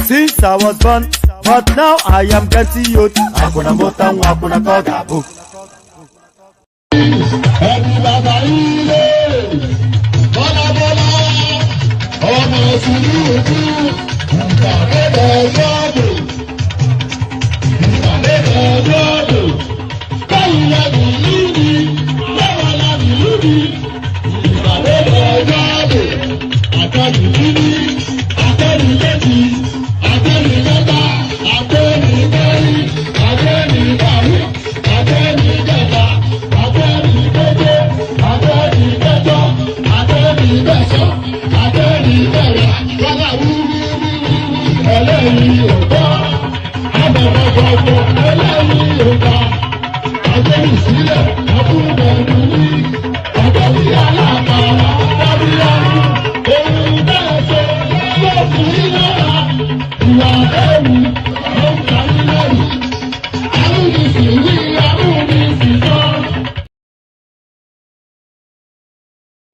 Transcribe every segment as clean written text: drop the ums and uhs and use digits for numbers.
Since I was born, but now I am getting youth. Hakuna motangu, hakuna koga book.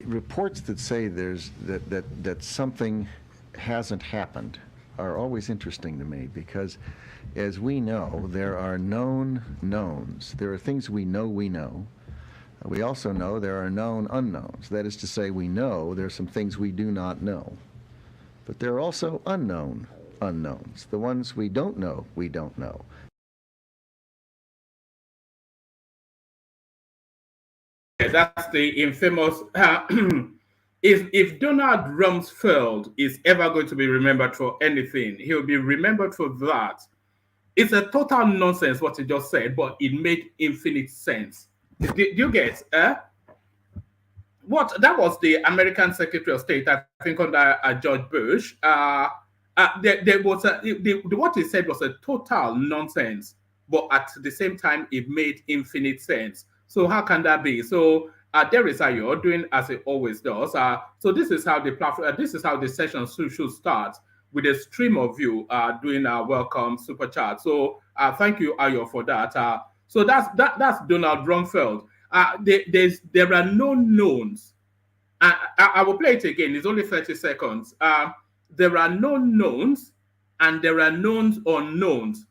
Reports that say that something hasn't happened are always interesting to me, because as we know, there are known knowns. There are things we know we know. We also know there are known unknowns. That is to say, we know there are some things we do not know. But there are also unknown unknowns. The ones we don't know, we don't know. That's the infamous, if Donald Rumsfeld is ever going to be remembered for anything, he'll be remembered for that. It's a total nonsense what he just said, but it made infinite sense. Do you get? what that was the American Secretary of State, I think, under George Bush. There was what he said was a total nonsense, but at the same time, it made infinite sense. So how can that be? So there is Ayo doing as it always does. So this is how the platform, this is how the session should start, with a stream of you doing a welcome super chat. So thank you, Ayo, for that. So that's Donald Rumsfeld. There are no knowns. I will play it again. It's only 30 seconds. There are no knowns and there are knowns unknowns.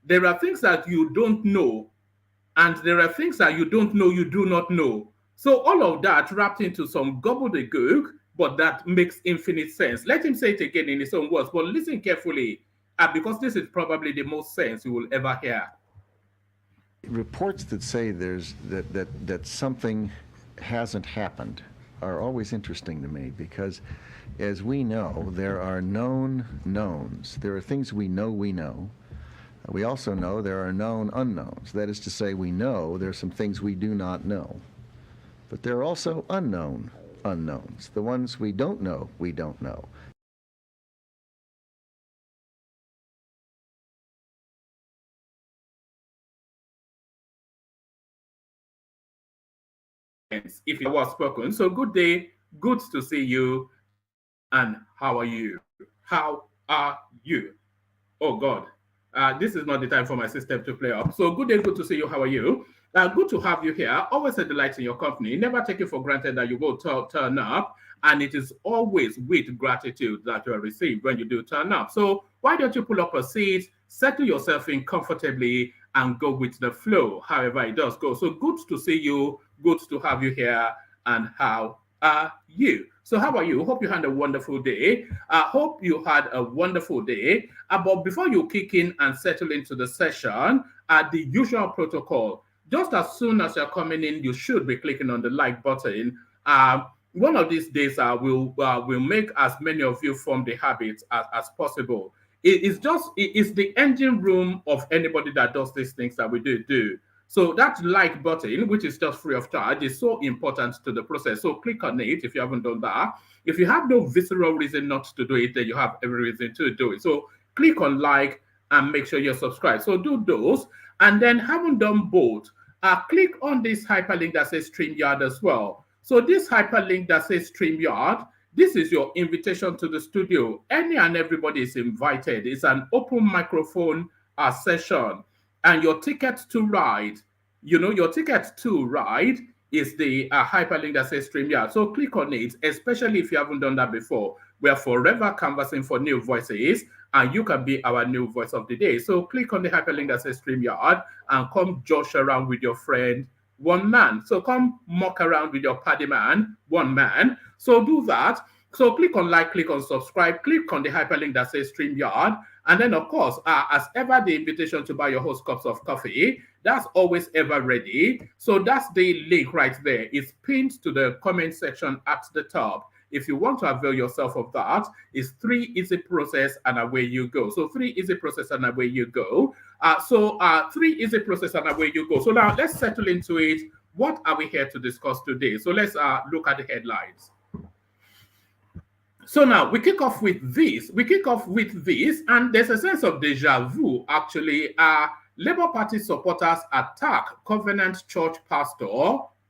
There are things that you don't know, and there are things that you don't know you do not know. So all of that wrapped into some gobbledygook, but that makes infinite sense. Let him say it again in his own words, but listen carefully, because this is probably the most sense you will ever hear. Reports that say that something hasn't happened are always interesting to me, because as we know, there are known knowns. There are things we know we know. We also know there are known unknowns. That is to say, we know there are some things we do not know. But there are also unknown unknowns. The ones we don't know, we don't know. If you were spoken. So good day, good to see you, and how are you? How are you? Oh God, this is not the time for my system to play up. So good day, good to see you. How are you? Good to have you here. Always a delight in your company. Never take it for granted that you will turn up. And it is always with gratitude that you are received when you do turn up. So why don't you pull up a seat, settle yourself in comfortably, and go with the flow, however it does go. So good to see you. Good to have you here. And how are you? So how are you? Hope you had a wonderful day. Hope you had a wonderful day. But before you kick in and settle into the session, the usual protocol. Just as soon as you're coming in, you should be clicking on the like button. One of these days, we'll make as many of you form the habit as possible. It's the engine room of anybody that does these things that we do. So that like button, which is just free of charge, is so important to the process. So click on it if you haven't done that. If you have no visceral reason not to do it, then you have every reason to do it. So click on like and make sure you're subscribed. So do those. And then haven't done both, click on this hyperlink that says StreamYard as well. So this hyperlink that says StreamYard, this is your invitation to the studio. Any and everybody is invited. It's an open microphone session. And your ticket to ride, your ticket to ride is the hyperlink that says StreamYard. So click on it, especially if you haven't done that before. We are forever canvassing for new voices, and you can be our new voice of the day. So click on the hyperlink that says StreamYard and come josh around with your friend, one man. So come mock around with your paddy man, one man. So do that. So click on like, click on subscribe, click on the hyperlink that says StreamYard. And then, of course, as ever, the invitation to buy your host cups of coffee, that's always ever ready. So that's the link right there. It's pinned to the comment section at the top. If you want to avail yourself of that, it's 3 easy process and away you go. So 3 easy process and away you go. 3 easy process and away you go. So now let's settle into it. What are we here to discuss today? So let's look at the headlines. So now we kick off with this. And there's a sense of deja vu, actually. Labour Party supporters attack Covenant Church pastor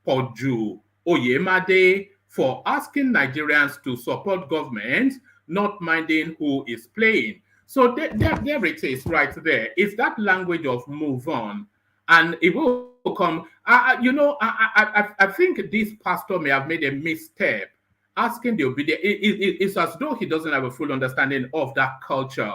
Poju Oyemade for asking Nigerians to support government, not minding who is playing. So there it is right there. It's that language of move on. And it will come. I think this pastor may have made a misstep asking the obedient. It's as though he doesn't have a full understanding of that culture.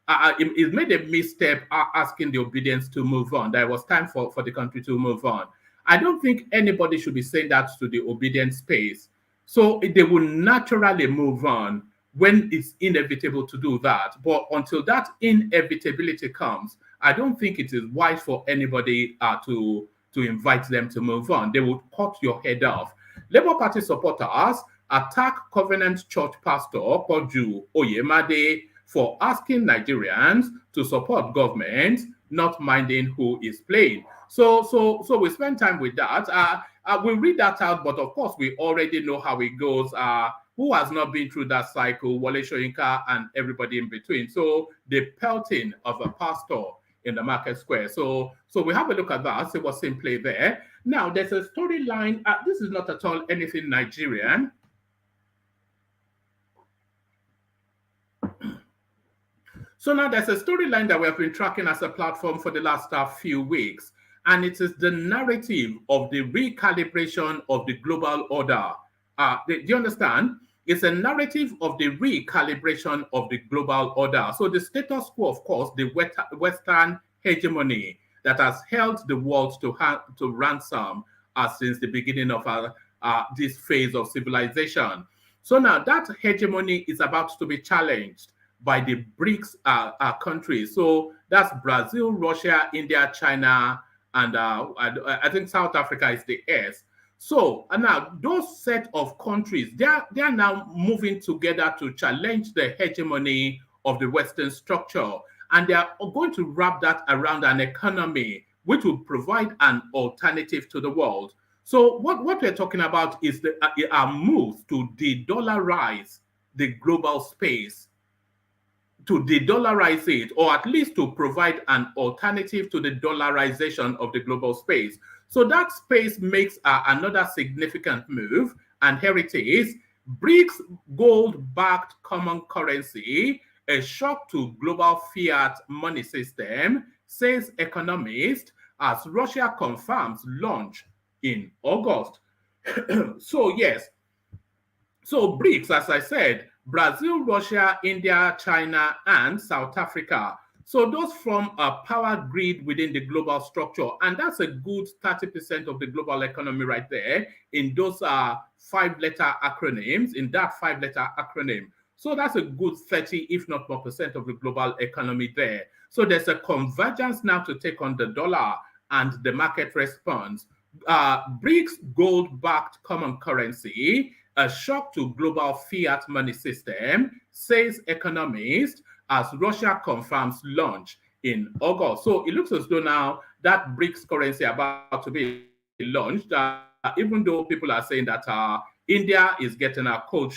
It made a misstep asking the obedience to move on. There was time for the country to move on. I don't think anybody should be saying that to the obedient space. So they will naturally move on when it's inevitable to do that. But until that inevitability comes, I don't think it is wise for anybody to invite them to move on. They would cut your head off. Labour Party supporters attack Covenant Church pastor Poju Oyemade for asking Nigerians to support government, not minding who is playing. So we spend time with that. we read that out, but of course, we already know how it goes. Who has not been through that cycle? Wale Soyinka and everybody in between. So the pelting of a pastor in the market square. So we have a look at that, see what's in play there. Now, there's a storyline. This is not at all anything Nigerian. So now there's a storyline that we have been tracking as a platform for the last few weeks, and it is the narrative of the recalibration of the global order. Do you understand? It's a narrative of the recalibration of the global order. So the status quo, of course, the Western hegemony that has held the world to ransom since the beginning of this phase of civilization. So now that hegemony is about to be challenged by the BRICS countries. So that's Brazil, Russia, India, China, and I think South Africa is the S. So now those set of countries, they are now moving together to challenge the hegemony of the Western structure, and they are going to wrap that around an economy which will provide an alternative to the world. So what we're talking about is a move to de-dollarize the global space, to de-dollarize it, or at least to provide an alternative to the dollarization of the global space. So that space makes another significant move, and here it is: BRICS gold-backed common currency, a shock to global fiat money system, says economist, as Russia confirms launch in August. So yes, so BRICS, as I said, Brazil, Russia, India, China, and South Africa. So those form a power grid within the global structure, and that's a good 30% of the global economy right there in those 5-letter acronyms, in that 5-letter acronym. So that's a good 30, if not more percent of the global economy there. So there's a convergence now to take on the dollar, and the market response. BRICS gold-backed common currency, a shock to global fiat money system, says economist, as Russia confirms launch in August. So it looks as though now that BRICS currency about to be launched, even though people are saying that India is getting a cold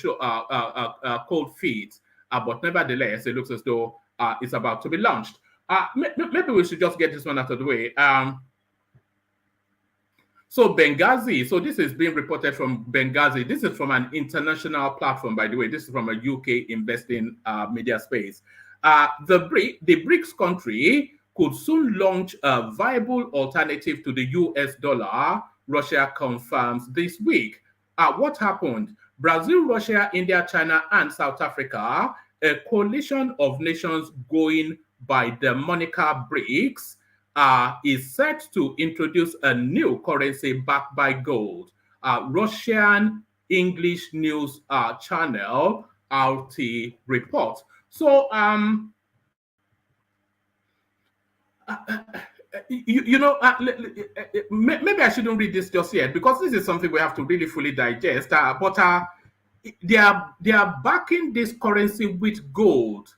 feet, but nevertheless, it looks as though it's about to be launched. Maybe we should just get this one out of the way. So Benghazi, so this is being reported from Benghazi. This is from an international platform, by the way. This is from a UK investing media space. The BRICS country could soon launch a viable alternative to the US dollar, Russia confirms this week. What happened? Brazil, Russia, India, China, and South Africa, a coalition of nations going by the moniker BRICS, is set to introduce a new currency backed by gold. Russian English news channel RT reports. So, maybe I shouldn't read this just yet, because this is something we have to really fully digest. But they are backing this currency with gold,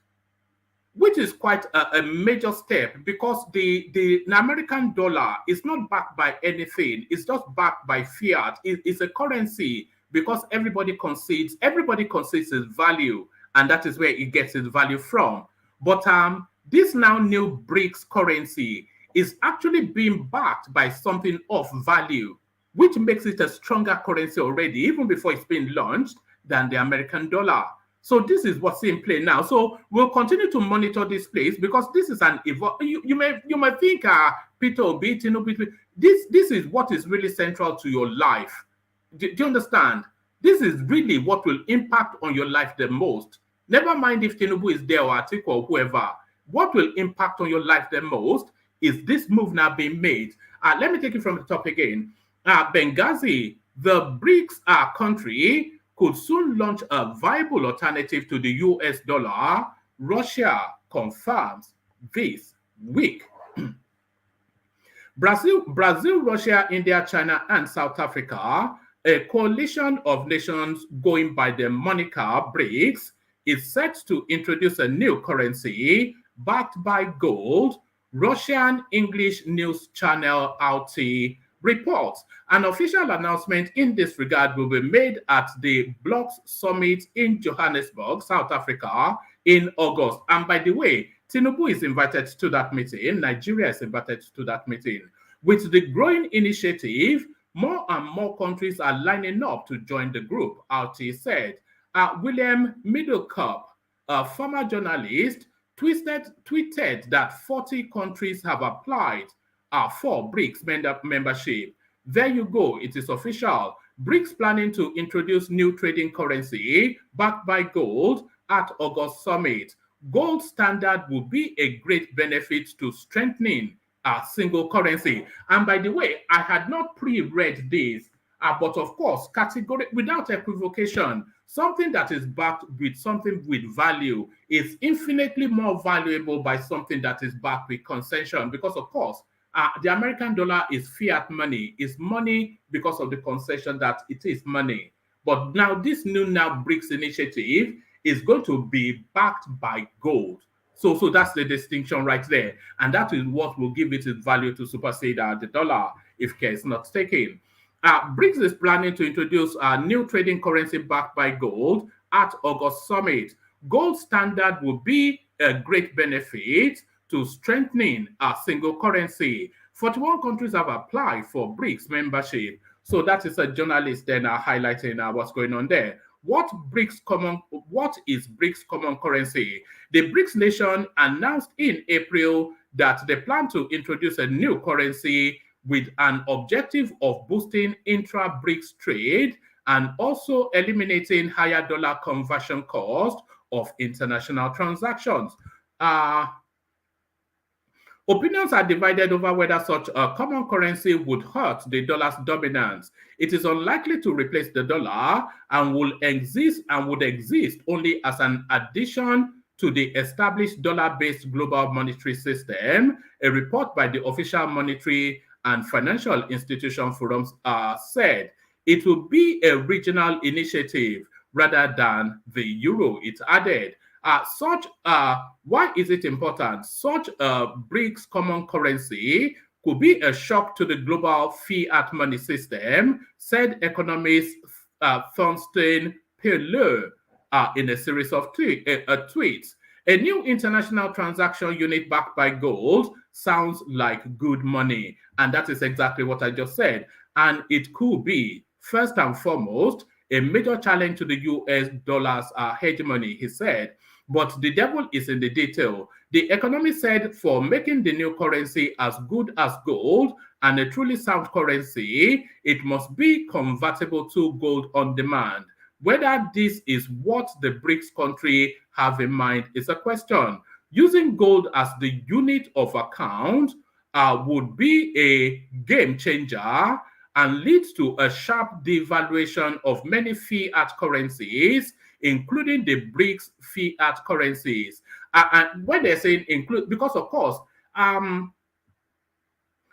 which is quite a major step, because the American dollar is not backed by anything. It's just backed by fiat. It's a currency because everybody concedes its value, and that is where it gets its value from. But this now new BRICS currency is actually being backed by something of value, which makes it a stronger currency already, even before it's been launched, than the American dollar. So this is what's in play now. So we'll continue to monitor this place, because this is an you might think Peter Obi, Tinubu, this is what is really central to your life. Do you understand? This is really what will impact on your life the most. Never mind if Tinubu is there or Atiku or whoever. What will impact on your life the most is this move now being made. Let me take it from the top again. Benghazi, the BRICS country, could soon launch a viable alternative to the US dollar, Russia confirms this week. Brazil, Russia, India, China, and South Africa, a coalition of nations going by the moniker BRICS, is set to introduce a new currency backed by gold. Russian English news channel RT reports. An official announcement in this regard will be made at the BLOCS Summit in Johannesburg, South Africa, in August. And by the way, Tinubu is invited to that meeting. Nigeria is invited to that meeting. With the growing initiative, more and more countries are lining up to join the group, RT said. William Middlecup, a former journalist, tweeted that 40 countries have applied for BRICS membership. There you go, it is official. BRICS planning to introduce new trading currency backed by gold at August summit. Gold standard will be a great benefit to strengthening a single currency. And by the way, I had not pre-read this, but of course, category without equivocation, something that is backed with something with value is infinitely more valuable by something that is backed with concession. Because of course, the American dollar is fiat money, is money because of the concession that it is money. But now this new BRICS initiative is going to be backed by gold. So that's the distinction right there. And that is what will give it its value to supersede the dollar if care is not taken. BRICS is planning to introduce a new trading currency backed by gold at August summit. Gold standard will be a great benefit to strengthening a single currency. 41 countries have applied for BRICS membership. So that is a journalist then highlighting what's going on there. What is BRICS common currency? The BRICS nation announced in April that they plan to introduce a new currency with an objective of boosting intra-BRICS trade and also eliminating higher dollar conversion cost of international transactions. Opinions are divided over whether such a common currency would hurt the dollar's dominance. It is unlikely to replace the dollar and would exist only as an addition to the established dollar-based global monetary system. A report by the Official Monetary and Financial Institution Forum said it will be a regional initiative rather than the euro, it added. Why is it important? Such a BRICS common currency could be a shock to the global fiat money system, said economist Thorsten Perle in a series of tweets. A new international transaction unit backed by gold sounds like good money. And that is exactly what I just said. And it could be, first and foremost, a major challenge to the US dollar's hegemony, he said. But the devil is in the detail. The economist said for making the new currency as good as gold and a truly sound currency, it must be convertible to gold on demand. Whether this is what the BRICS country have in mind is a question. Using gold as the unit of account would be a game changer and leads to a sharp devaluation of many fiat currencies, including the BRICS fiat currencies. And when they're saying include, because of course,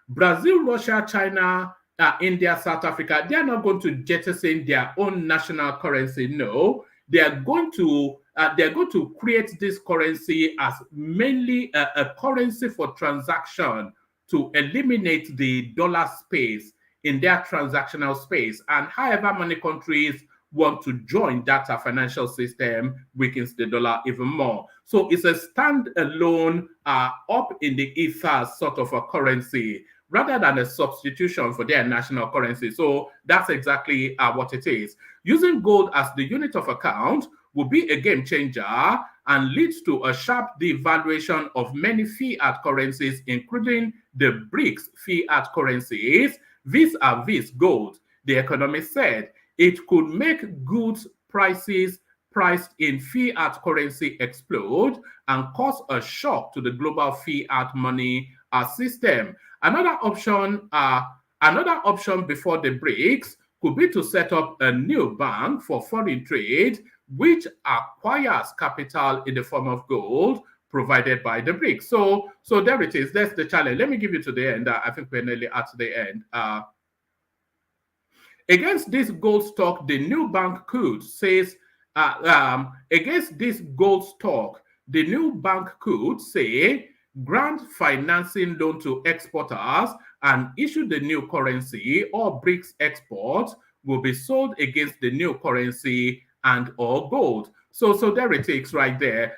Brazil, Russia, China, India, South Africa, they are not going to jettison their own national currency. No, they are going to create this currency as mainly a currency for transaction to eliminate the dollar space in their transactional space. And however many countries want to join that financial system weakens the dollar even more. So it's a standalone up in the ether sort of a currency rather than a substitution for their national currency. So that's exactly what it is. Using gold as the unit of account will be a game changer and leads to a sharp devaluation of many fiat currencies, including the BRICS fiat currencies, vis-a-vis gold. The economist said it could make goods prices priced in fiat currency explode and cause a shock to the global fiat money system. Another option before the BRICS could be to set up a new bank for foreign trade, which acquires capital in the form of gold provided by the BRICS. So there it is. That's the challenge. Let me give you to the end. I think we're nearly at the end. Against this gold stock, the new bank could say grant financing loan to exporters, and issue the new currency. All BRICS exports will be sold against the new currency and or gold. So there it is right there.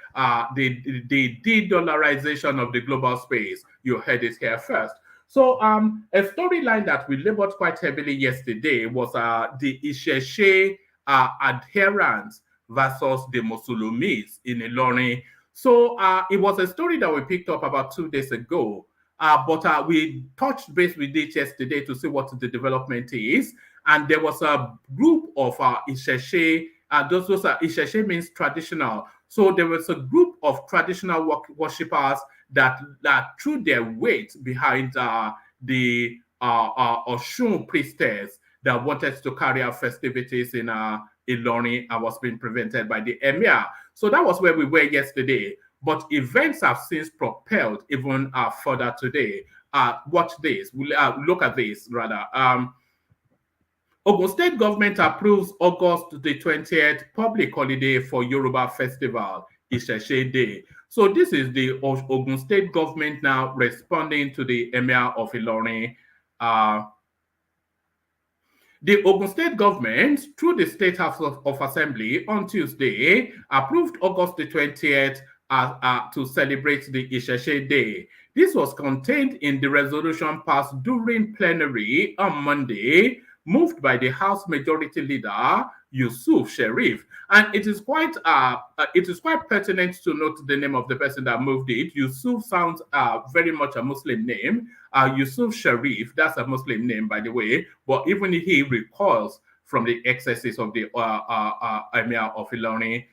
The de-dollarization of the global space. You heard it here first. So a storyline that we labored quite heavily yesterday was the Isheshe adherents versus the Muslims in Ilorin. So it was a story that we picked up about 2 days ago. But we touched base with it yesterday to see what the development is. And there was a group of Isheshe. Those are Isheshe means traditional. So there was a group of traditional worshippers that threw their weight behind the Oshun priestess that wanted to carry out festivities in Ilorin and was being prevented by the emir. So that was where we were yesterday. But events have since propelled even further today. Watch this. Look at this, rather. Ogun State government approves August the 20th public holiday for Yoruba Festival, Isheshe Day. So this is the Ogun State government now responding to the Emir of Ilorin. The Ogun State government, through the State House of Assembly on Tuesday, approved August the 20th to celebrate the Isheshe Day. This was contained in the resolution passed during plenary on Monday, moved by the House Majority Leader Yusuf Sharif, and it is quite pertinent to note the name of the person that moved it. Yusuf sounds very much a Muslim name. Yusuf Sharif, that's a Muslim name, by the way, but even he recoils from the excesses of the Emir of Ilorin.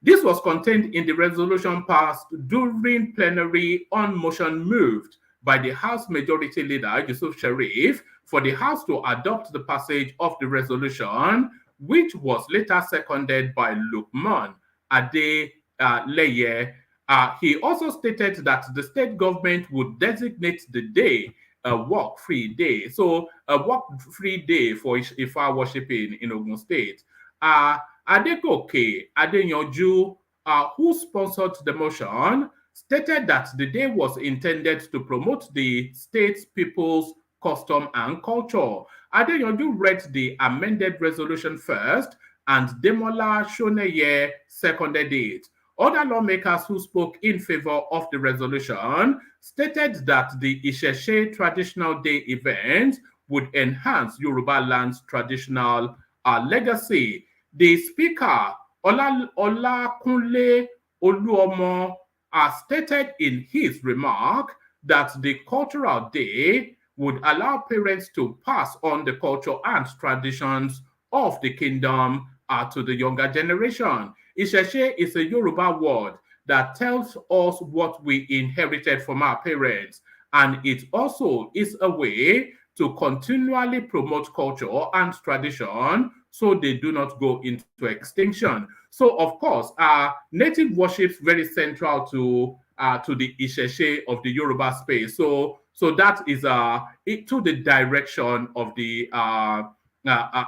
This was contained in the resolution passed during plenary on motion moved by the House Majority Leader Yusuf Sharif for the House to adopt the passage of the resolution, which was later seconded by Lukman Adeleye. He also stated that the state government would designate the day a work-free day. So a work-free day for Ifa worshiping in Ogun State. Adegoke Adeyanju, who sponsored the motion, stated that the day was intended to promote the state's people's custom and culture. Adeyanju read the amended resolution first, and Demola Shoneye seconded it. Other lawmakers who spoke in favor of the resolution stated that the Isheshe Traditional Day event would enhance Yoruba land's traditional legacy. The speaker, Olakunle Oluomo, stated in his remark that the cultural day would allow parents to pass on the culture and traditions of the kingdom to the younger generation. Isheshe is a Yoruba word that tells us what we inherited from our parents, and it also is a way to continually promote culture and tradition so they do not go into extinction. So, of course, native worship is very central to the Isheshe of the Yoruba space. So that is to the direction of the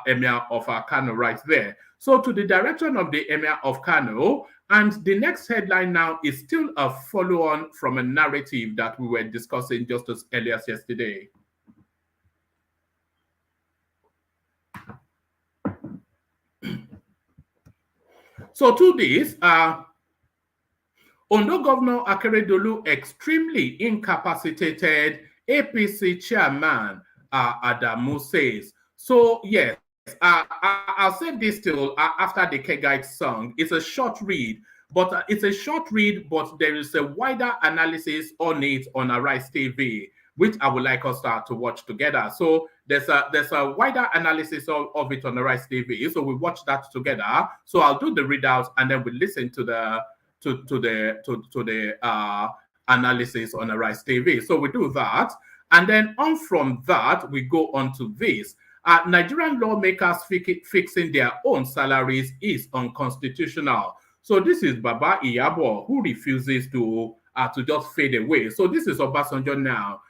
Emir of Kano right there. So to the direction of the Emir of Kano, and the next headline now is still a follow-on from a narrative that we were discussing just as earlier as yesterday. So to this, Ondo Governor Akeredolu extremely incapacitated APC chairman Adamu says. So yes, I'll save this till after the Kegite song. It's a short read, but there is a wider analysis on it on Arise TV, which I would like us to watch together. So there's a wider analysis of it on Arise TV. So we watch that together. So I'll do the readouts and then we listen to the analysis on Arise TV. So we do that, and then on from that we go on to this. Nigerian lawmakers fixing their own salaries is unconstitutional. So this is Baba Iyabo who refuses to just fade away. So this is Obasanjo now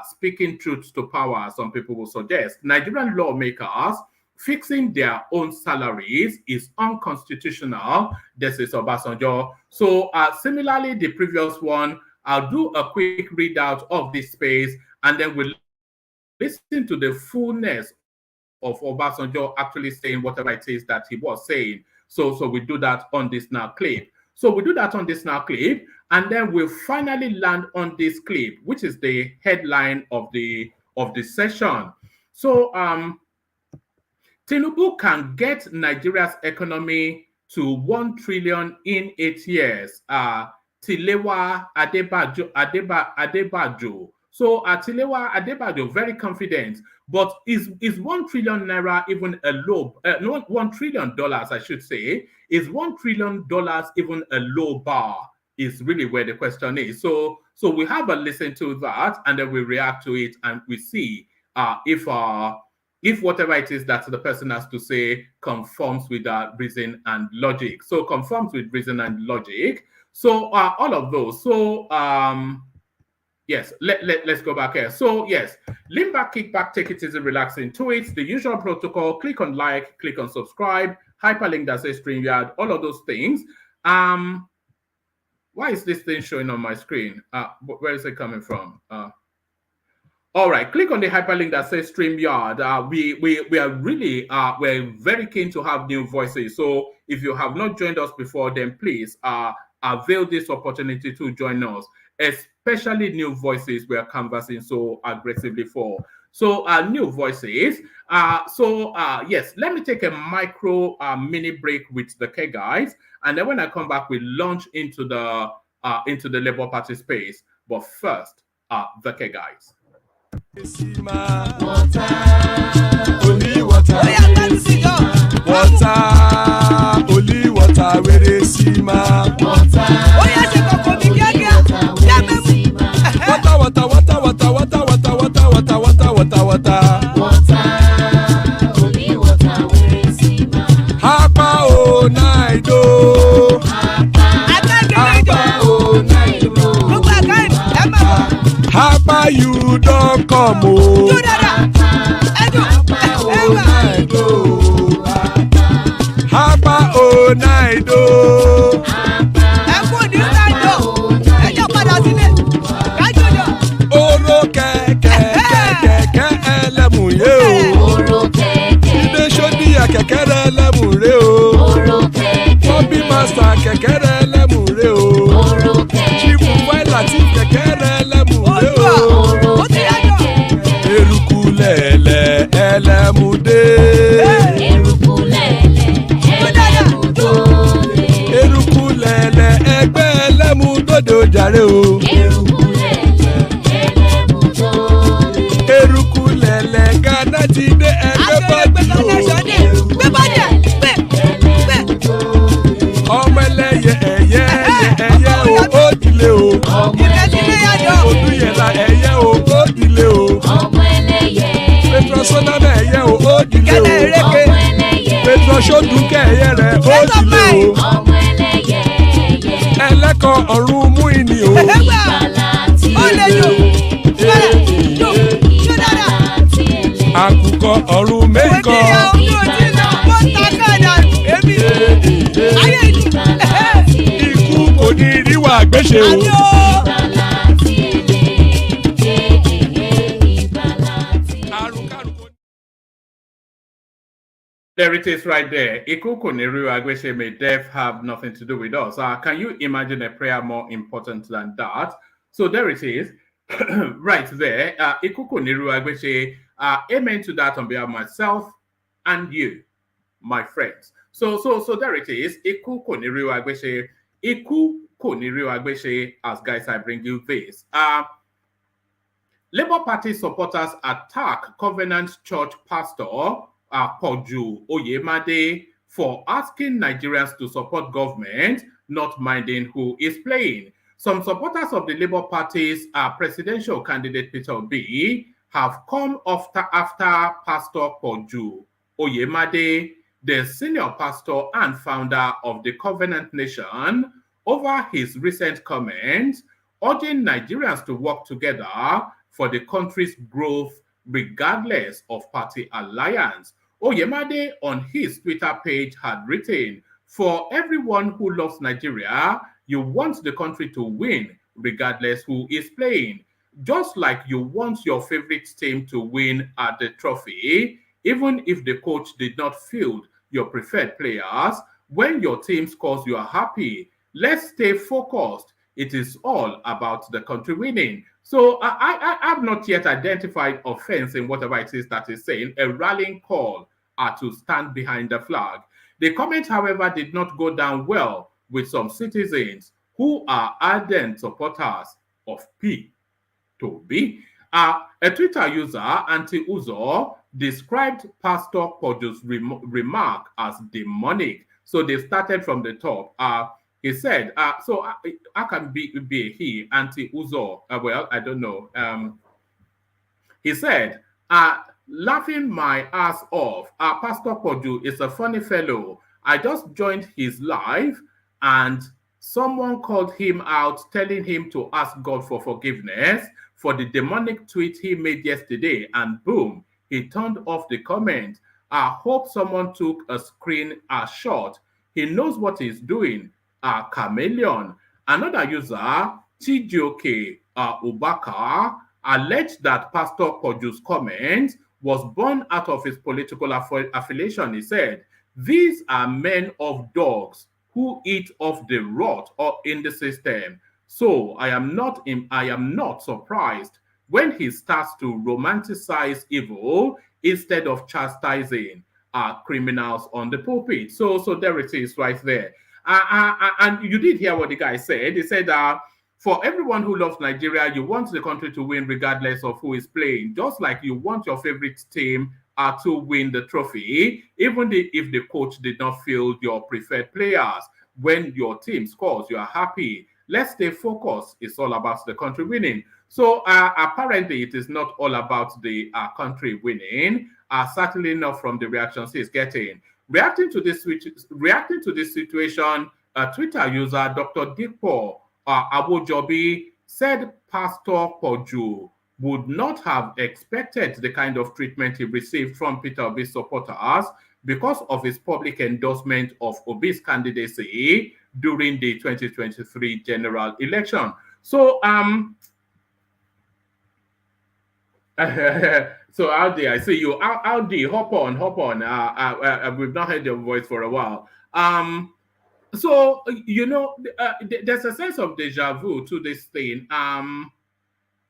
speaking truth to power. Some people will suggest Nigerian lawmakers fixing their own salaries is unconstitutional. This is Obasanjo. So similarly, the previous one, I'll do a quick readout of this space, and then we'll listen to the fullness of Obasanjo actually saying whatever it is that he was saying. So we do that on this now clip. So we do that on this now clip, and then we'll finally land on this clip, which is the headline of the session. So Tinubu can get Nigeria's economy to 1 trillion in 8 years. Tilewa Adebajo. So Tilewa Adebajo, very confident. But is 1 trillion naira even a low, no, $1 trillion, I should say, is $1 trillion even a low bar? Is really where the question is. So we have a listen to that, and then we react to it, and we see if whatever it is that the person has to say conforms with reason and logic. So conforms with reason and logic. So all of those. So yes, let's go back here. So yes, lean back, kick back, take it easy, relax into it. The usual protocol: click on like, click on subscribe, hyperlink that says StreamYard, all of those things. Why is this thing showing on my screen? Where is it coming from? All right, click on the hyperlink that says StreamYard. We are really we're very keen to have new voices. So if you have not joined us before, then please avail this opportunity to join us, especially new voices we are canvassing so aggressively for. So new voices. Yes, let me take a micro mini break with the K guys, and then when I come back, we launch into the Labour Party space. But first, the K guys. Water, only water. Water, only water. Where they see ma. Water, water, water, water, water, water, water, water, water, water, water. Water, only water. Where they see ma. Hapa o naido. Hapa o naido. Hapa you don't come o. Hapa o naido. Oro kẹ̀kẹ́ kẹ̀kẹ́ ẹlẹ́mùyé o. Ilé sọ́díyà kẹ̀kẹ́ rẹ̀ ẹlẹ́mùrè o. Bobby master kẹ̀kẹ́ rẹ̀ ẹlẹ́mùrè o. Chief Wáìlà tí kẹ̀kẹ́ rẹ̀ ẹlẹ́mùrè o. Eruku lẹ̀lẹ̀ ẹlẹ́mùdé. Eruku lẹ̀lẹ̀ ẹgbẹ́ ẹlẹ́mùdóde ojàre o. Eruku lẹ̀lẹ̀ Ghana ti dé ẹgbẹ́ bọ́dì o. Ọmọ ẹlẹ́yẹ ẹ̀yẹ ẹ̀yẹ o ó dilé o. Olúyẹ̀lá ẹ̀yẹ o ó dilé o. Petrosoname ẹ̀yẹ o ó dilé o. Petrosodunke ẹ̀yẹ rẹ̀ ó dilé o. Ẹlẹ́kọ̀ ọ̀run mú ìní o. Àkùkọ ọ̀run mẹ́kọ̀. Ikú kò ní ríwà gbéṣe o. There it is right there. Ikuku Neru Agweshe, may death have nothing to do with us. Can you imagine a prayer more important than that? So there it is, right there. Ikuku Neru Agweshe, amen to that on behalf of myself and you, my friends. So there it is. Ikuku Neru Agweshe, Ikuku Neru Agweshe, as guys, I bring you this. Labour Party supporters attack Covenant Church pastor Poju Oyemade for asking Nigerians to support government, not minding who is playing. Some supporters of the Labour Party's presidential candidate Peter Obi have come after Pastor Poju Oyemade, the senior pastor and founder of the Covenant Nation, over his recent comments urging Nigerians to work together for the country's growth regardless of party alliance. Oyemade on his Twitter page had written, "For everyone who loves Nigeria, you want the country to win, regardless who is playing. Just like you want your favorite team to win at the trophy, even if the coach did not field your preferred players, when your team scores, you are happy. Let's stay focused. It is all about the country winning." So I have not yet identified offense in whatever it is that is saying, a rallying call to stand behind the flag. The comment, however, did not go down well with some citizens who are ardent supporters of P to B. A Twitter user, Anti-Uzo, described Pastor Kojo's remark as demonic. So they started from the top. He said, so I can be he, Anti-Uzo. Well, I don't know. He said, laughing my ass off. Pastor Koju is a funny fellow. I just joined his live and someone called him out telling him to ask God for forgiveness for the demonic tweet he made yesterday, and boom, he turned off the comment. I hope someone took a screen shot. He knows what he's doing. Chameleon. Another user, TJK Ubaka, alleged that Pastor Koju's comment was born out of his political affiliation. He said, "These are men of dogs who eat off the rot or in the system. So I am not surprised when he starts to romanticize evil instead of chastising criminals on the pulpit." So there it is right there. And you did hear what the guy said. He said, for everyone who loves Nigeria, you want the country to win regardless of who is playing, just like you want your favorite team to win the trophy, even if the coach did not field your preferred players. When your team scores, you are happy. Let's stay focused. It's all about the country winning. So apparently it is not all about the country winning, certainly not from the reactions he's getting. Reacting to this situation, Twitter user Dr. Dipo Abojobi said Pastor Koju would not have expected the kind of treatment he received from Peter Obi's supporters because of his public endorsement of Obi's candidacy during the 2023 general election. So, so Aldi, I see you. Aldi, hop on. We've not heard your voice for a while. So you know, there's a sense of deja vu to this thing.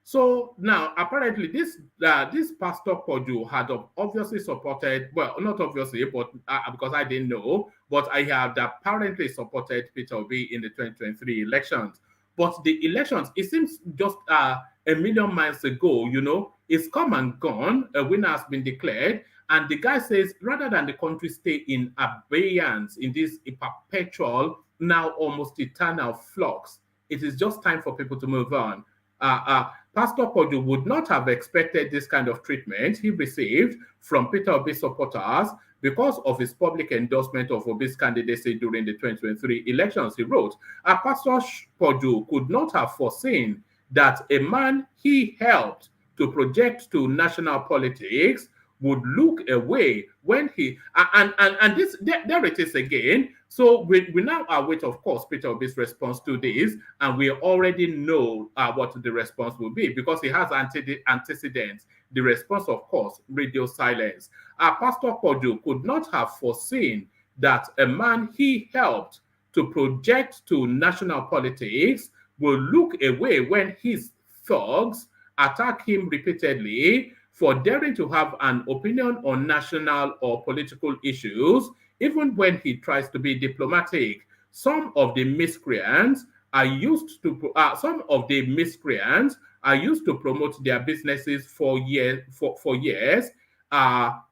So now apparently this Pastor Koju had obviously supported, well, not obviously, but because I didn't know, but I had apparently supported Peter Obi in the 2023 elections. But the elections, it seems just a million miles ago, you know, it's come and gone. A winner has been declared. And the guy says, rather than the country stay in abeyance, in this perpetual, now almost eternal flux, it is just time for people to move on. Pastor Koju would not have expected this kind of treatment he received from Peter Obi's supporters because of his public endorsement of Obi's candidacy during the 2023 elections. He wrote, Pastor Koju could not have foreseen that a man he helped to project to national politics would look away when he and this there it is again. So we now await, of course, Peter Obi's response to this, and we already know what the response will be because he has antecedents. The response, of course, radio silence. Pastor Koju could not have foreseen that a man he helped to project to national politics will look away when his thugs attack him repeatedly for daring to have an opinion on national or political issues, even when he tries to be diplomatic. Some of the miscreants are used to promote their businesses for years,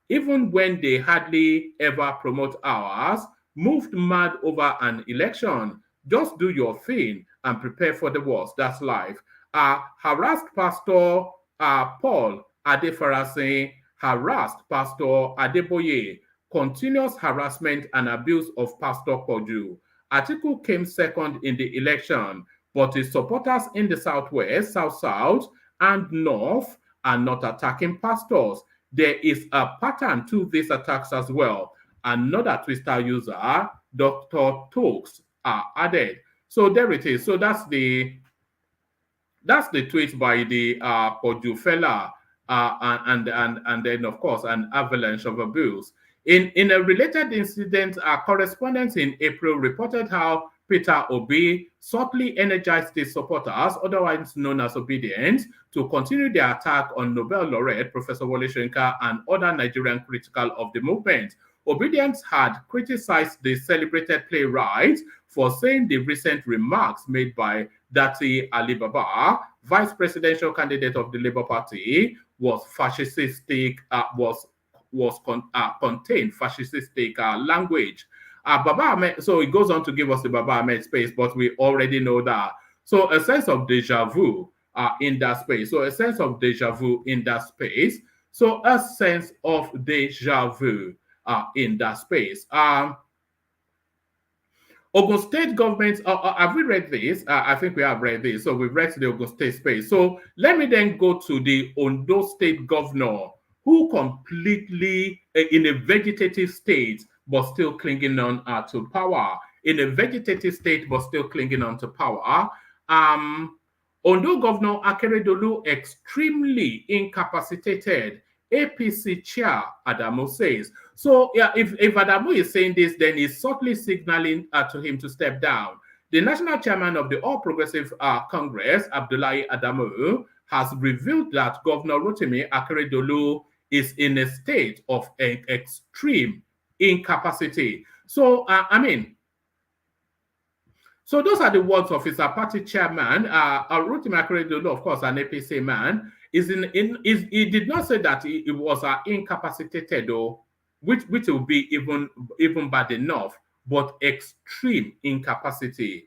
even when they hardly ever promote ours. Moved mad over an election. Just do your thing and prepare for the worst. That's life. Harassed Pastor Paul Adefarase harassed Pastor Adeboye. Continuous harassment and abuse of Pastor Koju. Atiku came second in the election, but his supporters in the Southwest, South, and North are not attacking pastors. there is a pattern to these attacks as well. Another Twitter user, Dr. Tokes, added. So there it is. So that's the tweet by the Poju fella, and then of course an avalanche of abuse. In a related incident, correspondents in April reported how Peter Obi subtly energized his supporters, otherwise known as Obedience, to continue their attack on Nobel laureate Professor Wole Soyinka and other Nigerian critical of the movement. Obedience had criticized the celebrated playwright for saying the recent remarks made by Dati Ali Baba, vice presidential candidate of the Labour Party, was fascistic, contained fascistic language. Baba Ahmed, so it goes on to give us the Baba Ahmed space, but we already know that. So a sense of deja vu in that space. So a sense of deja vu in that space. So a sense of deja vu in that space. Ogun State government, have we read this? I think we have read this. So we've read the Ogun State space. So let me then go to the Ondo State governor, who completely, in a vegetative state, but still clinging on to power. In a vegetative state, but still clinging on to power. Ondo Governor Akeredolu extremely incapacitated. APC chair Adamu says. So yeah, if Adamu is saying this, then he's subtly signaling to him to step down. The national chairman of the All Progressive Congress, Abdullahi Adamu, has revealed that Governor Rotimi Akeredolu is in a state of extreme incapacity. So, so those are the words of his party chairman. Rotimi Akeredolu, of course, an APC man, he did not say that he was incapacitated, though, which will be even bad enough, but extreme incapacity.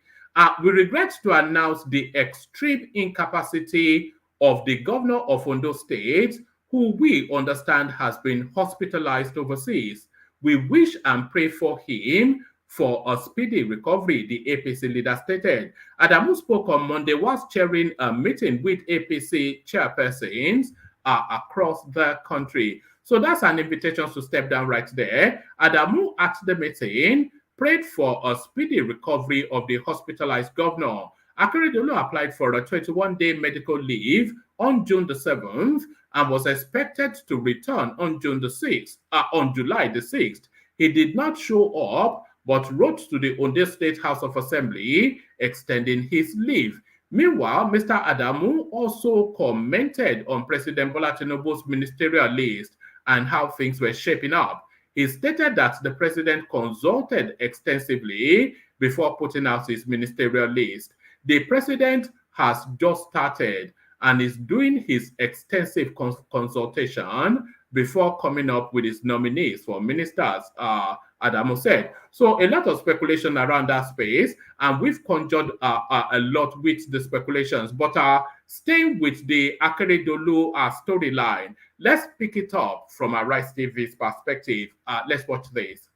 We regret to announce the extreme incapacity of the governor of Ondo State, who we understand has been hospitalized overseas. We wish and pray for him for a speedy recovery, the APC leader stated. Adamu spoke on Monday whilst chairing a meeting with APC chairpersons across the country. So that's an invitation to step down right there. Adamu at the meeting prayed for a speedy recovery of the hospitalized governor. Akeredolu applied for a 21-day medical leave on June the 7th and was expected to return on July the 6th. He did not show up, but wrote to the Ondo State House of Assembly extending his leave. Meanwhile, Mr. Adamu also commented on President Bola Tinubu's ministerial list and how things were shaping up. He stated that the president consulted extensively before putting out his ministerial list. The president has just started and is doing his extensive consultation before coming up with his nominees for ministers, Adamu said. So a lot of speculation around that space, and we've conjured a lot with the speculations. But staying with the Akeredolu storyline, let's pick it up from a Rice TV's perspective. Let's watch this.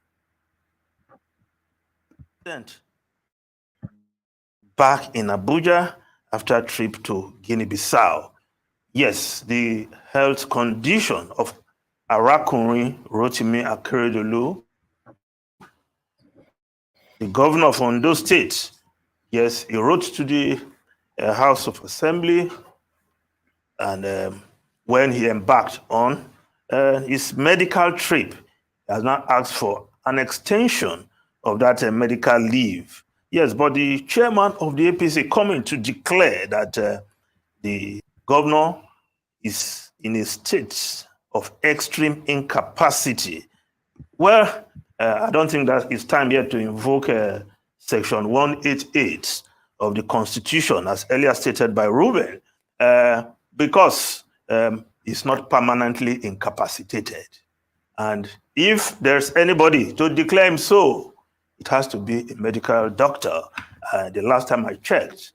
Back in Abuja after a trip to Guinea-Bissau. Yes, the health condition of Arakunrin Rotimi Akeredolu, the governor of Ondo State, yes, he wrote to the House of Assembly, and when he embarked on his medical trip, he has now asked for an extension of that medical leave. Yes, but the chairman of the APC coming to declare that the governor is in a state of extreme incapacity. Well, I don't think that it's time yet to invoke Section 188 of the Constitution, as earlier stated by Ruben, because he's not permanently incapacitated. And if there's anybody to declare him so, it has to be a medical doctor. The last time I checked,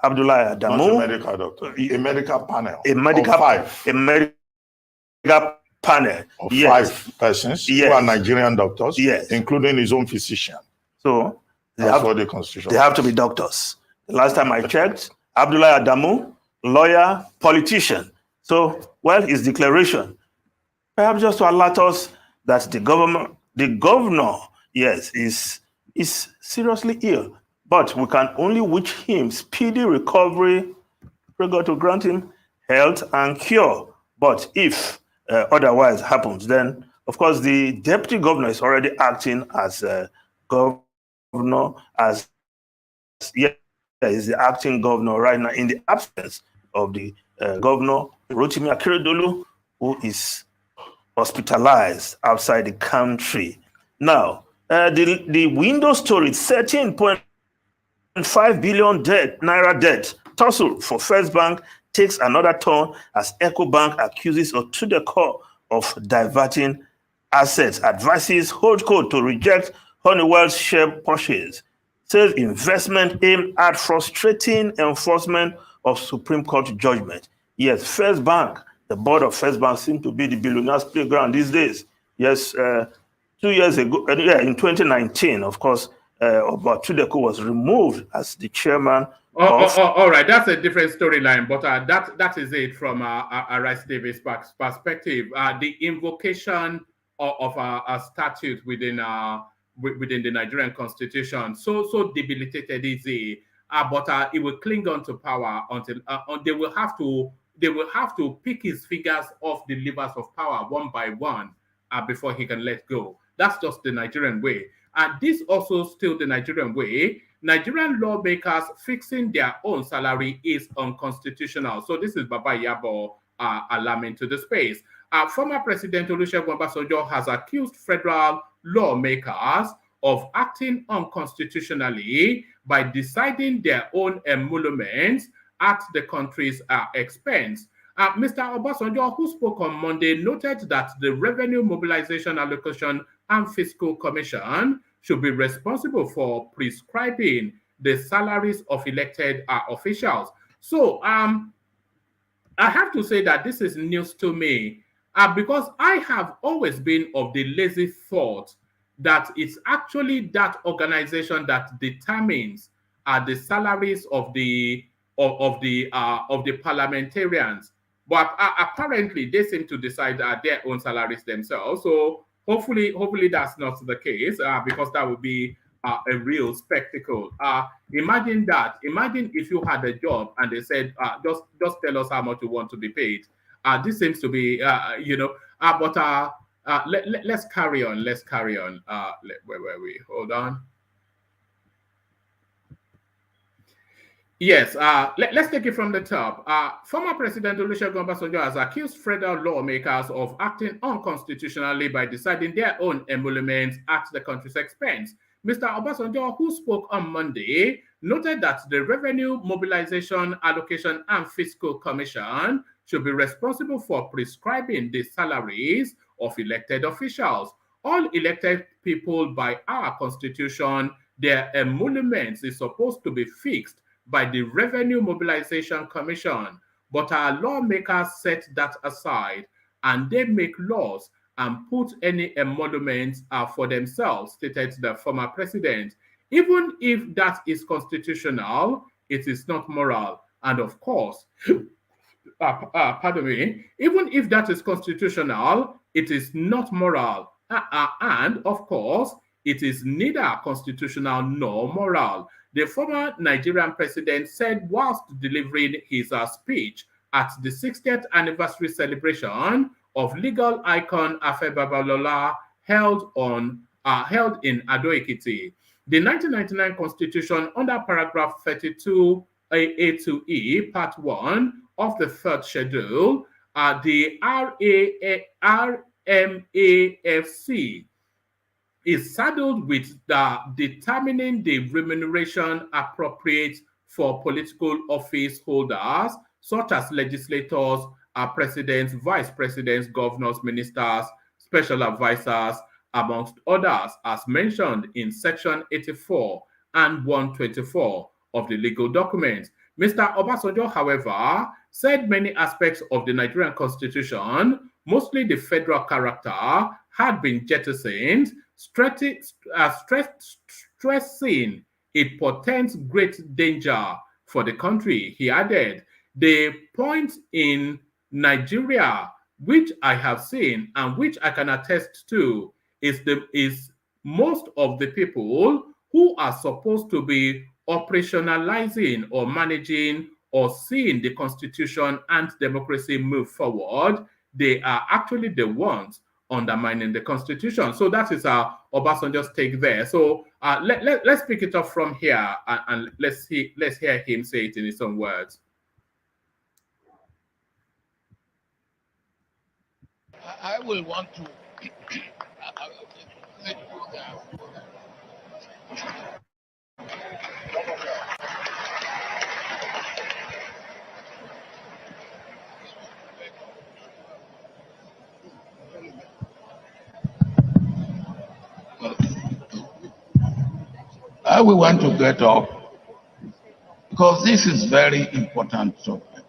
Abdullahi Adamu. Not a medical doctor, a medical panel. A medical, of 5. A medical panel. Of yes. 5 persons yes. who are Nigerian doctors, yes. including his own physician. So that's what the Constitution They have to be doctors. The last time I checked, Abdullahi Adamu, lawyer, politician. So, well, his declaration perhaps just to alert us that the governor, yes, is seriously ill. But we can only wish him speedy recovery. Pray God to grant him health and cure. But if otherwise happens, then of course the deputy governor is already acting as governor, as is the acting governor right now in the absence of the governor Rotimi Akeredolu, who is hospitalized outside the country. Now, the window story, 13.5 billion naira debt tussle for First Bank takes another turn as EcoBank accuses Otudeko of diverting assets, advises Holdco to reject Honeywell's share purchase, says investment aimed at frustrating enforcement of Supreme Court judgment. Yes, First Bank, the board of First Bank seems to be the billionaires' playground these days. Yes, 2 years ago, in 2019, of course, Tudeko was removed as the chairman. All right, that's a different storyline, but that is it from Rice Davis' perspective. The invocation of a statute within the Nigerian constitution so debilitated is it, but it will cling on to power until they will have to pick his fingers off the levers of power one by one before he can let go. That's just the Nigerian way. And this also still the Nigerian way. Nigerian lawmakers fixing their own salary is unconstitutional. So this is Baba Yabo alarming to the space. Former President Olusegun Obasanjo has accused federal lawmakers of acting unconstitutionally by deciding their own emoluments at the country's expense. Mr. Obasanjo, who spoke on Monday, noted that the Revenue Mobilization Allocation and Fiscal Commission should be responsible for prescribing the salaries of elected officials. So I have to say that this is news to me because I have always been of the lazy thought that it's actually that organization that determines the salaries of the parliamentarians. But apparently, they seem to decide their own salaries themselves. So hopefully that's not the case because that would be a real spectacle. Imagine that. Imagine if you had a job and they said, just tell us how much you want to be paid. This seems to be, but let's carry on. Let's carry on. Where were we? Hold on. Yes, let's take it from the top. Former President Olusegun Obasanjo has accused federal lawmakers of acting unconstitutionally by deciding their own emoluments at the country's expense. Mr. Obasanjo, who spoke on Monday, noted that the Revenue Mobilization Allocation and Fiscal Commission should be responsible for prescribing the salaries of elected officials. All elected people by our constitution, their emoluments is supposed to be fixed by the Revenue Mobilization Commission, but our lawmakers set that aside and they make laws and put any emoluments for themselves, stated the former president. Even if that is constitutional, it is not moral. And of course, pardon me, even if that is constitutional, it is not moral. And of course, it is neither constitutional nor moral. The former Nigerian president said whilst delivering his speech at the 60th anniversary celebration of legal icon Afe Babalola held in Ado-Ekiti. The 1999 Constitution under paragraph 32 A to E, part 1 of the third schedule, the RMAFC is saddled with determining the remuneration appropriate for political office holders, such as legislators, presidents, vice presidents, governors, ministers, special advisors, amongst others, as mentioned in Section 84 and 124 of the legal documents. Mr. Obasanjo, however, said many aspects of the Nigerian Constitution, mostly the federal character, had been jettisoned, stressing it portends great danger for the country. He added, the point in Nigeria which I have seen and which I can attest to, is most of the people who are supposed to be operationalizing or managing or seeing the constitution and democracy move forward, they are actually the ones undermining the constitution. So that is Obasanjo's take there. So let's pick it up from here and let's hear him say it in his own words. I will want to. I will want to get up because this is very important topic.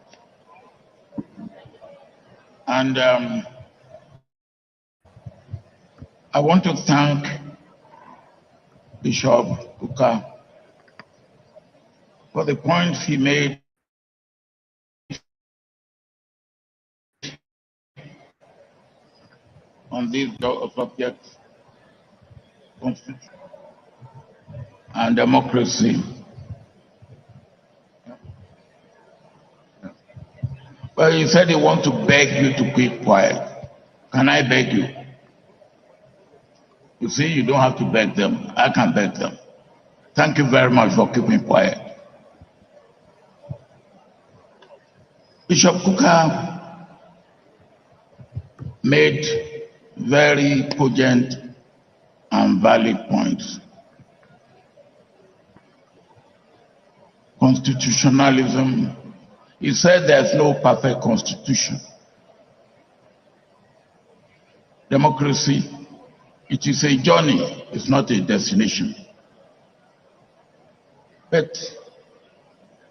And I want to thank Bishop Kuka for the points he made on these subjects, constitution and democracy. Well, he said he wants to beg you to keep quiet. Can I beg you? You see, you don't have to beg them. I can beg them. Thank you very much for keeping quiet. Bishop Kuka made very cogent and valid points. Constitutionalism, he said there's no perfect constitution. Democracy, it is a journey, it's not a destination. But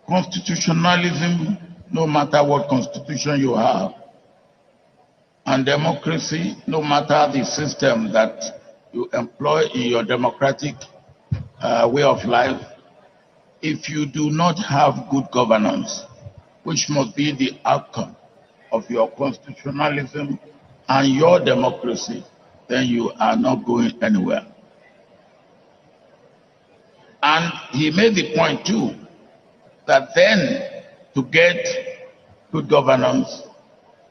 constitutionalism, no matter what constitution you have, and democracy, no matter the system that you employ in your democratic way of life, if you do not have good governance, which must be the outcome of your constitutionalism and your democracy, then you are not going anywhere. And he made the point too, that then to get good governance,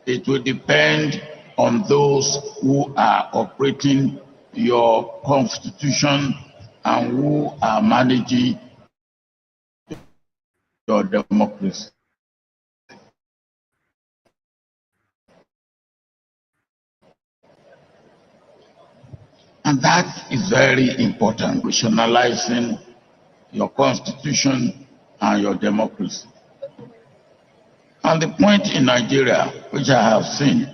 it will depend on those who are operating your constitution and who are managing your democracy. And that is very important, rationalizing your constitution and your democracy. And the point in Nigeria, which I have seen,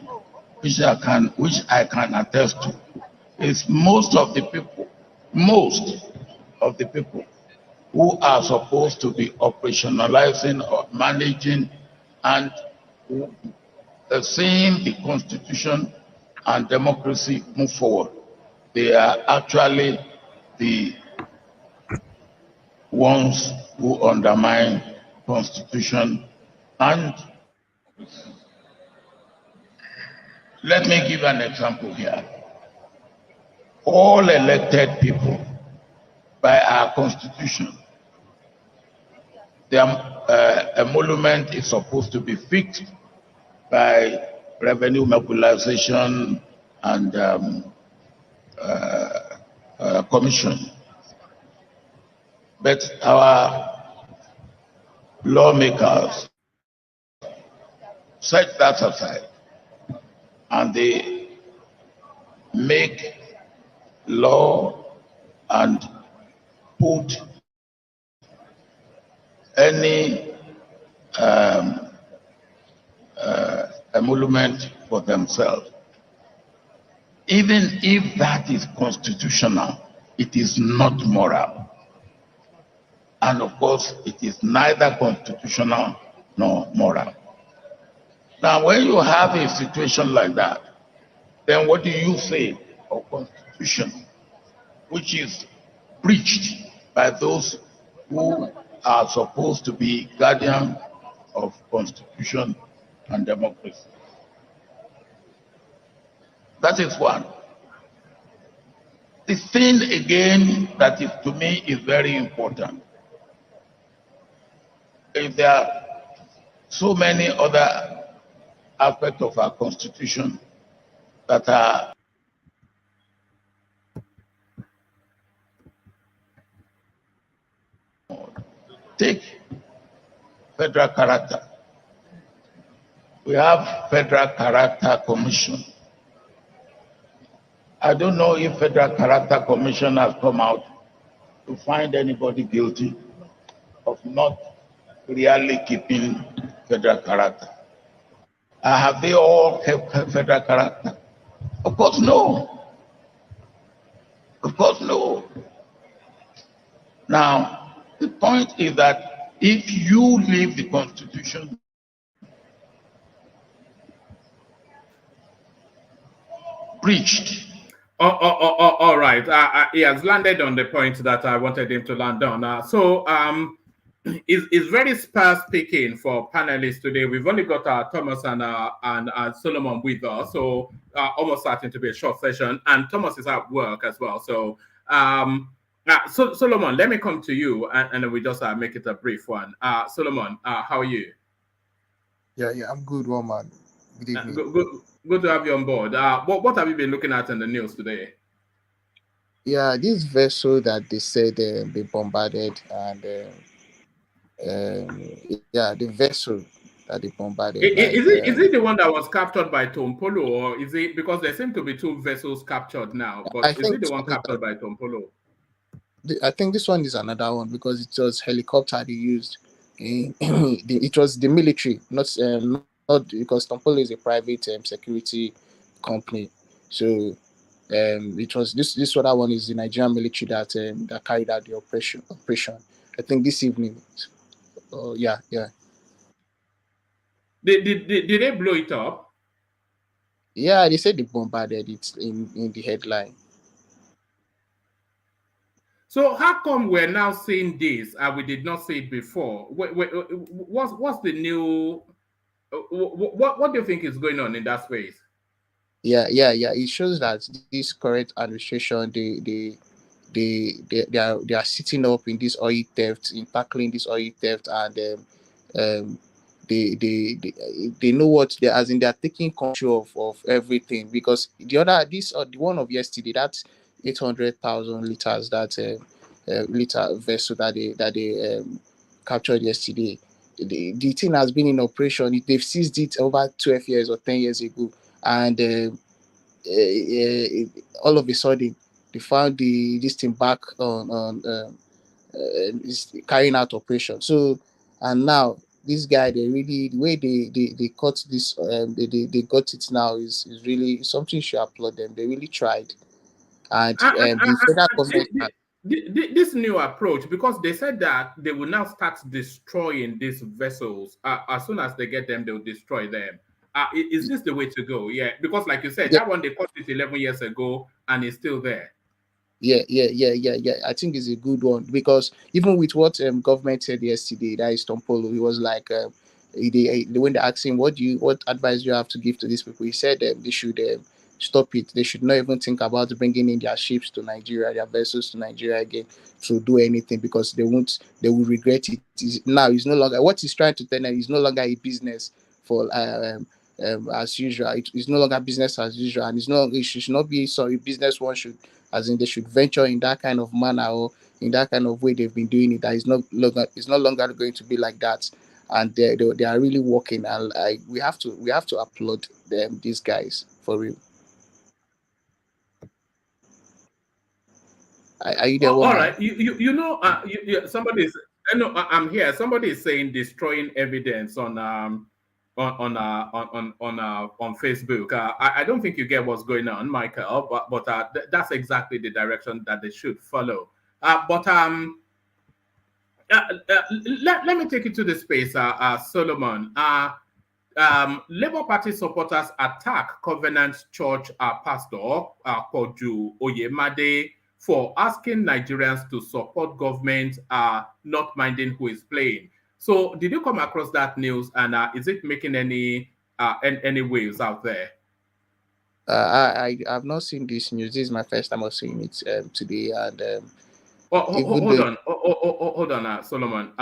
which I can attest to, is most of the people who are supposed to be operationalizing or managing and seeing the constitution and democracy move forward, they are actually the ones who undermine constitution. And let me give an example here. All elected people by our constitution, their emolument is supposed to be fixed by revenue mobilization and commission. But our lawmakers set that aside and they make law and put any emolument for themselves. Even if that is constitutional, it is not moral. And of course, it is neither constitutional nor moral. Now, when you have a situation like that, then what do you say of constitution, which is breached by those who are supposed to be guardians of constitution and democracy? That is one. The thing again that is to me is very important. If there are so many other aspects of our constitution that are take federal character. We have Federal Character Commission. I don't know if Federal Character Commission has come out to find anybody guilty of not really keeping federal character. Have they all kept federal character? Of course, no. Of course, no. Now, the point is that if you leave the Constitution breached. All right. He has landed on the point that I wanted him to land on. It's very sparse speaking for panelists today. We've only got Thomas and Solomon with us, so almost starting to be a short session. And Thomas is at work as well. So, Solomon, let me come to you, and then we just make it a brief one. Solomon, how are you? Yeah, I'm good, one man. Good evening. Good to have you on board. What have you been looking at in the news today? Yeah, this vessel that they said they bombarded, and the vessel that they bombarded. Is it the one that was captured by Tompolo, or is it, because there seem to be two vessels captured now? But is it the one captured by Tompolo? I think this one is another one, because it was helicopter they used. It was the military, not because Tompolo is a private security company. So it was this other one is the Nigerian military that carried out the operation. I think this evening. Oh yeah. Did they blow it up? Yeah, they said they bombarded it in the headline. So how come we're now seeing this and we did not see it before? What's the new? What do you think is going on in that space? Yeah. It shows that this current administration, they are sitting up in this oil theft, in tackling this oil theft, and they know what they, as in they are taking control of everything, because the one of yesterday, that's 800,000 liters, that liter vessel that they captured yesterday. The thing has been in operation. They've seized it over 12 years or 10 years ago, and all of a sudden they found this thing back on is carrying out operation. So, and now this guy, they really, the way they cut this, they got it now is really something you should applaud them. They really tried, and the federal government. This new approach, because they said that they will now start destroying these vessels as soon as they get them, they'll destroy them. Is this the way to go? Yeah, because like you said, that one they caught it 11 years ago and it's still there. Yeah. I think it's a good one, because even with what government said yesterday, that is Tompolo, he was like, when they asked him, what advice do you have to give to these people? He said they should stop it. They should not even think about bringing in their ships to Nigeria, their vessels to Nigeria again to do anything, because they will regret it. Now it's no longer what he's trying to tell them. It's no longer a business for as usual. It's no longer business as usual, and it should not be so. A business one should, as in they should venture in that kind of manner or in that kind of way they've been doing it. That is no longer going to be like that, and they are really working. And we have to applaud them, these guys, for real. Are you there? All right, somebody is. I know I'm here. Somebody is saying destroying evidence on Facebook. I don't think you get what's going on, Michael. But that's exactly the direction that they should follow. Let me take you to the space, Solomon. Labour Party supporters attack Covenant Church pastor Koju Oyemade for asking Nigerians to support government, not minding who is playing. So, did you come across that news, and is it making any waves out there? I've not seen this news. This is my first time of seeing it today, and even Hold though on, hold on, Solomon.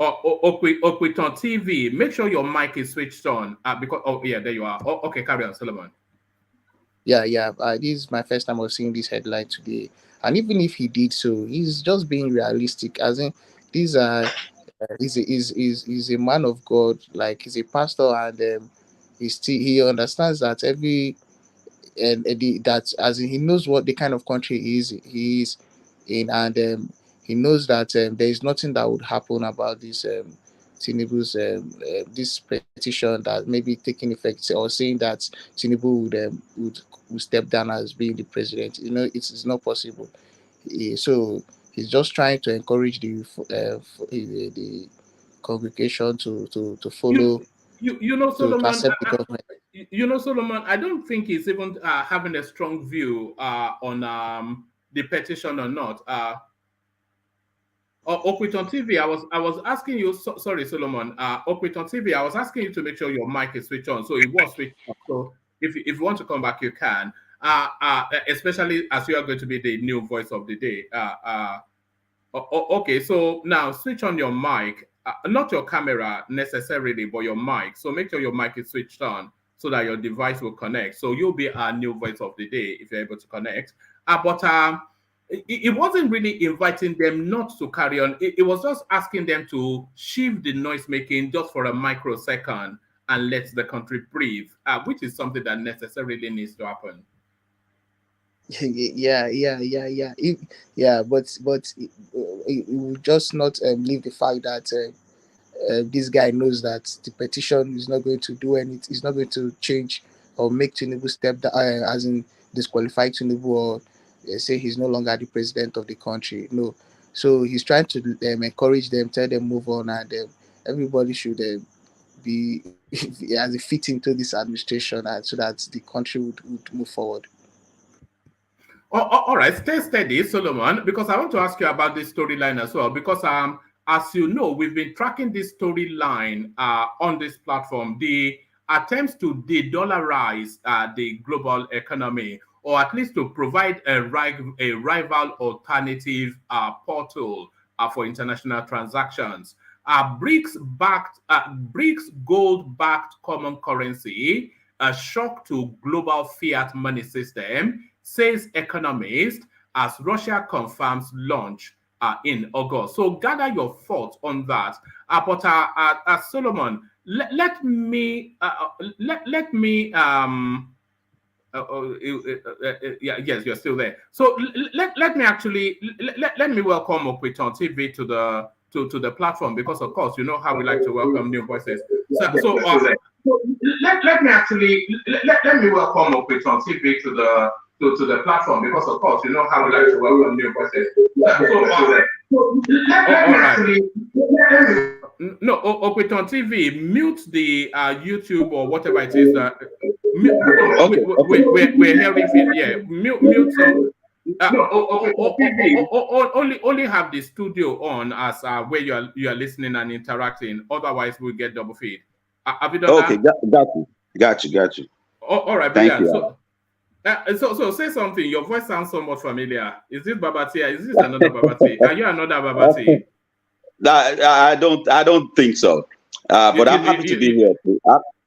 Okwiton TV. Make sure your mic is switched on. Because yeah, there you are. Okay, carry on, Solomon. yeah, this is my first time of seeing this headline today, and even if he did so, he's just being realistic. As in, these are he's a man of God, like he's a pastor, and he understands that that as in he knows what the kind of country he is in, and he knows that there is nothing that would happen about this Tinubu's this petition that may be taking effect, or saying that Tinubu would step down as being the president. It's not possible. So he's just trying to encourage the congregation to follow, You know, to Solomon. accept the government. Solomon, I don't think he's even having a strong view on the petition or not. Okwiton TV, I was asking you. Sorry, Solomon. Okwiton TV, I was asking you to make sure your mic is switched on. So it was switched on. So if you want to come back, you can. Especially as you are going to be the new voice of the day. Okay, so now switch on your mic. Not your camera necessarily, but your mic. So make sure your mic is switched on so that your device will connect. So you'll be our new voice of the day if you're able to connect. But it wasn't really inviting them not to carry on. It was just asking them to shift the noise making just for a microsecond and let the country breathe, which is something that necessarily needs to happen. Yeah. But it will just not leave the fact that this guy knows that the petition is not going to do anything. It's not going to change or make Tinubu step down, as in disqualify Tinubu, or say he's no longer the president of the country. No. So he's trying to encourage them, tell them move on, and everybody should be as a fit into this administration, and so that the country would move forward. All right, stay steady, Solomon, because I want to ask you about this storyline as well. Because as you know, we've been tracking this storyline on this platform, the attempts to de-dollarize the global economy, or at least to provide a rival alternative portal for international transactions. BRICS gold-backed common currency, a shock to global fiat money system, says economist, as Russia confirms launch in August. So gather your thoughts on that. But Solomon, let me yes, you're still there. So let me actually let me welcome Okwiton TV to the platform, because of course you know how we like to welcome new voices. So let me welcome Okwiton TV to the platform, because of course you know how we like to welcome new voices. No, Okwiton TV, mute the YouTube or whatever it is that we're hearing. Yeah, mute some. Only have the studio on as where you are listening and interacting. Otherwise, we'll get double feed. Have you done that? Got you. All right, thank you. So say something. Your voice sounds somewhat familiar. Is this Babati? Is this another Babati? Are you another Babati? I don't think so. But I'm happy to be here.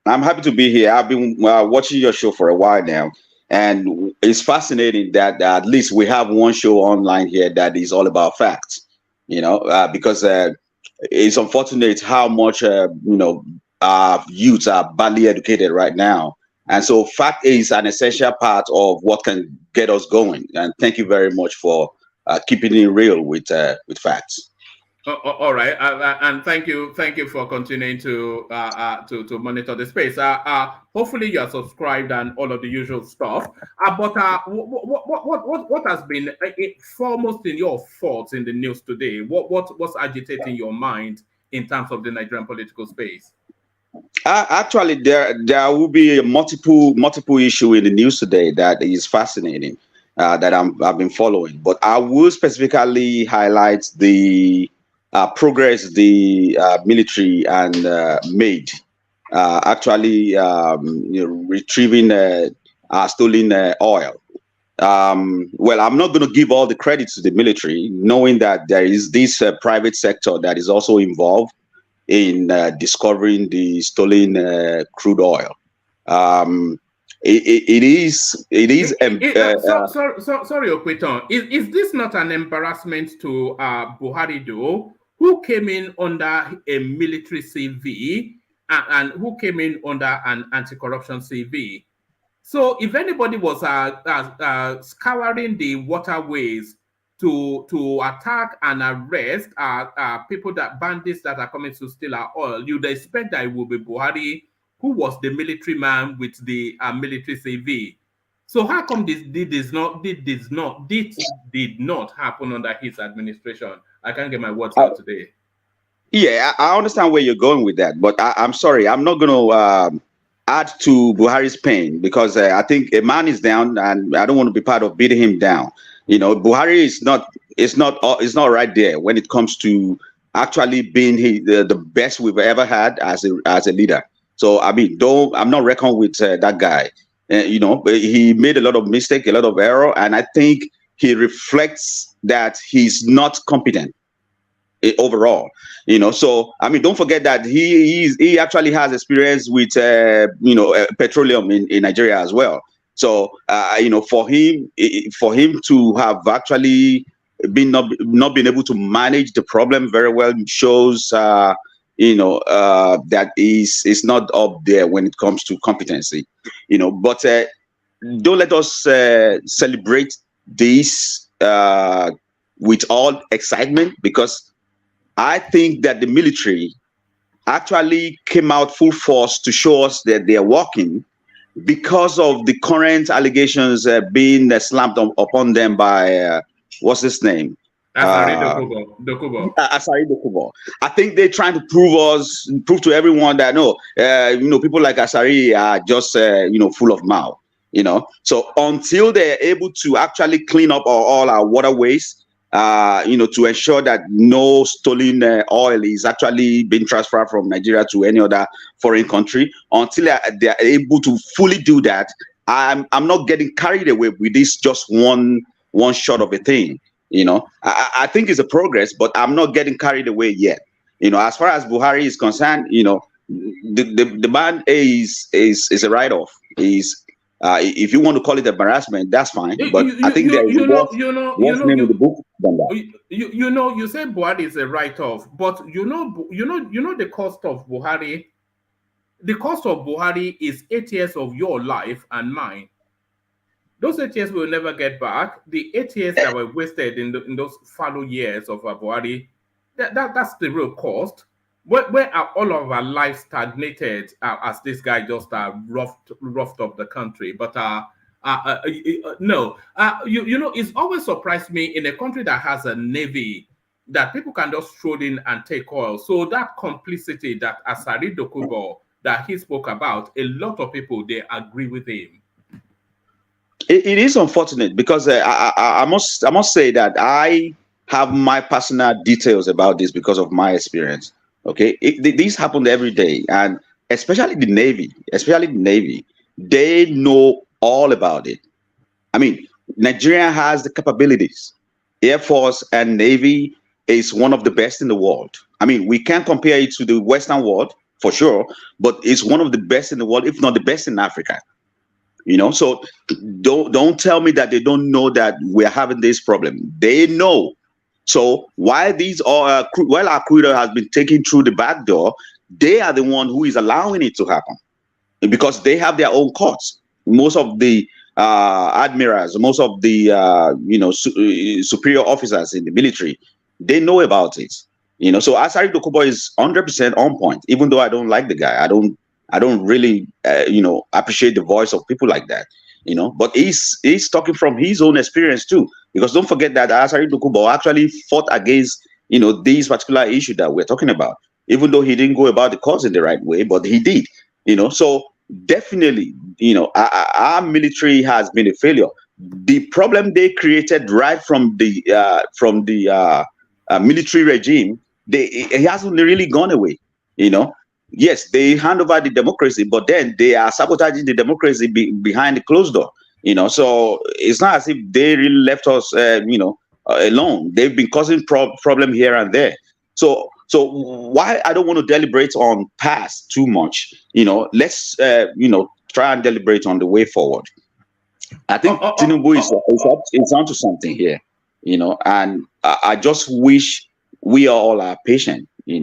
I'm happy to be here. I've been watching your show for a while now, and it's fascinating that at least we have one show online here that is all about facts. Because it's unfortunate how much our youths are badly educated right now. And so fact is an essential part of what can get us going. And thank you very much for keeping it real with facts. All right, and thank you for continuing to monitor the space. Hopefully you are subscribed and all of the usual stuff. But what has been foremost in your thoughts in the news today? What's agitating your mind in terms of the Nigerian political space? Actually, there will be a multiple issue in the news today that is fascinating, that I've been following. But I will specifically highlight the progress the military and made, retrieving stolen oil. Well, I'm not going to give all the credit to the military, knowing that there is this private sector that is also involved in discovering the stolen crude oil. It is. Sorry, Okweton. Is this not an embarrassment to Buhari, though, who came in under a military CV and who came in under an anti-corruption CV? So if anybody was scouring the waterways to attack and arrest people, bandits that are coming to steal our oil, you'd expect that it would be Buhari, who was the military man with the military CV. So how come this did not happen under his administration? I can't get my words out today. Yeah, I understand where you're going with that, but I'm sorry, I'm not going to add to Buhari's pain, because I think a man is down, and I don't want to be part of beating him down. You know, Buhari is not right there when it comes to actually being the best we've ever had as a leader. So I mean, I'm not reckoning with that guy. You know, he made a lot of mistake, a lot of error, and I think he reflects that he's not competent overall. You know, so I mean, don't forget that he actually has experience with petroleum in Nigeria as well. So you know, for him to have actually not been able to manage the problem very well shows that is not up there when it comes to competency. You know, but don't let us celebrate this with all excitement, because I think that the military actually came out full force to show us that they are working, because of the current allegations being slammed upon them by what's his name? Asari Dokubo. I think they're trying to prove to everyone that no, people like Asari are just full of mouth. You know, so until they're able to actually clean up all our waterways, to ensure that no stolen oil is actually being transferred from Nigeria to any other foreign country, until they are able to fully do that, I'm not getting carried away with this just one shot of a thing. You know, I think it's a progress, but I'm not getting carried away yet. You know, as far as Buhari is concerned, you know, the man is a write-off. If you want to call it embarrassment, that's fine. But I think there is worse name in the book than that. You say Buhari is a write-off, but you know the cost of Buhari. The cost of Buhari is 8 years of your life and mine. Those 8 years we'll never get back. The 8 years that were wasted in those fallow years of Buhari, that's the real cost. Where are all of our lives stagnated as this guy just roughed up the country? But no, it's always surprised me in a country that has a navy that people can just stroll in and take oil. So that complicity that Asari Dokubo that he spoke about, a lot of people, they agree with him. It is unfortunate, because I must say that I have my personal details about this because of my experience. Okay, this happened every day, and especially the Navy, they know all about it. I mean, Nigeria has the capabilities. Air Force and Navy is one of the best in the world. I mean, we can't compare it to the Western world for sure, but it's one of the best in the world, if not the best in Africa. You know, so don't tell me that they don't know that we're having this problem. They know. So while while our crude oil has been taken through the back door, they are the one who is allowing it to happen, because they have their own courts. Most of the admirals, most of the superior officers in the military, they know about it. You know, so Asari Dokubo is 100% on point. Even though I don't like the guy, I don't really appreciate the voice of people like that. You know, but he's talking from his own experience too, because don't forget that Asari Dokubo actually fought against this particular issue that we're talking about, even though he didn't go about the cause in the right way, but he did. You know, so definitely, our military has been a failure. The problem they created right from the military regime, it hasn't really gone away. You know, yes, they hand over the democracy, but then they are sabotaging the democracy behind the closed door. So it's not as if they really left us, alone. They've been causing problem here and there. So why I don't want to deliberate on past too much. Let's try and deliberate on the way forward. I think Tinubu is onto something here. And I just wish we all are patient. In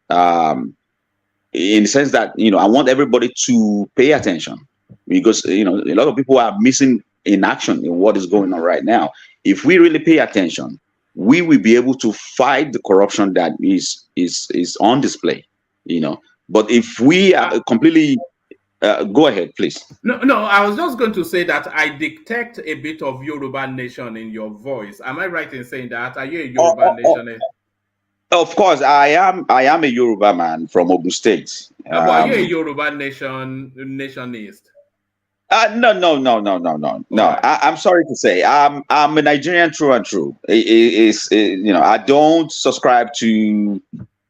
the sense that I want everybody to pay attention, because a lot of people are missing in action in what is going on right now. If we really pay attention, we will be able to fight the corruption that is on display. But if we are completely go ahead, please. No, I was just going to say that I detect a bit of Yoruba nation in your voice. Am I right in saying that? Are you a Yoruba nationalist? Of course, I am a Yoruba man from Ogun State. But are you a Yoruba nationalist? No. Right. I'm sorry to say, I'm a Nigerian through and through. I don't subscribe to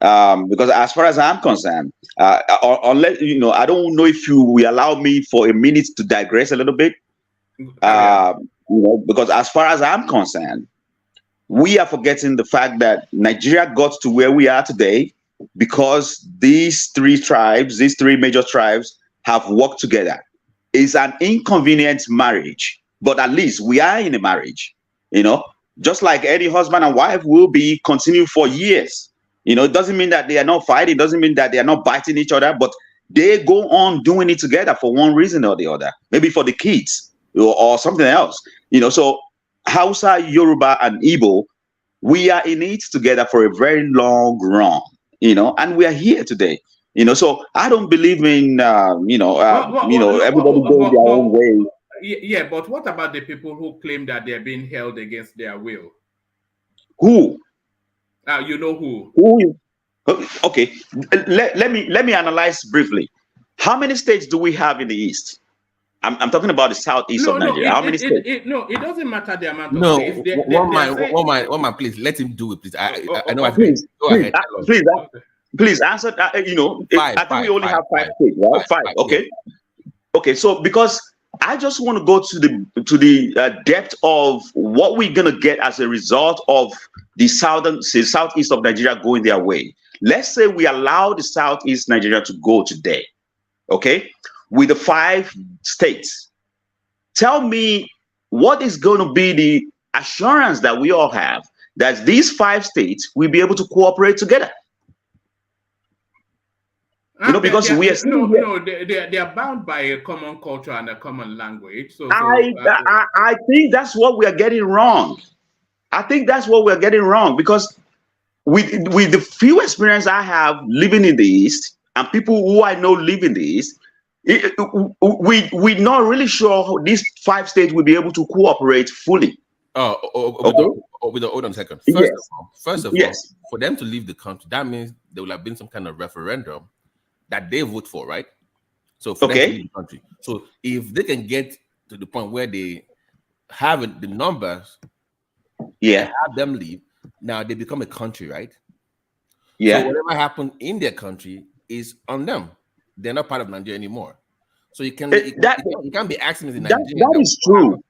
because as far as I'm concerned, unless I don't know if you will allow me for a minute to digress a little bit. Because as far as I'm concerned, we are forgetting the fact that Nigeria got to where we are today because these three major tribes have worked together. It's an inconvenient marriage, but at least we are in a marriage. Just like any husband and wife will be continue for years. It doesn't mean that they are not fighting. It doesn't mean that they are not biting each other, but they go on doing it together for one reason or the other, maybe for the kids or something else. So Hausa, Yoruba, and Igbo, we are in it together for a very long run, and we are here today. So I don't believe in everybody going their own way. Yeah, but what about the people who claim that they're being held against their will? Who? You know who? Who? Okay, let me analyze briefly. How many states do we have in the East? I'm talking about the southeast of Nigeria. How many states? It doesn't matter the amount of states. One man, please let him do it, please. I know. Please answer. I think we only have five states, right? Five. Okay. Okay. So because I just want to go to the depth of what we're gonna get as a result of the southeast of Nigeria going their way. Let's say we allow the southeast Nigeria to go today. Okay. With the 5 states, tell me what is going to be the assurance that we all have that these 5 states will be able to cooperate together. Because we are they are bound by a common culture and a common language. I think that's what we are getting wrong. Because with the few experience I have living in the East and people who I know live in the East, we're not really sure these 5 states will be able to cooperate fully. Hold on a second. First of all, for them to leave the country, that means there will have been some kind of referendum that they vote for, right? So for them to leave the country. So if they can get to the point where they have the numbers, have them leave, now they become a country, right? Yeah. So whatever happened in their country is on them. They're not part of Nigeria anymore. So you can't be asking in Nigeria. That is true.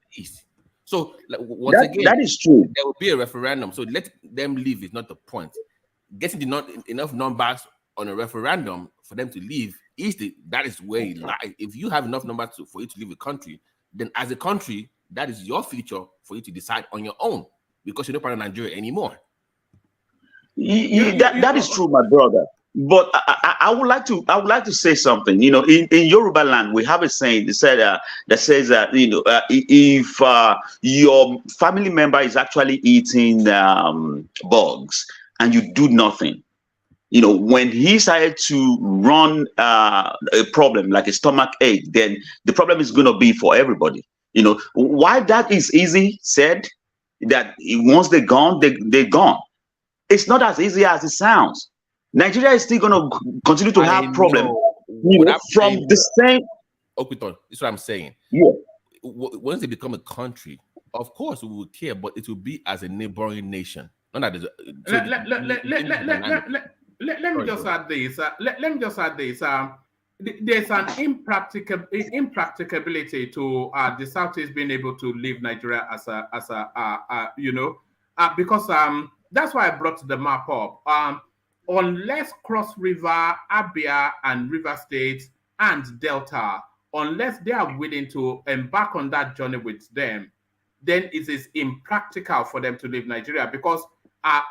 So once again, that is true. There will be a referendum. So let them leave is not the point. Getting not enough numbers on a referendum for them to leave that is where it lies. If you have enough numbers for you to leave a country, then as a country, that is your future for you to decide on your own because you're not part of Nigeria anymore. That is true, my brother. But I would like to say something. In Yoruba land, we have a saying that says if your family member is actually eating bugs and you do nothing, when he started to run a problem like a stomach ache, then the problem is going to be for everybody. Why that is easy said, that once they're gone, they're gone. It's not as easy as it sounds. Nigeria is still going to continue to have problems from the same. Okuton, this is what I'm saying. Yeah. Once they become a country, of course we will care, but it will be as a neighboring nation. Not as let me just add this. Let me just add this. There's an impracticability to the Southeast being able to leave Nigeria as a because that's why I brought the map up. Unless Cross River, Abia, and River States and Delta, unless they are willing to embark on that journey with them, then it is impractical for them to leave Nigeria, because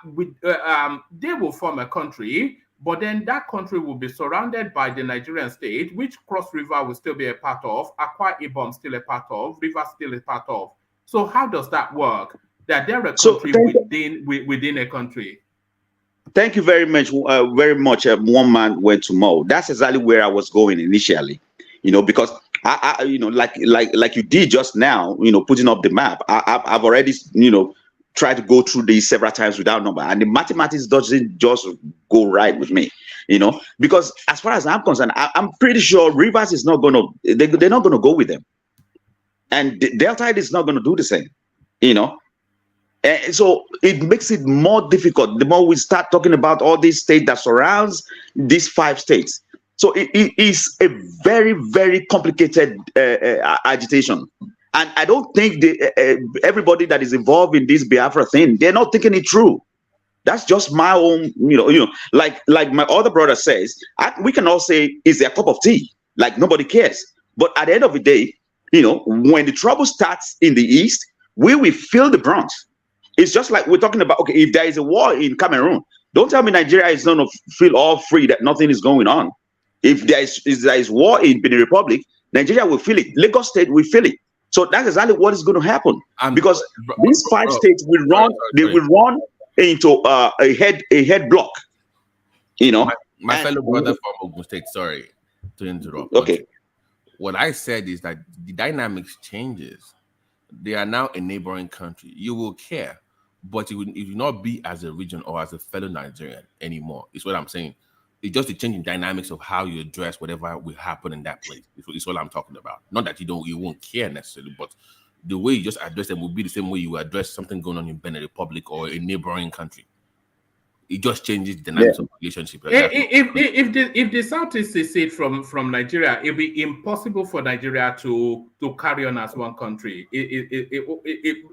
they will form a country, but then that country will be surrounded by the Nigerian state, which Cross River will still be a part of, Akwa Ibom still a part of, River still a part of. So how does that work? That they're a country within a country. Thank you very much. One man went to mow. That's exactly where I was going initially, because I like you did just now, putting up the map. I've already, tried to go through these several times without number, and the mathematics doesn't just go right with me, because as far as I'm concerned, I'm pretty sure Rivers is not going to, they're not going to go with them, and Delta is not going to do the same, And so it makes it more difficult the more we start talking about all these states that surrounds these 5 states. So it is a very, very complicated agitation. And I don't think everybody that is involved in this Biafra thing, they're not thinking it through. That's just my own, like my other brother says, we can all say it's a cup of tea, like nobody cares. But at the end of the day, when the trouble starts in the East, we will feel the brunt. It's just like we're talking about, okay, if there is a war in Cameroon, don't tell me Nigeria is going to feel all free that nothing is going on. If there is war in Benin Republic, Nigeria will feel it. Lagos State will feel it. So that's exactly what is going to happen. Because these 5 states will run, they will run into a head block. My fellow brother from Ogun State, sorry to interrupt. Okay. What I said is that the dynamics changes. They are now a neighboring country. You will care, but it will not be as a region or as a fellow Nigerian anymore. It's what I'm saying. It's just the changing dynamics of how you address whatever will happen in that place. It's what I'm talking about. Not that you won't care necessarily, but the way you just address them will be the same way you address something going on in Benin Republic or a neighboring country. It just changes the dynamics of relationship. If the Southeast secede from Nigeria, it'll be impossible for Nigeria to carry on as one country. It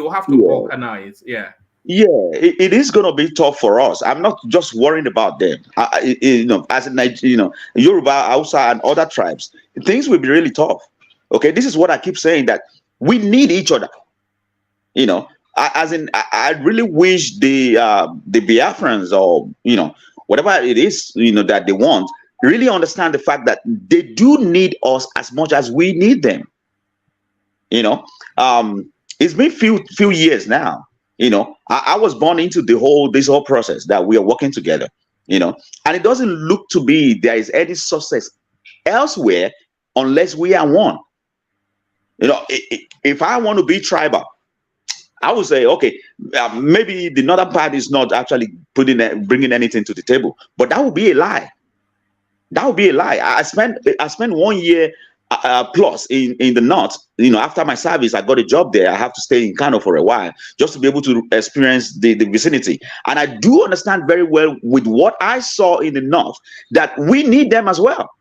will have to organize. Yeah. Yeah, it is going to be tough for us. I'm not just worried about them. As in Yoruba, Hausa, and other tribes, things will be really tough. Okay, this is what I keep saying, that we need each other. I really wish the Biafrans or whatever it is that they want really understand the fact that they do need us as much as we need them. It's been few years now. I was born into this whole process that we are working together. And it doesn't look to be there is any success elsewhere unless we are one. If I want to be tribal, I would say, okay, maybe the northern part is not actually bringing anything to the table, but that would be a lie. That would be a lie. I spent 1 year plus in the north. After my service, I got a job there. I have to stay in Kano for a while just to be able to experience the vicinity. And I do understand very well with what I saw in the north that we need them as well.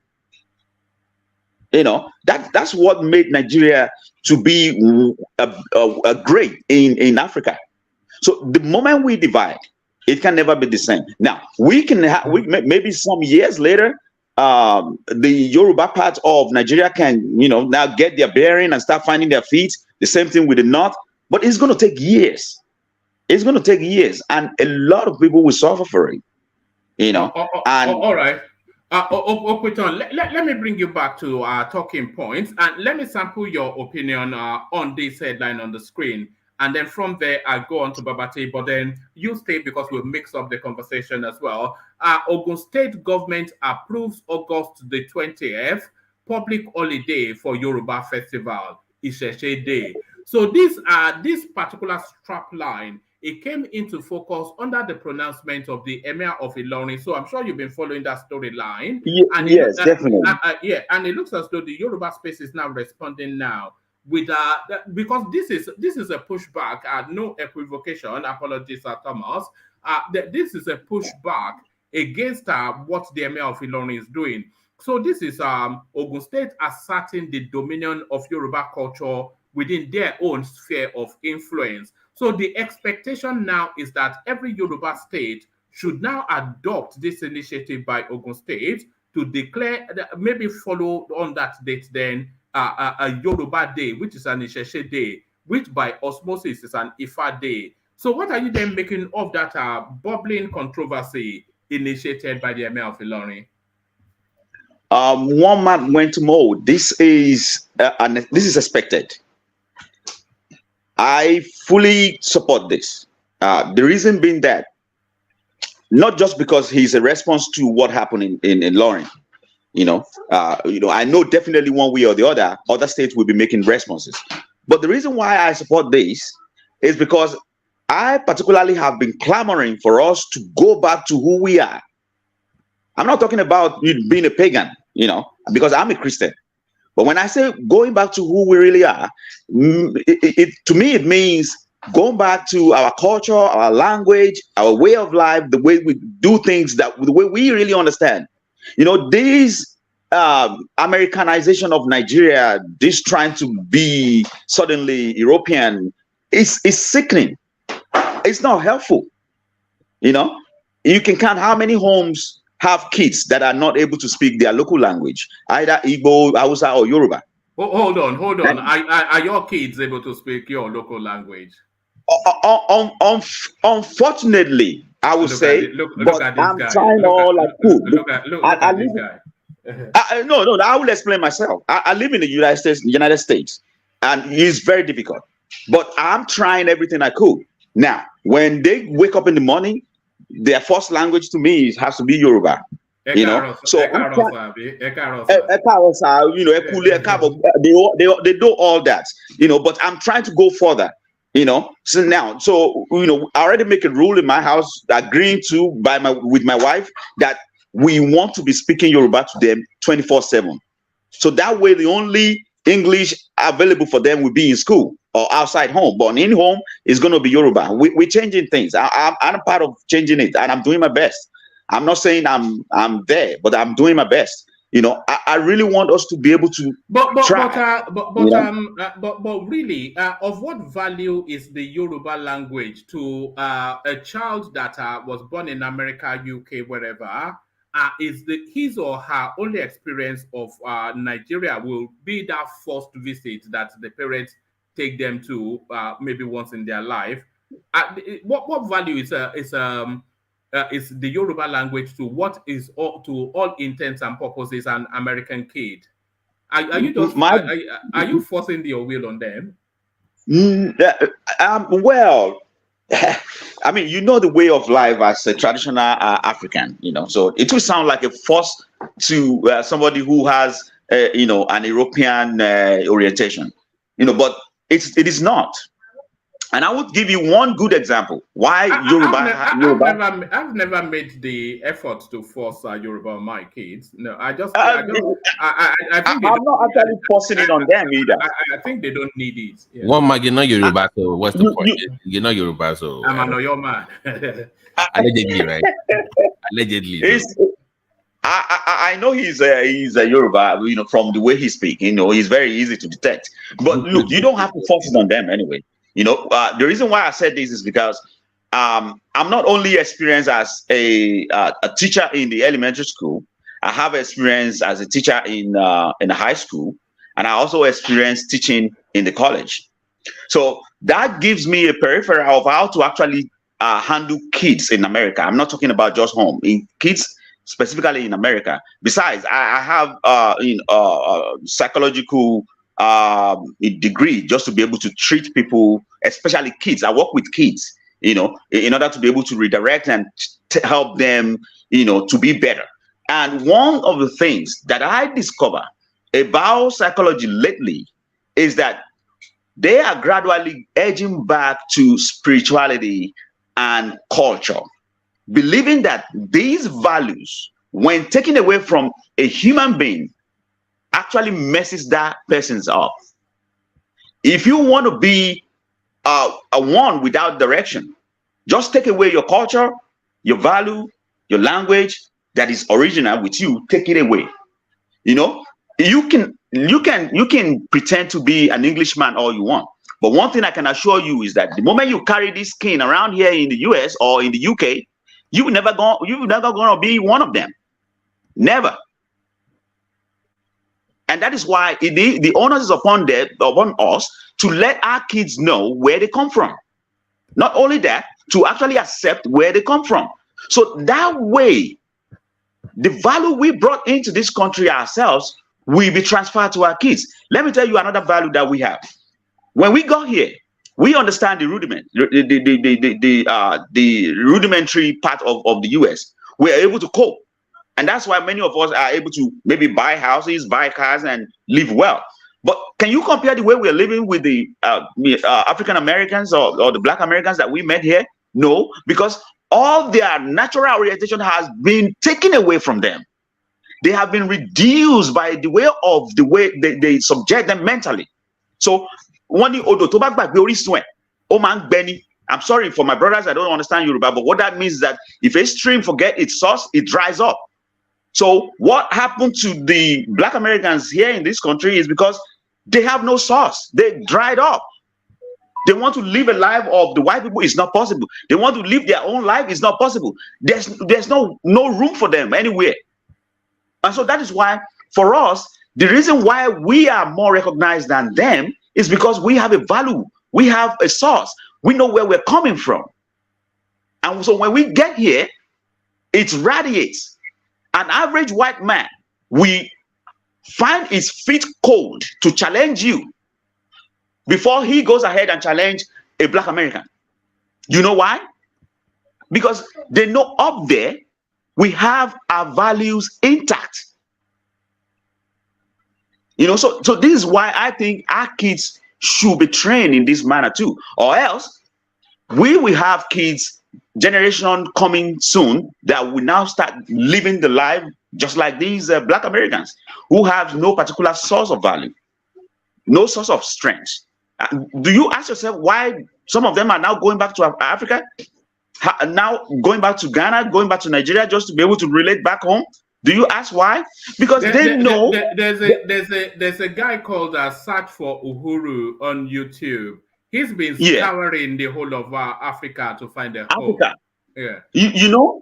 That's what made Nigeria to be a great in Africa. So the moment we divide, it can never be the same. Now we can maybe some years later, the Yoruba part of Nigeria can now get their bearing and start finding their feet. The same thing with the North, but it's going to take years. It's going to take years, and a lot of people will suffer for it. All right. Let me bring you back to our talking points, and let me sample your opinion on this headline on the screen. And then from there, I'll go on to Babati, but then you stay because we'll mix up the conversation as well. Ogun State government approves August the 20th public holiday for Yoruba Festival, Isheshe Day. So this particular strap line, it came into focus under the pronouncement of the Emir of Ilorin. So I'm sure you've been following that storyline. Yes, definitely. And it looks as though the Yoruba space is now responding now with because this is a pushback. No equivocation. Apologies, Thomas. this is a pushback against what the Emir of Ilorin is doing. So this is Ogun State asserting the dominion of Yoruba culture within their own sphere of influence. So the expectation now is that every Yoruba state should now adopt this initiative by Ogun State to declare, maybe follow on that date then, a Yoruba Day, which is an Isheshe Day, which by osmosis is an Ifa Day. So what are you then making of that bubbling controversy initiated by the Emir of Ilorin? One man went mode. This is expected. I fully support this. The reason being that not just because he's a response to what happened in Ilorin. I know definitely one way or the other states will be making responses. But the reason why I support this is because I particularly have been clamoring for us to go back to who we are. I'm not talking about being a pagan, because I'm a Christian. But when I say going back to who we really are, to me, it means going back to our culture, our language, our way of life, the way we do things, the way we really understand. This Americanization of Nigeria, this trying to be suddenly European, is sickening. It's not helpful. You can count how many homes have kids that are not able to speak their local language, either Igbo, Hausa, or Yoruba. Hold on. Are your kids able to speak your local language? Unfortunately, I would say, look at this I'm guy. trying all I could. Look at this guy. No, I will explain myself. I live in the United States, and it's very difficult. But I'm trying everything I could. Now, when they wake up in the morning, their first language to me has to be Yoruba. So they do all that, but I'm trying to go further. So I already make a rule in my house, agreeing to with my wife, that we want to be speaking Yoruba to them 24/7. So that way, the only English available for them will be in school or outside home, but in home is going to be Yoruba. We're changing things. I'm a part of changing it, and I'm doing my best. I'm not saying I'm there, but I'm doing my best. I really want us to be able to try. But really, of what value is the Yoruba language to a child that was born in America, UK, wherever? Is his or her only experience of Nigeria will be that first visit that the parents take them to maybe once in their life? What value is the Yoruba language to what is to all intents and purposes an American kid? Are you just are you forcing your will on them? Well, I mean, the way of life as a traditional African, so it will sound like a force to somebody who has, an European orientation, but it is not. And I would give you one good example why I've never made the effort to force Yoruba on my kids. No, I think I'm not actually forcing it on them either. I think they don't need it. Yeah. One man, you're not Yoruba, so what's the point? You're not Yoruba, so I'm an Oyo man. Allegedly, right? Allegedly. I know he's a Yoruba, from the way he speaks. He's very easy to detect. But look, you don't have to force it on them anyway. The reason why I said this is because I'm not only experienced as a teacher in the elementary school. I have experience as a teacher in the high school, and I also experienced teaching in the college. So that gives me a peripheral of how to actually handle kids in America. I'm not talking about just home. In kids, specifically in America. Besides, I have psychological degree just to be able to treat people, especially kids. I work with kids, in order to be able to redirect and help them, to be better. And one of the things that I discover about psychology lately is that they are gradually edging back to spirituality and culture, believing that these values, when taken away from a human being, actually messes that person's up. If you want to be a one without direction, Just take away your culture, your value, your language that is original with you. Take it away. You know, you can pretend to be an Englishman all you want, but one thing I can assure you is that the moment you carry this skin around here in the US or in the UK, you're never gonna be one of them. Never. And that is why the onus is upon us to let our kids know where they come from. Not only that, to actually accept where they come from. So that way, the value we brought into this country ourselves will be transferred to our kids. Let me tell you another value that we have. When we got here, we understand the rudiment, the rudimentary part of the US. We are able to cope. And that's why many of us are able to maybe buy houses, buy cars, and live well. But can you compare the way we're living with the African Americans or the Black Americans that we met here? No, because all their natural orientation has been taken away from them. They have been reduced by the way they subject them mentally. So I'm sorry for my brothers, I don't understand Yoruba, but what that means is that if a stream forget its source, it dries up. So what happened to the Black Americans here in this country is because they have no source. They dried up. They want to live a life of the white people. It's not possible. They want to live their own life. It's not possible. There's no room for them anywhere. And so that is why, for us, the reason why we are more recognized than them is because we have a value. We have a source. We know where we're coming from. And so when we get here, it radiates. An average white man, we find his feet cold to challenge you before he goes ahead and challenge a Black American. You know why? Because they know up there we have our values intact. You know, so this is why I think our kids should be trained in this manner too, or else we will have kids, generation coming soon, that will now start living the life just like these Black Americans who have no particular source of value, no source of strength. Do you ask yourself why some of them are now going back to Africa, now going back to Ghana, going back to Nigeria just to be able to relate back home? Do you ask why? Because they know. There's a guy called Search for Uhuru on YouTube. He's been scouring the whole of Africa to find a home. Yeah. You know,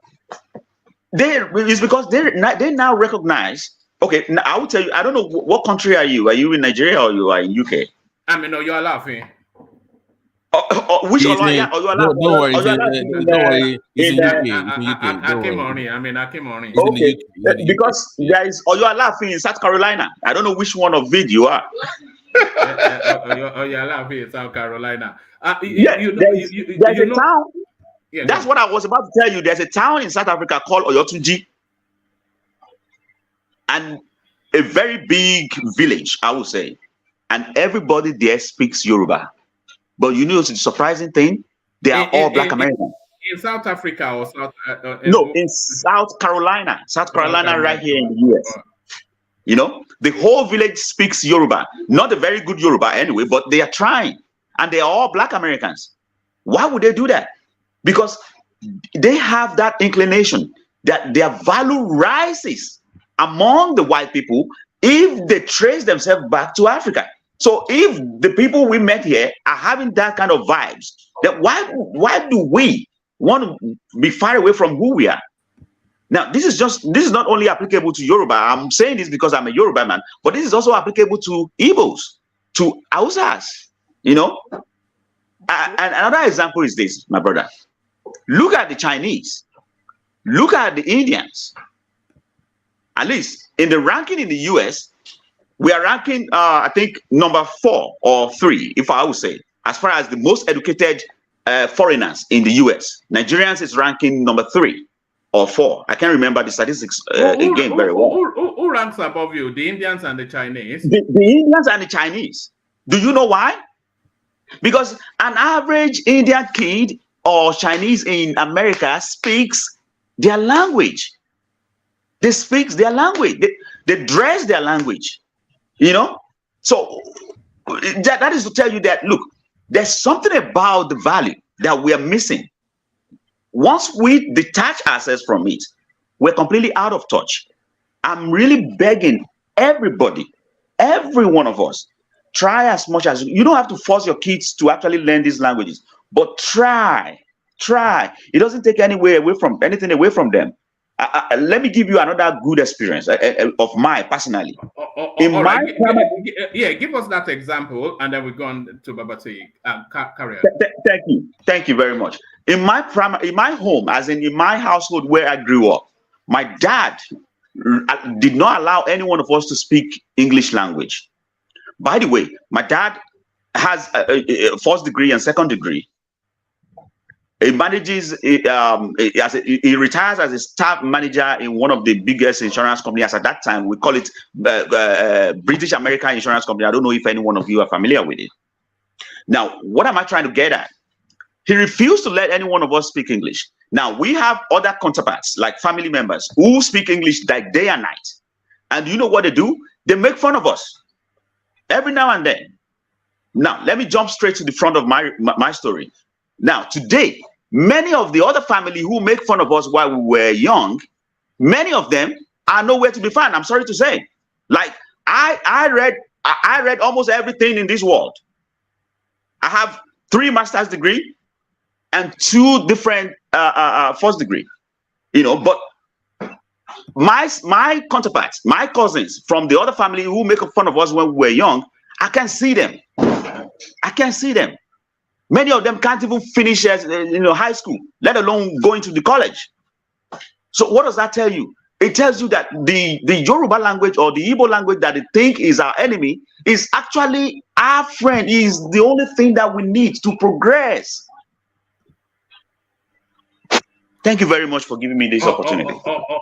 it's because they now recognize. Okay, now I will tell you. I don't know what country are you? Are you in Nigeria or you are in UK? I mean, no, you're laughing. Which don't worry, it's in UK. I came on. Okay, because there is you're laughing in South Carolina. I don't know which one of it you are. You're laughing in South Carolina. There's a town. Yeah, that's what I was about to tell you. There's a town in South Africa called Oyotunji, and a very big village, I would say, and everybody there speaks Yoruba. But you know, it's a surprising thing. They are all Black Americans. In South Africa or South? In South Carolina. South Carolina, right here in the US. You know, the whole village speaks Yoruba. Not a very good Yoruba anyway, but they are trying. And they are all Black Americans. Why would they do that? Because they have that inclination that their value rises among the white people if they trace themselves back to Africa. So if the people we met here are having that kind of vibes, then why do we want to be far away from who we are? Now, this is not only applicable to Yoruba. I'm saying this because I'm a Yoruba man, but this is also applicable to Igbos, to Hausas, you know. And another example is this, my brother. Look at the Chinese. Look at the Indians. At least in the ranking in the US, we are ranking, I think, number 4 or 3, if I would say, as far as the most educated foreigners in the US. Nigerians is ranking number 3 or 4. I can't remember the statistics again very well. Who ranks above you? The Indians and the Chinese? The Indians and the Chinese. Do you know why? Because an average Indian kid or Chinese in America speaks their language. They speak their language. They dress their language. You know, so that is to tell you that, look, there's something about the value that we are missing Once we detach ourselves from it, we're completely out of touch. I'm really begging everybody, every one of us, try as much as you don't have to force your kids to actually learn these languages, but try. It doesn't take anything away from them. Let me give you another good experience of mine personally. All right, give us that example, and then we go on to Babati. Carry on. Thank you very much. In my home, as in my household where I grew up, my dad did not allow any one of us to speak English language. By the way, my dad has a first degree and second degree. He manages, he retires as a staff manager in one of the biggest insurance companies at that time. We call it British American Insurance Company. I don't know if any one of you are familiar with it. Now, what am I trying to get at? He refused to let any one of us speak English. Now, we have other counterparts, like family members, who speak English like day and night. And you know what they do? They make fun of us every now and then. Now, let me jump straight to the front of my story. Now, today, many of the other family who make fun of us while we were young, many of them are nowhere to be found. I'm sorry to say. Like, I read almost everything in this world. I have 3 master's degree and 2 different first degree. But my counterparts, my cousins from the other family who make fun of us when we were young, I can't see them. Many of them can't even finish high school, let alone going to the college. So what does that tell you? It tells you that the Yoruba language or the Igbo language that they think is our enemy is actually our friend. It is the only thing that we need to progress. Thank you very much for giving me this opportunity.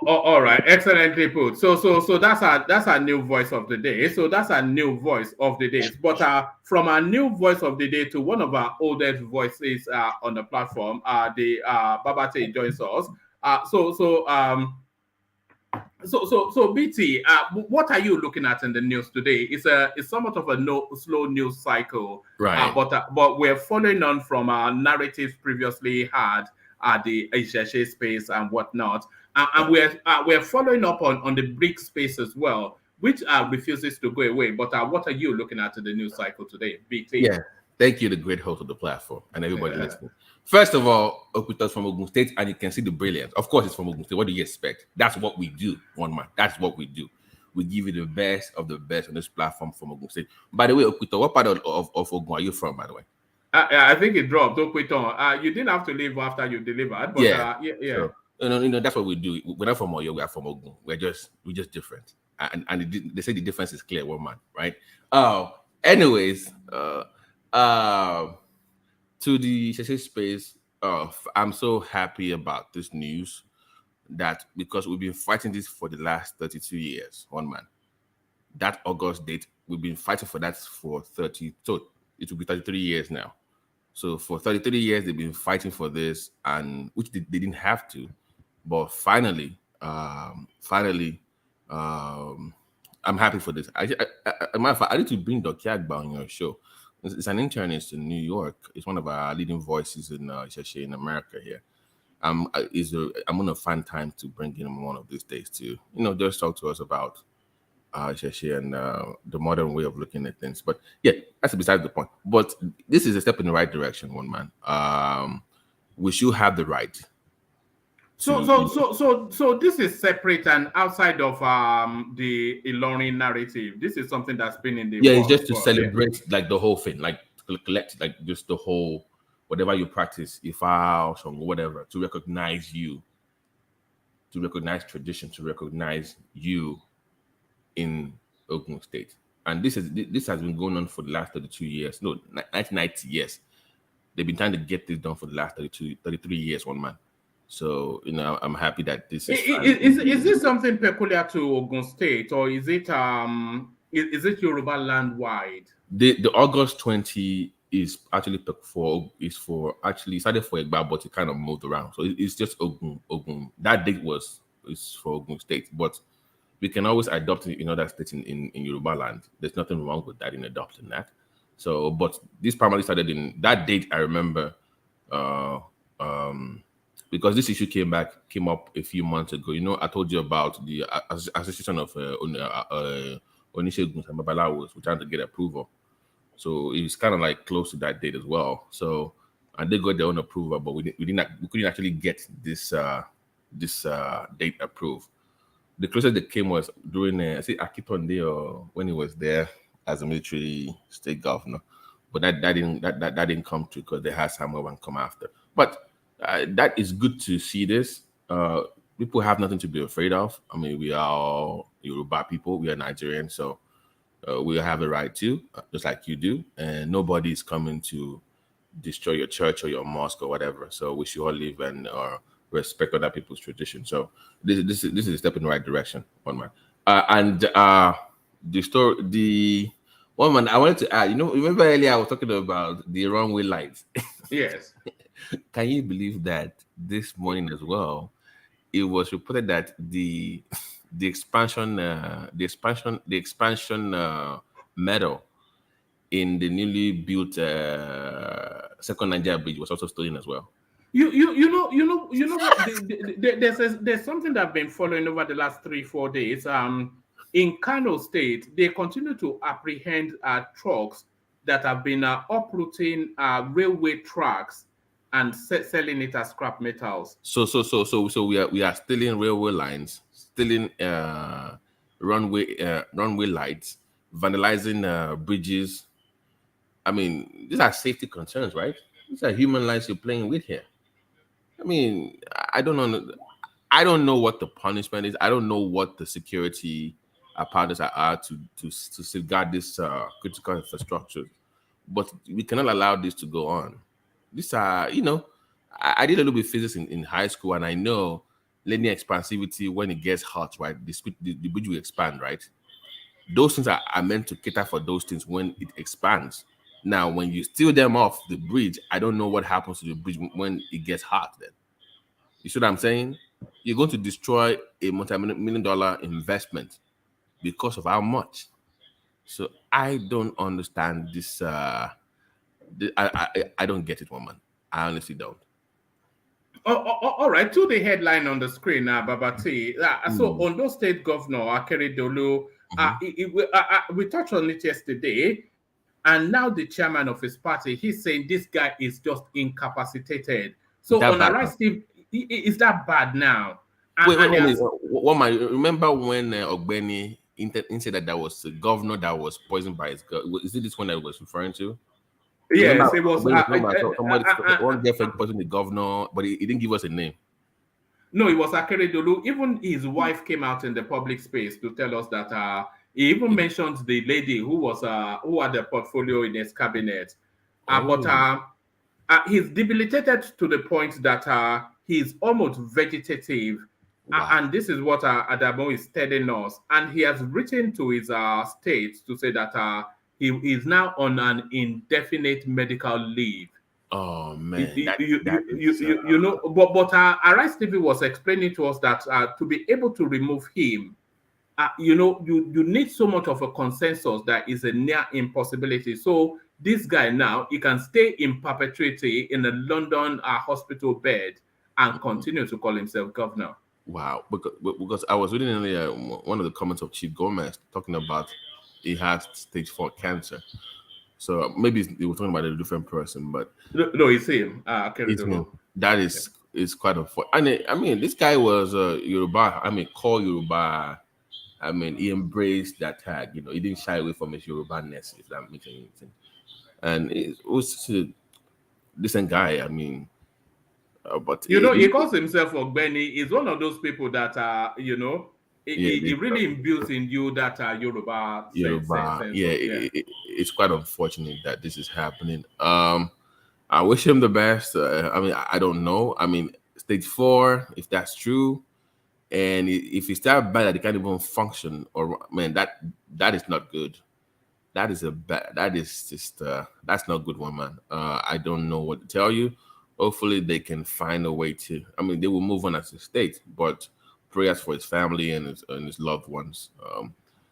All right, excellently put. So that's our new voice of the day. So that's our new voice of the day. But from our new voice of the day to one of our oldest voices on the platform, the Babate joins us. So BT, what are you looking at in the news today? It's somewhat of a slow news cycle, right? But we're following on from our narratives previously had at the HSA space and whatnot, and we're following up on the BRIC space as well, which refuses to go away. But what are you looking at in the news cycle today, BT? Yeah, thank you, the great host of the platform, and everybody listening. First of all, Okuto's from Ogun State, and you can see the brilliance. Of course, it's from Ogun State. What do you expect? That's what we do, one man. That's what we do. We give you the best of the best on this platform from Ogun State. By the way, Okuto, what part of Ogun are you from, by the way? I think it dropped. You didn't have to leave after you delivered, but yeah. So, that's what we do. We're not from Oyo, we are from Ogun. We're just different, and they say the difference is clear, one man, right? Anyways, to the Sheshe space, I'm so happy about this news because we've been fighting this for the last 32 years, one man. That August date, we've been fighting for that for 30, so it will be 33 years now. So for 33 years, they've been fighting for this, and which they didn't have to, but finally, I'm happy for this. Matter of fact, I need to bring Dr. Agba on your show. It's an internist in New York. It's one of our leading voices in in America here. I'm going to find time to bring him one of these days to just talk to us about and the modern way of looking at things. But yeah, that's beside the point. But this is a step in the right direction, one man. We should have the right. So this is separate and outside of the Ilorin narrative. This is something that's been in the it's just to celebrate like the whole thing, like to collect like just the whole whatever you practice, Ifa or whatever, to recognize you, to recognize tradition, to recognize you in Ogun State. And this has been going on for the last 32 years. No, 1990 years. They've been trying to get this done for the last 33 years, one man. So, I'm happy that this is this something peculiar to Ogun State, or is it Yoruba land wide? The August 20 is actually started for Egba, but it kind of moved around. So it's just Ogun. That date is for Ogun State, but we can always adopt it in other states in Yoruba land. There's nothing wrong with that in adopting that. So, but this primarily started in that date. I remember because this issue came up a few months ago. You know, I told you about the Association of Onisheguns and Babalawos, we're trying to get approval. So it's kind of like close to that date as well. So and they got their own approval, but we couldn't actually get this date approved. The closest they came was during I think Akitonde or when he was there as a military state governor, but that didn't come true because they had Samuel and come after. But that is good to see this. People have nothing to be afraid of. I mean, we are all Yoruba people. We are Nigerians, so we have a right to, just like you do. And nobody is coming to destroy your church or your mosque or whatever. So we should all live and respect other people's tradition. So this is a step in the right direction, one man. The one man I wanted to add. You know, remember earlier I was talking about the runway lights. Yes. Can you believe that this morning as well, it was reported that the expansion medal in the newly built second Nigeria bridge was also stolen as well. You know what? There's something that I've been following over the last 3-4 days. In Kano State, they continue to apprehend trucks that have been uprooting railway tracks and selling it as scrap metals. So we are stealing railway lines, stealing runway lights, vandalizing bridges. I mean, these are safety concerns, right? These are human lives you're playing with here. I mean, I don't know. I don't know what the punishment is. I don't know what the security apparatus are to safeguard this critical infrastructure. But we cannot allow this to go on. These are, you know, I did a little bit of physics in high school, and I know linear expansivity, when it gets hot, right, the bridge will expand, right? Those things are meant to cater for those things when it expands. Now, when you steal them off the bridge, I don't know what happens to the bridge when it gets hot then. You see what I'm saying? You're going to destroy a multi-million-dollar investment because of how much. So I don't understand this. I don't get it, woman. I honestly don't. All right, to the headline on the screen now, Babati. So Ondo State Governor Akeredolu, we touched on it yesterday, and now the chairman of his party, he's saying this guy is just incapacitated. So on Arise Steve, is that bad now? Remember when Ogbeni said that there was a governor that was poisoned by his girl? Is it this one that I was referring to? Yes, it was. One girlfriend poisoned the governor, but he didn't give us a name. No, it was Akeredolu. Even his wife came out in the public space to tell us that he even mentioned the lady who had the portfolio in his cabinet. But he's debilitated to the point that he's almost vegetative. Wow. And this is what Adamo is telling us. And he has written to his state to say that he is now on an indefinite medical leave. Oh man, you know, but Arise TV was explaining to us that to be able to remove him, you know, you need so much of a consensus that is a near impossibility. So this guy now, he can stay in perpetuity in a London hospital bed and continue to call himself governor. Wow, because I was reading earlier one of the comments of Chief Gomez talking about he has stage 4 cancer. So maybe they were talking about a different person, but no, it's him. It's him. That is quite unfortunate. I mean, this guy was Yoruba. I mean, core Yoruba. I mean, he embraced that tag. You know, he didn't shy away from his Yoruba-ness, if that makes any sense. And it was such a decent guy. I mean, but you know, he calls himself Ogbeni. He's one of those people that you know. He really imbues in you that Yoruba. It's quite unfortunate that this is happening. I wish him the best. I mean, I don't know. I mean, stage 4, if that's true, and if it's that bad that he can't even function, or man, that is not good. That is that's not good, woman. I don't know what to tell you. Hopefully, they can find a way to. I mean, they will move on as a state, but prayers for his family and his loved ones.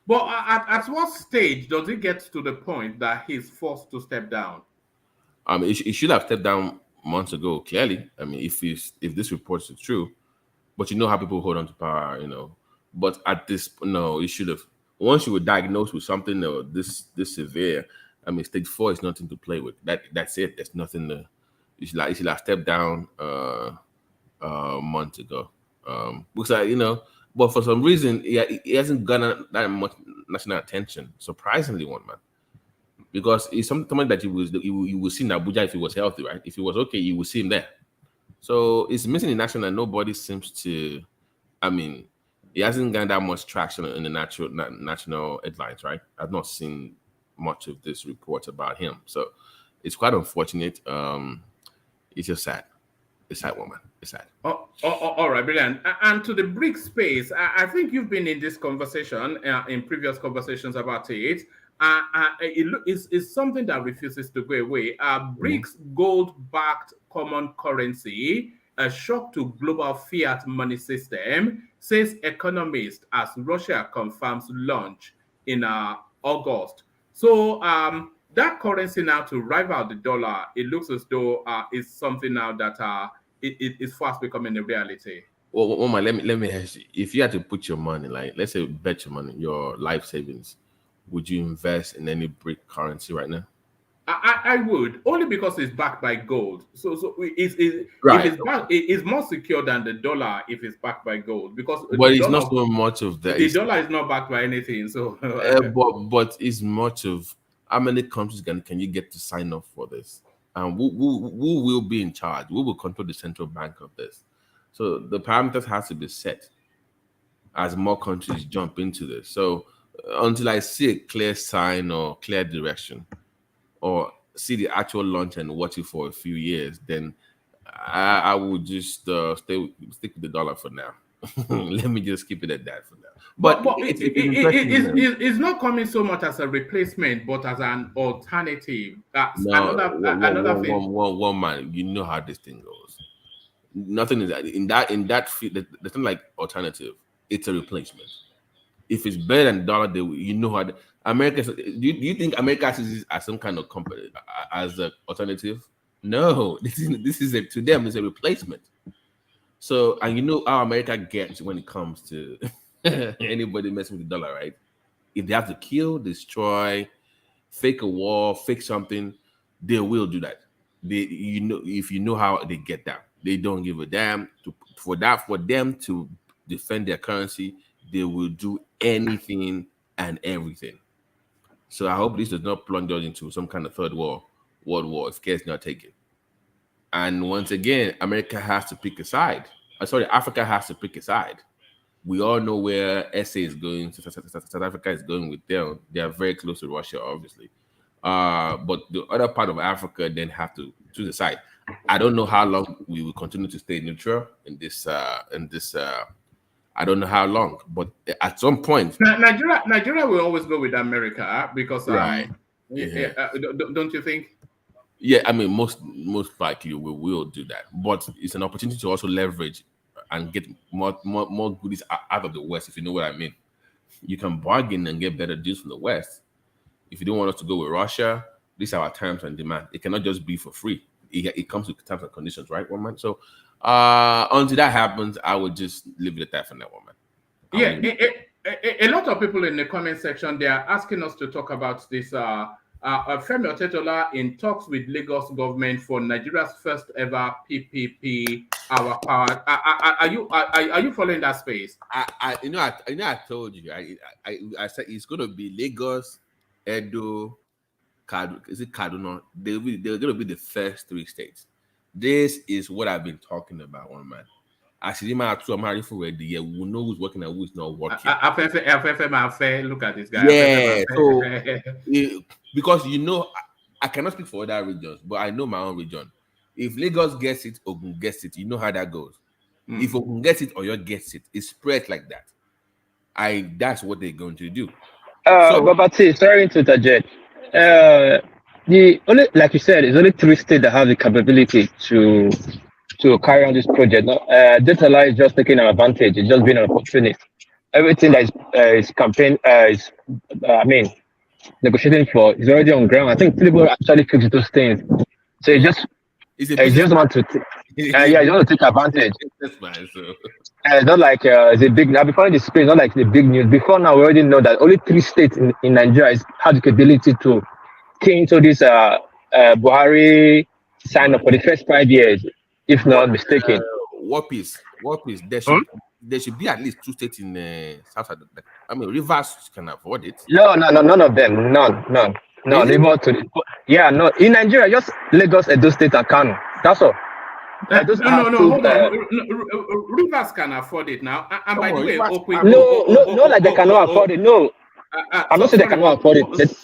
But at what stage does it get to the point that he's forced to step down? He should have stepped down months ago. Clearly, I mean, if this report is true, but you know how people hold on to power, But at this, no, you should have. Once you were diagnosed with something this severe, I mean, stage 4 is nothing to play with. That's it. There's nothing to. You should have stepped down months ago. Because but for some reason, he hasn't gotten that much national attention. Surprisingly, one man. Because it's something that you will see in Abuja if he was healthy, right? If he was okay, you will see him there. So it's missing in action, and nobody seems to. I mean, he hasn't gotten that much traction in the national headlines, right? I've not seen much of this report about him, so it's quite unfortunate. It's just sad. It's sad, woman. It's sad. All right, brilliant. And to the BRICS space, I think you've been in this conversation in previous conversations about it. It's something that refuses to go away. BRICS gold-backed common currency, a shock to global fiat money system, says economist, as Russia confirms launch in August. So that currency now to rival the dollar, it looks as though it's something now that it is fast becoming a reality. Well, Omar, let me ask you. If you had to put your money, like let's say bet your money, your life savings, would you invest in any BRIC currency right now? I would, only because it's backed by gold. So right. It's more secure than the dollar if it's backed by gold, because but it's not so much of that. The dollar is not backed by anything. So but it's much of how many countries can you get to sign up for this? And who will be in charge? Who will control the central bank of this? So the parameters have to be set as more countries jump into this. So until I see a clear sign or clear direction, or see the actual launch and watch it for a few years, then I would just stick with the dollar for now. Let me just keep it at that for now. But it's not coming so much as a replacement, but as an alternative. That's another thing. One man, you know how this thing goes. Nothing is in that field. There's nothing like alternative. It's a replacement. If it's better than dollar, you know how. America. Do you think America sees this as some kind of company as an alternative? No, this is to them. It's a replacement. So, and you know how America gets when it comes to anybody messing with the dollar, right? If they have to kill, destroy, fake a war, fake something, they will do that. If you know how they get that, they don't give a damn. For them to defend their currency, they will do anything and everything. So I hope this does not plunge us into some kind of third world war if care is not taken. And once again, America has to pick a side. Africa has to pick a side. We all know where SA is going. South Africa is going with them. They are very close to Russia, obviously. But the other part of Africa then have to choose a side. I don't know how long we will continue to stay neutral in this. I don't know how long, but at some point, Nigeria will always go with America because right. Don't you think? Yeah, I mean, most likely we will do that, but it's an opportunity to also leverage and get more goodies out of the West, if you know what I mean. You can bargain and get better deals from the West. If you don't want us to go with Russia, these are our terms and demand. It cannot just be for free. It comes with terms and conditions, right, one man? So until that happens, I would just leave it at that for that one man. A lot of people in the comment section, they are asking us to talk about this. Femi Otetola in talks with Lagos government for Nigeria's first ever PPP. Our power. Are you following that space? I told you. I said it's going to be Lagos, Edo, Kaduna? They're going to be the first 3 states. This is what I've been talking about, one man. Actually, I'm ready for the year. We know who's working and who's not working. Look at this guy. Yeah. So, because I cannot speak for other regions, but I know my own region. If Lagos gets it, Ogun gets it. You know how that goes. If Ogun gets it, Oyo gets it. It's spread like that. That's what they're going to do. Babati, sorry to interject. Like you said, it's only 3 states that have the capability to carry on this project. Data is just taking an advantage. It's just being an opportunist. Everything that is campaign negotiating for is already on ground. I think Tinubu actually fixed those things. So it's just It's a He business. just want to, yeah, he want to take advantage. That's fine. So It's not like it's a big now. Before the screen, not like the big news. Before now, we already know that only 3 states in Nigeria have the capability to key into this Buhari sign up for the first 5 years, if not mistaken. What piece? There should be at least 2 states in South Africa. I mean, Rivers can afford it. No, none of them. None. Really? River to the, yeah, no. In Nigeria, just Lagos, Edo State, and Kano. That's all. No, hold on. Rivers can afford it now. And by the way, no, like they cannot afford it. No, I'm not saying they cannot afford it.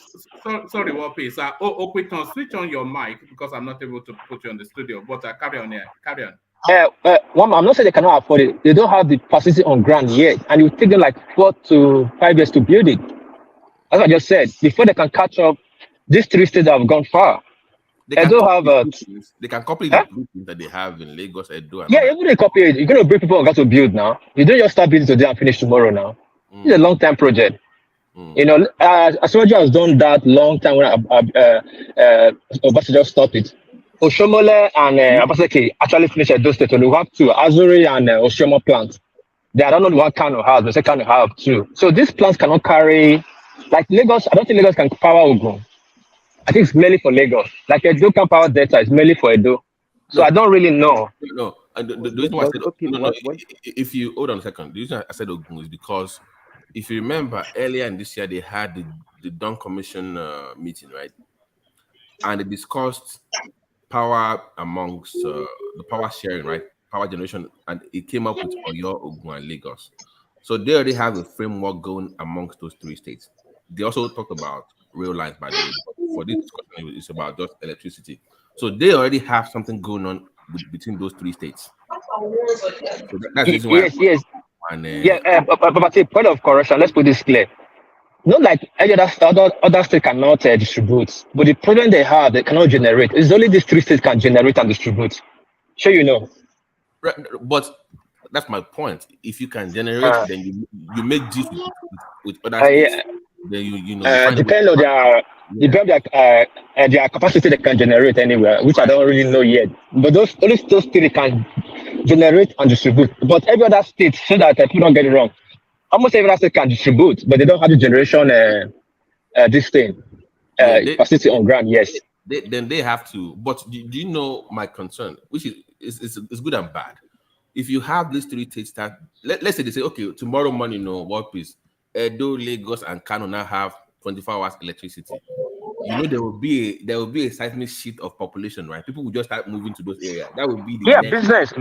Sorry, what piece? Okwiton, switch on your mic because I'm not able to put you on the studio. But carry on here. Carry on. I'm not saying they cannot afford it. They don't have the facility on ground yet, and it will take them like 4 to 5 years to build it. As I just said, before they can catch up, these 3 states have gone far. They don't have they can copy the blueprint that they have in Lagos, Edo. And even they copy it. You're going to bring people on got to build now. You don't just start building today and finish tomorrow now. It's a long-term project. You know, Asoja has done that long time when Obasanjo stopped it. Oshomole and Abaseki actually finished at those states. We have 2, Azuri and Oshomo plants. I don't know what kind of house, but they kind of have 2. So these plants cannot carry, like Lagos. I don't think Lagos can power Ogun. I think it's mainly for Lagos. Like Edo can power Delta, it's mainly for Edo. So I don't really know. No, the reason why I said if you hold on a second, the reason I said Ogun is because if you remember earlier in this year they had the Dawn Commission meeting, right? And they discussed power amongst the power sharing, right? Power generation, and it came up with Oyo, Ogun, and Lagos. So they already have a framework going amongst those 3 states. They also talked about rail lines, by the way. But for this discussion, it's about just electricity. So they already have something going on between those 3 states. So that's the reason why. Yes. But a point of correction. Let's put this clear. Not like any other state cannot distribute, but the problem they have, they cannot generate. It's only these 3 states can generate and distribute. Sure, you know. Right, but that's my point. If you can generate, then you make deals with other states. Then you know. Depend on their capacity they can generate anywhere, which I don't really know yet. But only those states can generate and distribute. But every other state, so that people don't get it wrong, almost every other state can distribute, but they don't have the generation this thing facility on ground. Yes. Then they have to. But do you know my concern, which is good and bad? If you have these 3 states that let's say they say, okay, tomorrow morning, what is Edo, Lagos, and Kano now have 24 hours electricity. You know there will be a seismic shift of population, right? People will just start moving to those areas. That would be the business.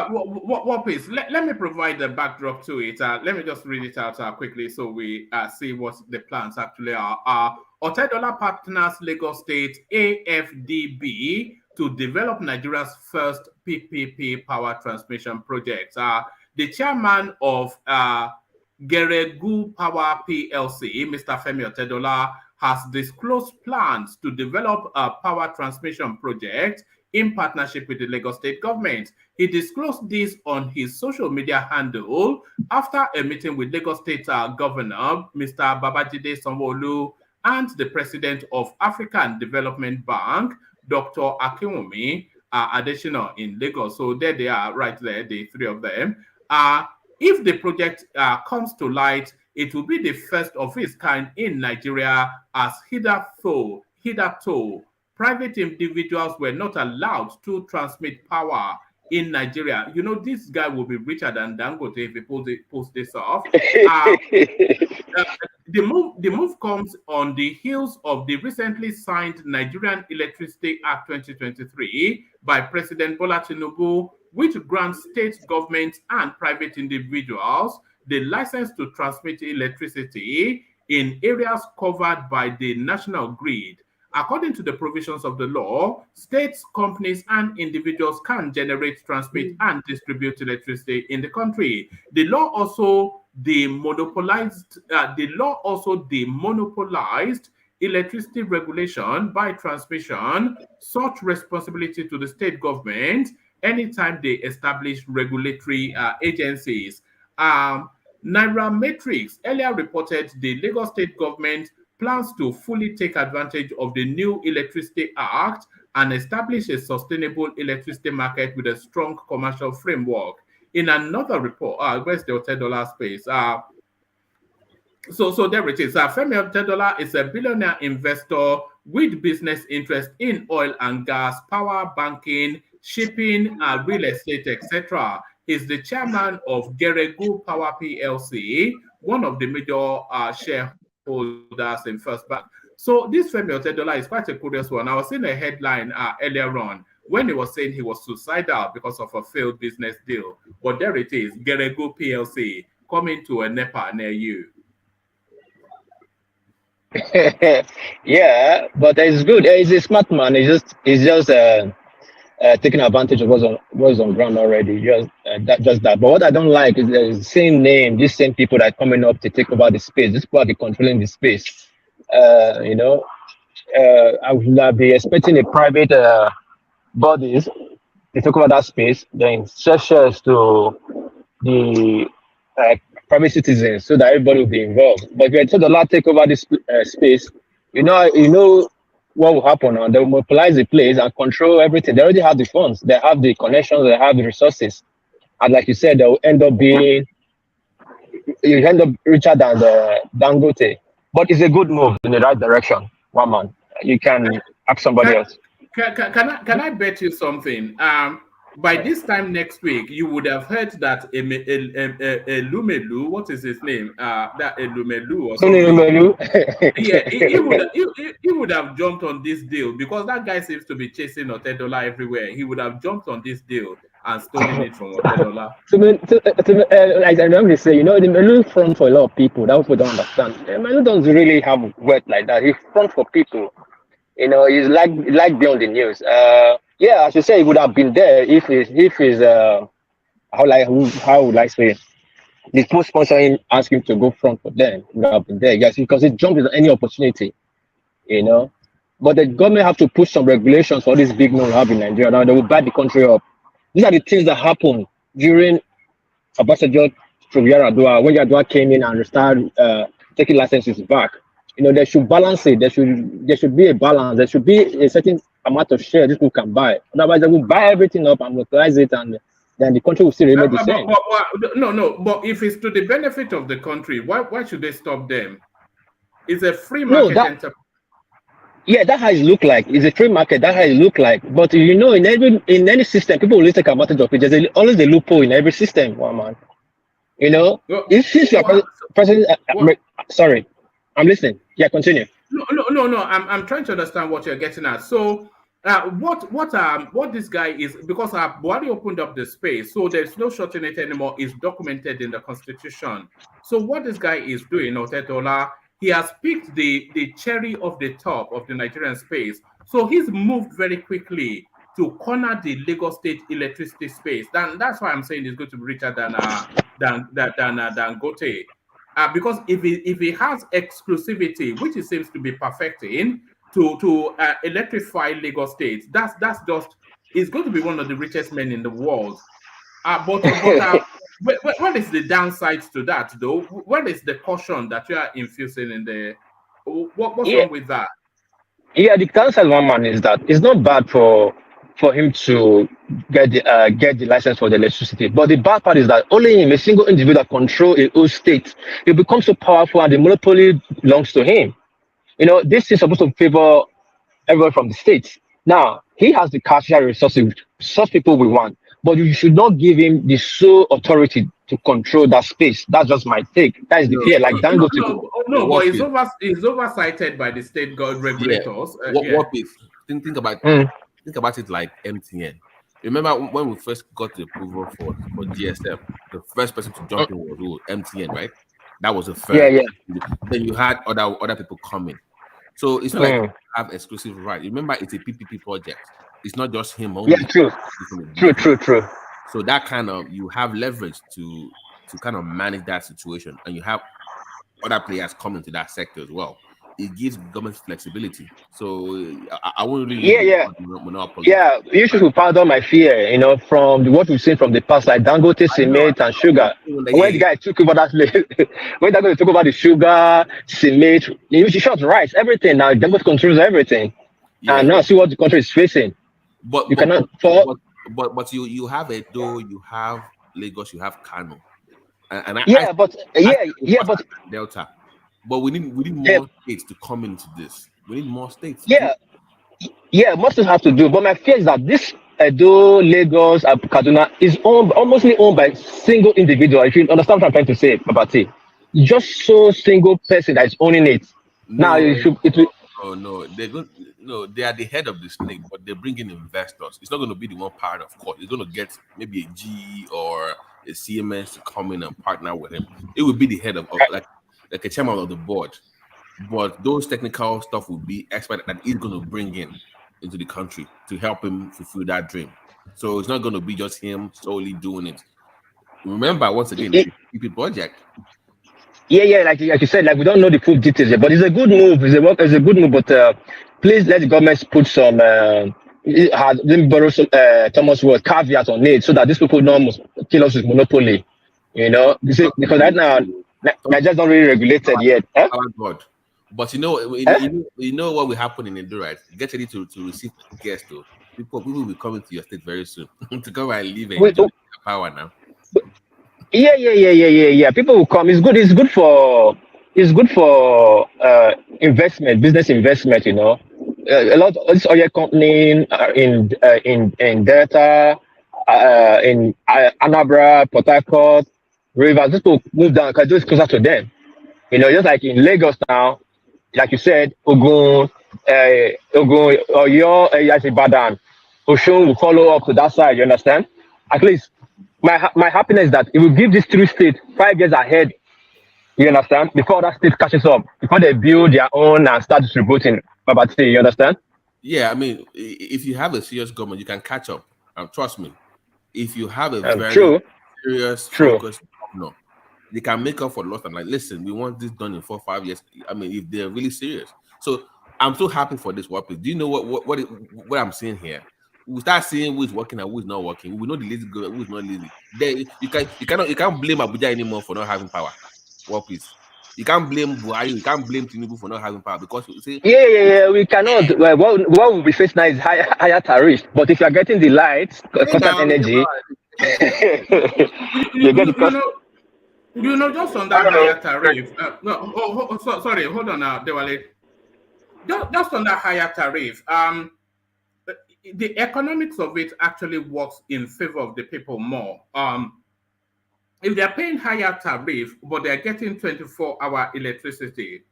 What piece? Let me provide the backdrop to it. Let me just read it out quickly so we see what the plans actually are. Otedola Partners Lagos State AFDB to develop Nigeria's first PPP power transmission project. The chairman of Geregu Power PLC, Mr. Femi Otedola, has disclosed plans to develop a power transmission project in partnership with the Lagos State government. He disclosed this on his social media handle after a meeting with Lagos State Governor, Mr. Babajide Sanwo-Olu, and the president of African Development Bank, Dr. Akinwumi Adesina in Lagos. So there they are right there, the 3 of them. If the project comes to light, it will be the first of its kind in Nigeria, as hitherto private individuals were not allowed to transmit power in Nigeria. You know, this guy will be richer than Dangote if he pulls this off. The move comes on the heels of the recently signed Nigerian Electricity Act 2023 by President Bola Tinubu, which grants state governments and private individuals the license to transmit electricity in areas covered by the national grid. According to the provisions of the law, states, companies, and individuals can generate, transmit, and distribute electricity in the country. The law also demonopolized electricity regulation by transmission, such responsibility to the state government anytime they establish regulatory agencies. Nairametrics earlier reported the Lagos State government plans to fully take advantage of the new Electricity Act and establish a sustainable electricity market with a strong commercial framework. In another report, where's the $10 space? So there it is. Femi Otedola is a billionaire investor with business interest in oil and gas, power, banking, shipping, real estate, etc. He's the chairman of Geregu Power PLC, one of the major shareholders in First Bank. So this Femi Otedola is quite a curious one. I was seeing a headline earlier on when he was saying he was suicidal because of a failed business deal. But there it is, Geregu PLC, coming to a NEPA near you. Yeah, but it's good. He's a smart man. He's just taking advantage of what's on ground already. Just that. But what I don't like is the same name, these same people that are coming up to take over the space. These people are controlling the space. I would be expecting a private bodies to take over that space, then sell shares to the private citizens so that everybody will be involved. But when Otedola take over this space, you know what will happen now. They will mobilize the place and control everything. They already have the funds, they have the connections, they have the resources. And like you said, they will end up being richer than the Dangote. But it's a good move in the right direction. One man. You can ask somebody else. Can I bet you something? By this time next week, you would have heard that Lumelu, what is his name? That Lumelu or something. Yeah, he would have jumped on this deal because that guy seems to be chasing Otedola everywhere. He would have jumped on this deal and stolen it from Otedola. Like I normally say, the Melu front for a lot of people. That people don't understand. Melu doesn't really have work like that. He front for people. He's like beyond the news. Yeah, as you say, he would have been there if his how would I say, the post sponsoring asked him to go front for them. He would have been there, yes, because he jumped at any opportunity, But the government have to push some regulations for this big men we have in Nigeria. Now they will back the country up. These are the things that happened during Ambassador Yaradua when Yaradua came in and started taking licenses back. They should balance it. There should be a balance. There should be a certain amount of share these people can buy. Otherwise, they will buy everything up and localize it, and then the country will still remain the same. No. But if it's to the benefit of the country, why should they stop them? It's a free market enterprise. Yeah, that's how it look like. It's a free market. That's how it look like. But in any system, people will take advantage of it. There's always a loophole in every system, one man. Since you're president, sorry, I'm listening. Yeah, continue. No. I'm trying to understand what you're getting at. So, what this guy is, because Buhari opened up the space, so there's no shorting it anymore. It's documented in the constitution. So, what this guy is doing, Otedola, he has picked the cherry of the top of the Nigerian space. So he's moved very quickly to corner the Lagos State electricity space. That's why I'm saying it's going to be richer than Dangote. Because if he has exclusivity, which he seems to be perfecting, to electrify Lagos State, that's just, he's going to be one of the richest men in the world. What is the downside to that, though? What is the caution that you are infusing in the? What's wrong with that? Yeah, the downside, one man, is that it's not bad for him to get the license for the electricity. But the bad part is that only him, a single individual, control a whole state. He becomes so powerful, and the monopoly belongs to him. This is supposed to favor everyone from the states. Now he has the cash resources, such people we want. But you should not give him the sole authority to control that space. That's just my take. That is the fear. Like Dangote. No, but it's oversighted by the state regulators. What if? Think about it like MTN. Remember when we first got the approval for GSM, the first person to jump in was MTN, right? That was the first. Yeah. Then you had other people coming. So it's not like you have exclusive right. Remember, it's a PPP project. It's not just him only. Yeah, true. So that kind of, you have leverage to kind of manage that situation, and you have other players coming to that sector as well. It gives government flexibility. So I wouldn't really monopoly. Yeah, you should pardon my fear, from what we've seen from the past, like Dangote, cement, and sugar. When the guy took over when Dangote took over the sugar, cement, short rice, everything. Now Dangote controls everything. And now see what the country is facing. But you but cannot but, but you have Edo, you have Lagos, you have Kano, and but Delta. But we need yeah, more states to come into this. We need more states to do. Most have to do. But my fear is that this Edo, Lagos, and Kaduna is almost owned by single individual. If you understand what I'm trying to say, Babati, just so single person that is owning it. Now they are the head of the snake, but they bring in investors. It's not going to be the one part of course. It's going to get maybe a GE or a CMS to come in and partner with him. It will be the head of like a chairman of the board. But those technical stuff will be expert that he's going to bring into the country to help him fulfill that dream. So it's not going to be just him solely doing it. Remember, once again, it's a PP project. Like you said, like we don't know the full details yet, but it's a good move. It's a good move, but please let the government put some let me borrow some Thomas word caveat on it so that these people don't kill us with monopoly. You know, because right now Nigeria's not really regulated yet. Oh God. But you know what will happen in Edo, right? Get ready to receive guests though. People will be coming to your state very soon to come and live and enjoy power now. Yeah. People will come. It's good for investment, business investment. You know, a lot of this oil company in Delta, in Anambra, Port Harcourt, Rivers. This will move down because it's closer to them. You know, just like in Lagos now, like you said, Ogun, Oyo, Ibadan, Oshun will follow up to that side. You understand? At least my happiness is that it will give these three states 5 years ahead. You understand? Before that state catches up, before they build their own and start distributing. Babati, you understand? Yeah, I mean, if you have a serious government, you can catch up. Trust me. If you have a very serious, focused governor, they can make up for loss. And like, listen, we want this done in 4 or 5 years. I mean, if they're really serious. So I'm so happy for this work. Do you know what I'm seeing here? We start seeing who is working and who is not working. We know the lazy girl, who is not lazy. Then you can't blame Abuja anymore for not having power. What please? You can't blame Buhari, you can't blame Tinubu for not having power because you say we cannot. Well, what we face now is higher tariff. But if you are getting the lights, constant energy, you get the just on that higher tariff. Sorry, hold on now, Dewale. Just on that higher tariff, the economics of it actually works in favor of the people more. If they're paying higher tariff, but they're getting 24-hour electricity,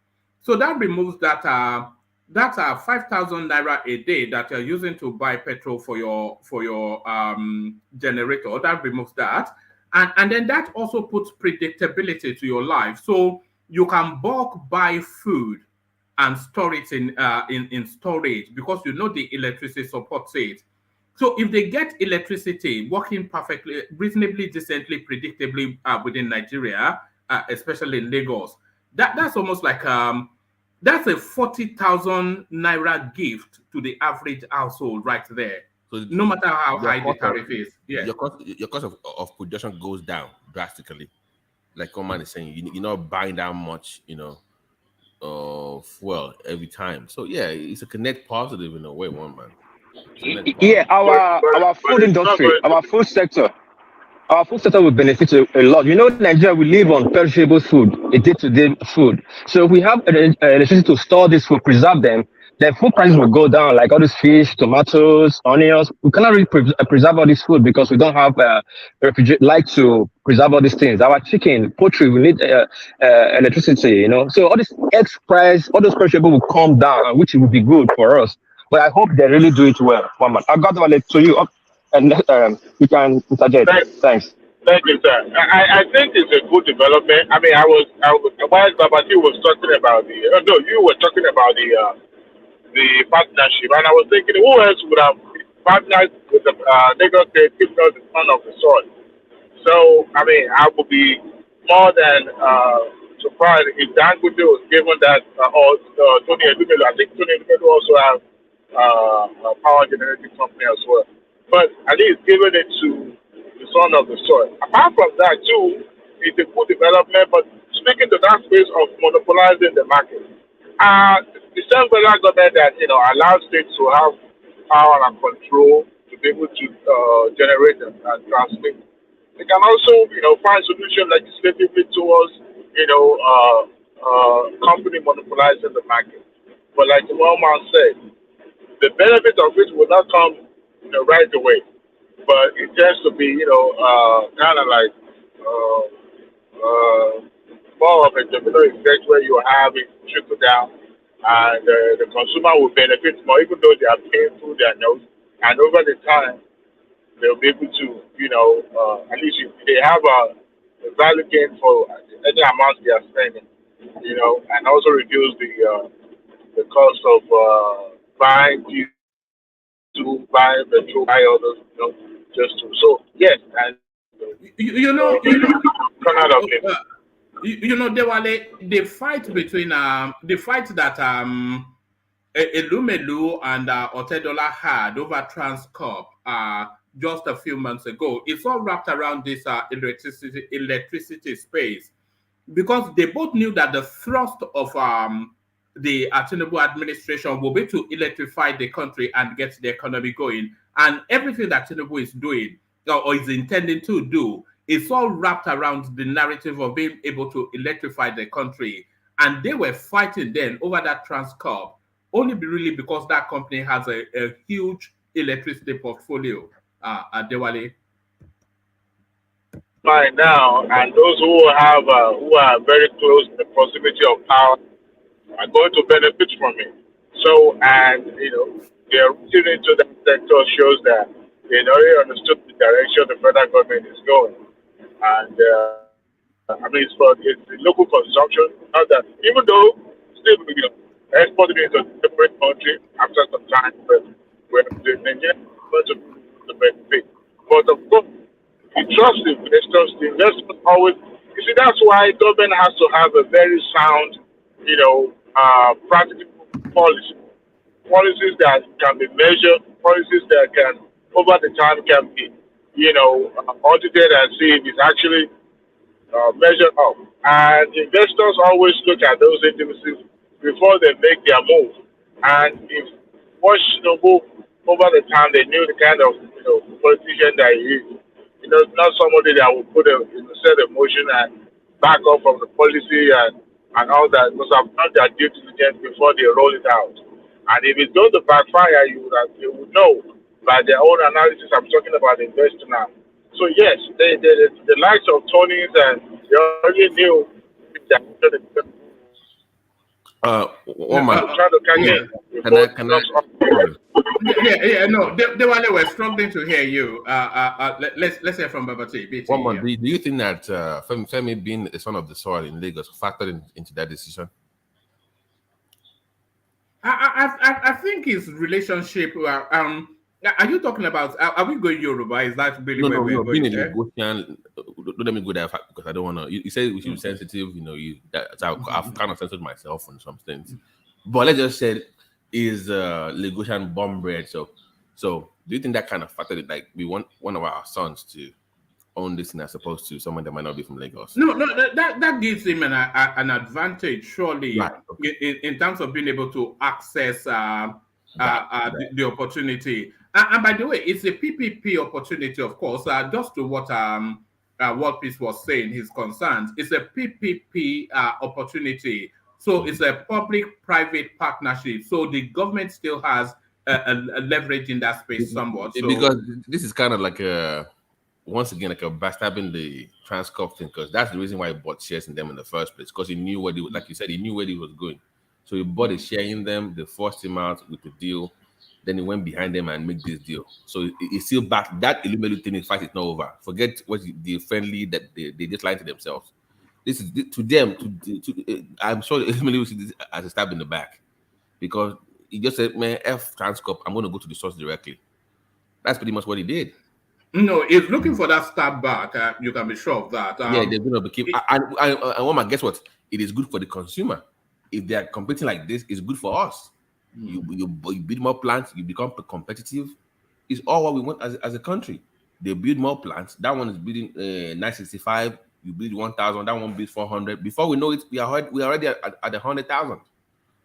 so that removes that 5,000 naira a day that you're using to buy petrol for your generator. That removes that, and then that also puts predictability to your life. So you can bulk buy food and store it in storage because you know the electricity supports it. So if they get electricity working perfectly, reasonably, decently, predictably within Nigeria, especially in Lagos, that's almost like that's a 40,000 naira gift to the average household right there. So no matter how high the tariff is, your cost of production goes down drastically. Like Oman is saying, you're not buying that much, fuel every time. So yeah, it's a connect positive in a way, one man. Our food industry, our food sector will benefit a lot. You know, in Nigeria, we live on perishable food, a day-to-day food. So if we have electricity to store this food, preserve them, then food prices will go down, like all this fish, tomatoes, onions. We cannot really preserve all this food because we don't have like to preserve all these things. Our chicken, poultry, we need electricity, So all this eggs price, all those perishable will come down, which will be good for us. But I hope they really do it well. One man, I got to to you, and you can interject. Thanks. Thank you, sir. I think it's a good development. I mean, I was while Babati was talking about you were talking about the partnership, and I was thinking, who else would have partnered with the Lagos State if not the son of the soil? So, I mean, I would be more than surprised if Dangote was given that, or Tony Edumelu. I think Tony Edumelu also has a power generating company as well. But at least giving it to the son of the soil. Apart from that, too, it's a good development, but speaking to that space of monopolizing the market, The same federal government that allows states to have power and control to be able to generate and transmit. They can also find solution legislatively towards company monopolizing the market. But like the one man said, the benefit of it will not come right away, but it tends to be kind of like more of a domino effect where you have it trickle down, and the consumer will benefit more, even though they are paying through their nose, and over the time they'll be able to at least if they have a value gain for any amount they are spending, and also reduce the cost of buying to buy petrol, buy others, just to. So yes, and come out of it. The fight between the fight that Elumelu and Otedola had over Transcorp just a few months ago. It's all wrapped around this electricity space, because they both knew that the thrust of the Tinubu administration will be to electrify the country and get the economy going. And everything that Tinubu is doing or is intending to do is all wrapped around the narrative of being able to electrify the country. And they were fighting then over that Transcorp, only really because that company has a huge electricity portfolio, Dewale. Right now, and those who are very close to the proximity of power are going to benefit from it. So, and their routine into that sector shows that they already understood the direction the federal government is going, and I mean it's the local consumption. Not that, even though still exporting into a different country after some time, but where the Nigerian going to benefit. But of course, you trust the investors. The investors always. You see, that's why government has to have a very sound, practical policies that can be measured, policies that can, over the time, can be, audited and see if it's actually measured up. And investors always look at those indices before they make their move. And if watch move over the time, they knew the kind of politician that he is. Not somebody that will put set a motion and back off from the policy and all that, because I've done their due diligence before they roll it out. And if it's going to backfire, you would know by their own analysis. I'm talking about investing now. So yes, the likes of Tony's and they already knew that. One man. No, they were struggling to hear you. Let's hear from Babati. One man, do you think that Femi being a son of the soil in Lagos factored into that decision? I think his relationship. Are you talking about? Are we going Yoruba? Is that really where we're going? Being a Lagosian, don't let me go there because I don't want to. You say we should be sensitive. I've kind of censored myself on some things. But let's just say is Lagosian born bred. So do you think that kind of factored it? Like we want one of our sons to own this thing as opposed to someone that might not be from Lagos? No, that gives him an advantage, surely, right. in terms of being able to access the opportunity. And by the way, it's a PPP opportunity, of course. Just to what Peace was saying, his concerns, it's a PPP opportunity. So it's a public-private partnership. So the government still has a leverage in that space somewhat. So, because this is kind of like once again, like a backstabbing the Transcorp thing, because that's the reason why he bought shares in them in the first place, because he knew what he, like you said, he knew where he was going. So he bought a share in them, they forced him out with the deal, then he went behind them and made this deal. So he's still back. That Elumelu thing, in fact, is not over. Forget what the friendly that they just lied to themselves. This is to them. I'm sure Elumelu will see this as a stab in the back, because he just said, "Man, F Transcorp, I'm going to go to the source directly." That's pretty much what he did. No, he's looking for that stab back. You can be sure of that. Yeah, they're going to keep. And guess what? It is good for the consumer. If they are competing like this, it's good for us. You build more plants, you become competitive. It's all what we want as a country. They build more plants. That one is building 965. You build 1,000. That one builds 400. Before we know it, we are already at 100,000.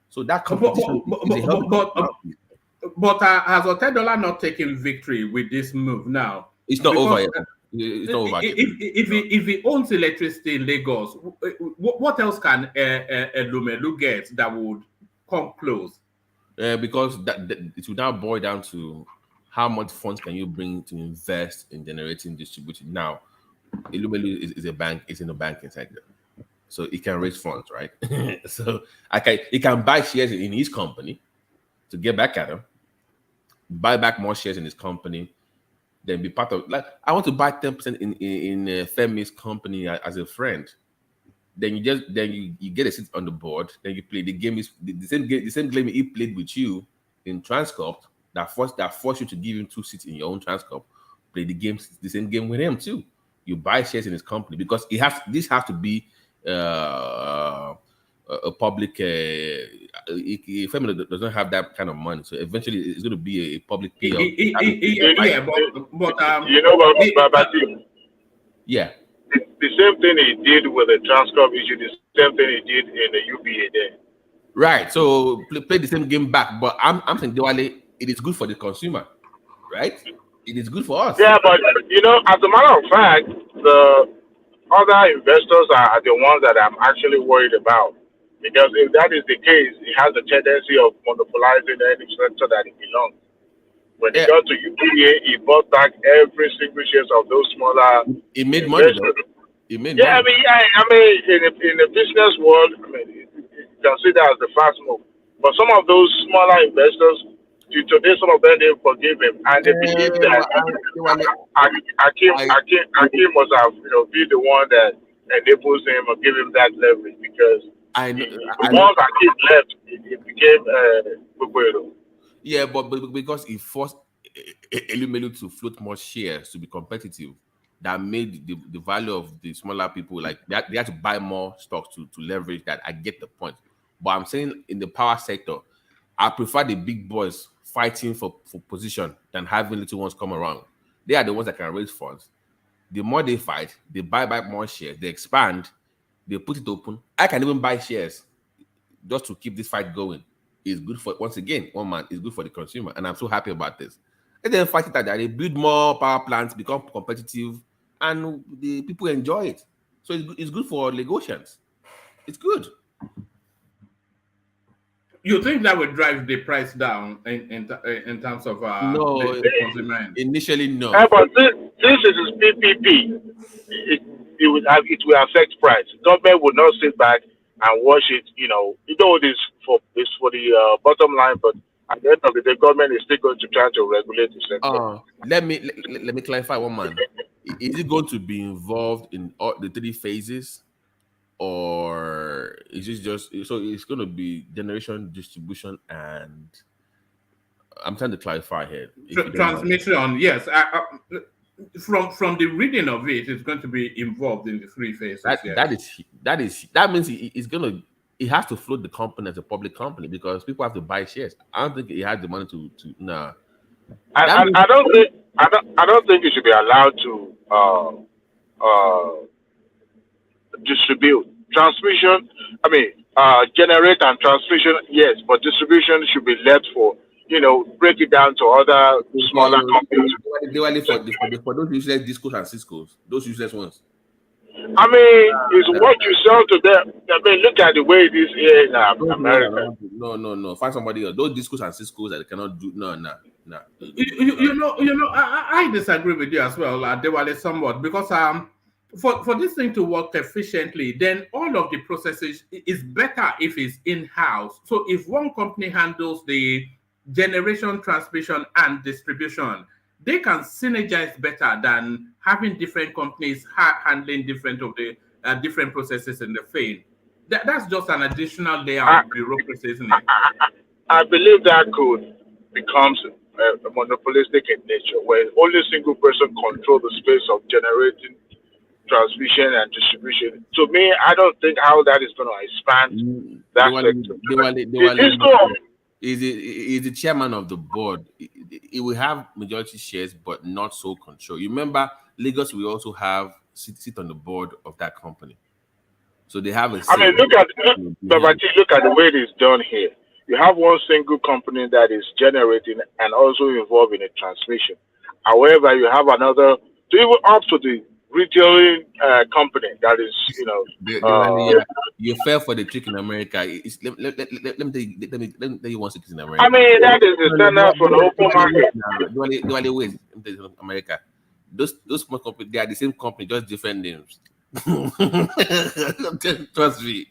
So that competition is a healthy competition. But has Otedola not taken victory with this move now? It's not Because, over yet. It's not over yet. If he owns electricity in Lagos, what else can Lumelu get that would come close? Because it will now boil down to how much funds can you bring to invest in generating distribution. Now, Lumelu is a bank, it's in the banking sector. So it can raise funds, right? So he can buy shares in his company to get back at him, buy back more shares in his company, then be part of, like, I want to buy 10% in Femi's company as a friend. Then you get a seat on the board, then you play the game. Is the same game he played with you in Transcorp that forced you to give him 2 seats in your own Transcorp. Play the same game with him too. You buy shares in his company because this has to be a public. Femi doesn't have that kind of money, so eventually it's going to be a public PL. Yeah, but you know what, yeah. The same thing he did with the Transcorp issue, the same thing he did in the UBA there. Right. So play the same game back. But I'm saying, Diwali, it is good for the consumer, right? It is good for us. Yeah, but as a matter of fact, the other investors are the ones that I'm actually worried about. Because if that is the case, it has a tendency of monopolizing any sector that it belongs. When he got to UBA, he bought back every single shares of those smaller. It made money, though. It made money. I mean, in the business world, you consider as the fast move. But some of those smaller investors, today, some of them, they forgive him, and they believe that Akim must have, be the one that enables him or give him that leverage, because once Akim left, it became Bukwero. Yeah, but because it forced Elumelu to float more shares to be competitive, that made the value of the smaller people, like they had to buy more stocks to leverage that. I get the point. But I'm saying in the power sector, I prefer the big boys fighting for position than having little ones come around. They are the ones that can raise funds. The more they fight, they buy back more shares, they expand, they put it open. I can even buy shares just to keep this fight going. Is good for, once again, one man, is good for the consumer, and I'm so happy about this. And then fight it that they build more power plants, become competitive, and the people enjoy it. So it's good for Lagosians. It's good. You think that would drive the price down in terms of no, the consumer? Initially, no. But this is PPP. It will affect price. Government will not sit back and watch it. It's for the bottom line, but at the end of the day, government is still going to try to regulate the sector. Let me clarify one man. Is it going to be involved in all the 3 phases, or is it just so it's going to be generation, distribution, and I'm trying to clarify here. Transmission, yes. From the reading of it, it's going to be involved in the 3 phases. That means it has to float the company as a public company, because people have to buy shares. I don't think it has the money to nah. I don't think it should be allowed to distribute. Transmission, generate and transmission, yes, but distribution should be left for, break it down to other smaller companies. They were for those useless discos and ciscos, those useless ones. It's what you sell to them. Look at the way it is here in America. No. Find somebody else. Those discos and ciscos that they cannot do. No. I disagree with you as well, Dewale, somewhat, because for this thing to work efficiently, then all of the processes is better if it's in-house. So if one company handles the generation, transmission, and distribution, they can synergize better than having different companies handling different processes in the field. That's just an additional layer of bureaucracy, isn't it? I believe that could become monopolistic in nature, where only a single person controls the space of generating, transmission, and distribution. To me, I don't think how that is going to expand that sector. Is the chairman of the board. It will have majority shares, but not sole control. You remember, Lagos will also have sit on the board of that company. So they have a I mean, look at the way it is done here. You have one single company that is generating and also involved in a transmission. However, you have another, even up to the retailing company that is, you fell for the trick in America. Let me tell you one secret in America. I mean, that is the standard for the open market. Wait, America. Those small companies, they are the same company, just different names. Trust me.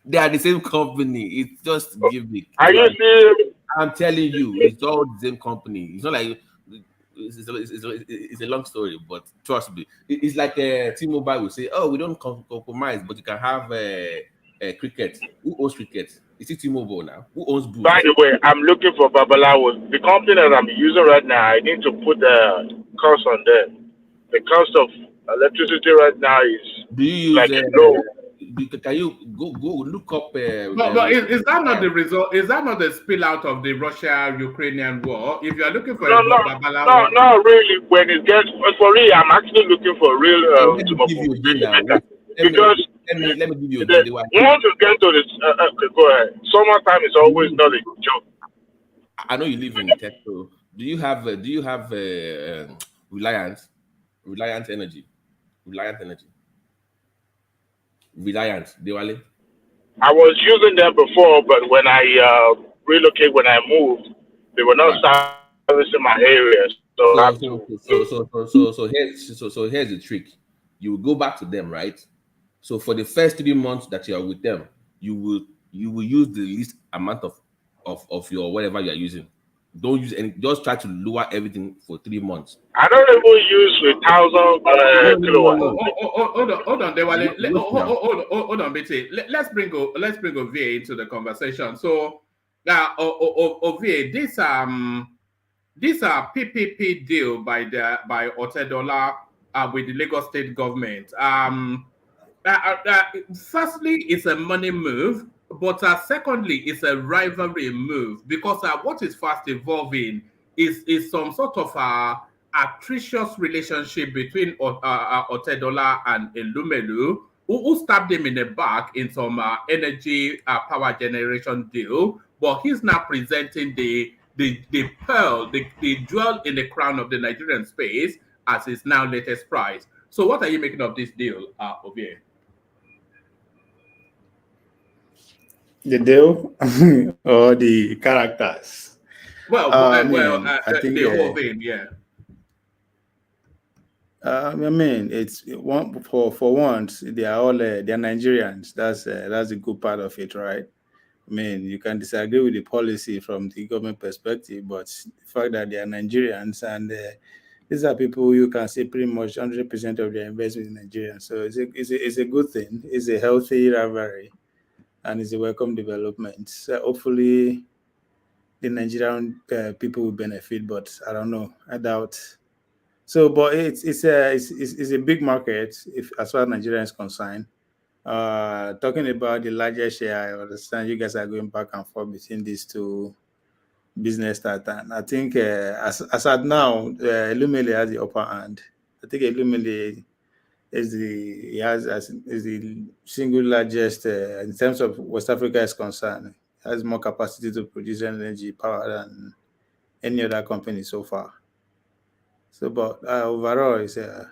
They are the same company. It's just gimmick. Are you serious? I'm telling you, it's all the same company. It's not like it's a long story, but trust me, it's like T-Mobile will say, "Oh, we don't compromise, but you can have cricket." Who owns cricket? Is it T-Mobile now? Who owns Boost? By the way, I'm looking for Babalawo. The company that I'm using right now, I need to put the cost on them. The cost of electricity right now is do you use like low. Can you go look up? But is that not the result? Is that not the spill out of the Russia-Ukrainian war? If you are looking for not really. When it gets for real, I'm actually looking for real. Because let me give you a once you get to this, go ahead. Summertime is always not a joke. I know you live in Texas. Do you have Reliant Energy? Reliant, Diwali? I was using them before, but when I relocated, when I moved, they were not servicing my area. So here's the trick. You will go back to them, right? So for the first 3 months that you are with them, you will use the least amount of your whatever you are using. Don't use any. Just try to lower everything for 3 months. I don't even use 1,000 kilowatts. Hold on, Dewale. Hold on, BT. Let's bring OVA into the conversation. So now, OVA, this PPP deal by Otedola with the Lagos State government. Firstly, it's a money move. But secondly, it's a rivalry move because what is fast evolving is some sort of atrocious relationship between Otedola and Elumelu, who stabbed him in the back in some energy power generation deal. But he's now presenting the pearl, the jewel in the crown of the Nigerian space as his now latest prize. So what are you making of this deal, Ovie? The deal or the characters? I think the whole thing, yeah. I mean, it's one for once they are all they're Nigerians. That's a good part of it, right? I mean, you can disagree with the policy from the government perspective, but the fact that they are Nigerians and these are people you can say pretty much 100% of their investment in Nigeria. So it's a good thing. It's a healthy rivalry. And it's a welcome development. So hopefully, the Nigerian people will benefit, but I don't know. I doubt. So, but it's a big market if as far as Nigeria is concerned. Talking about the largest share, I understand you guys are going back and forth between these two business starters. I think as at now, Elumele has the upper hand. I think Elumele is the single largest in terms of West Africa is concerned. It has more capacity to produce energy power than any other company so far. So, but overall, it's I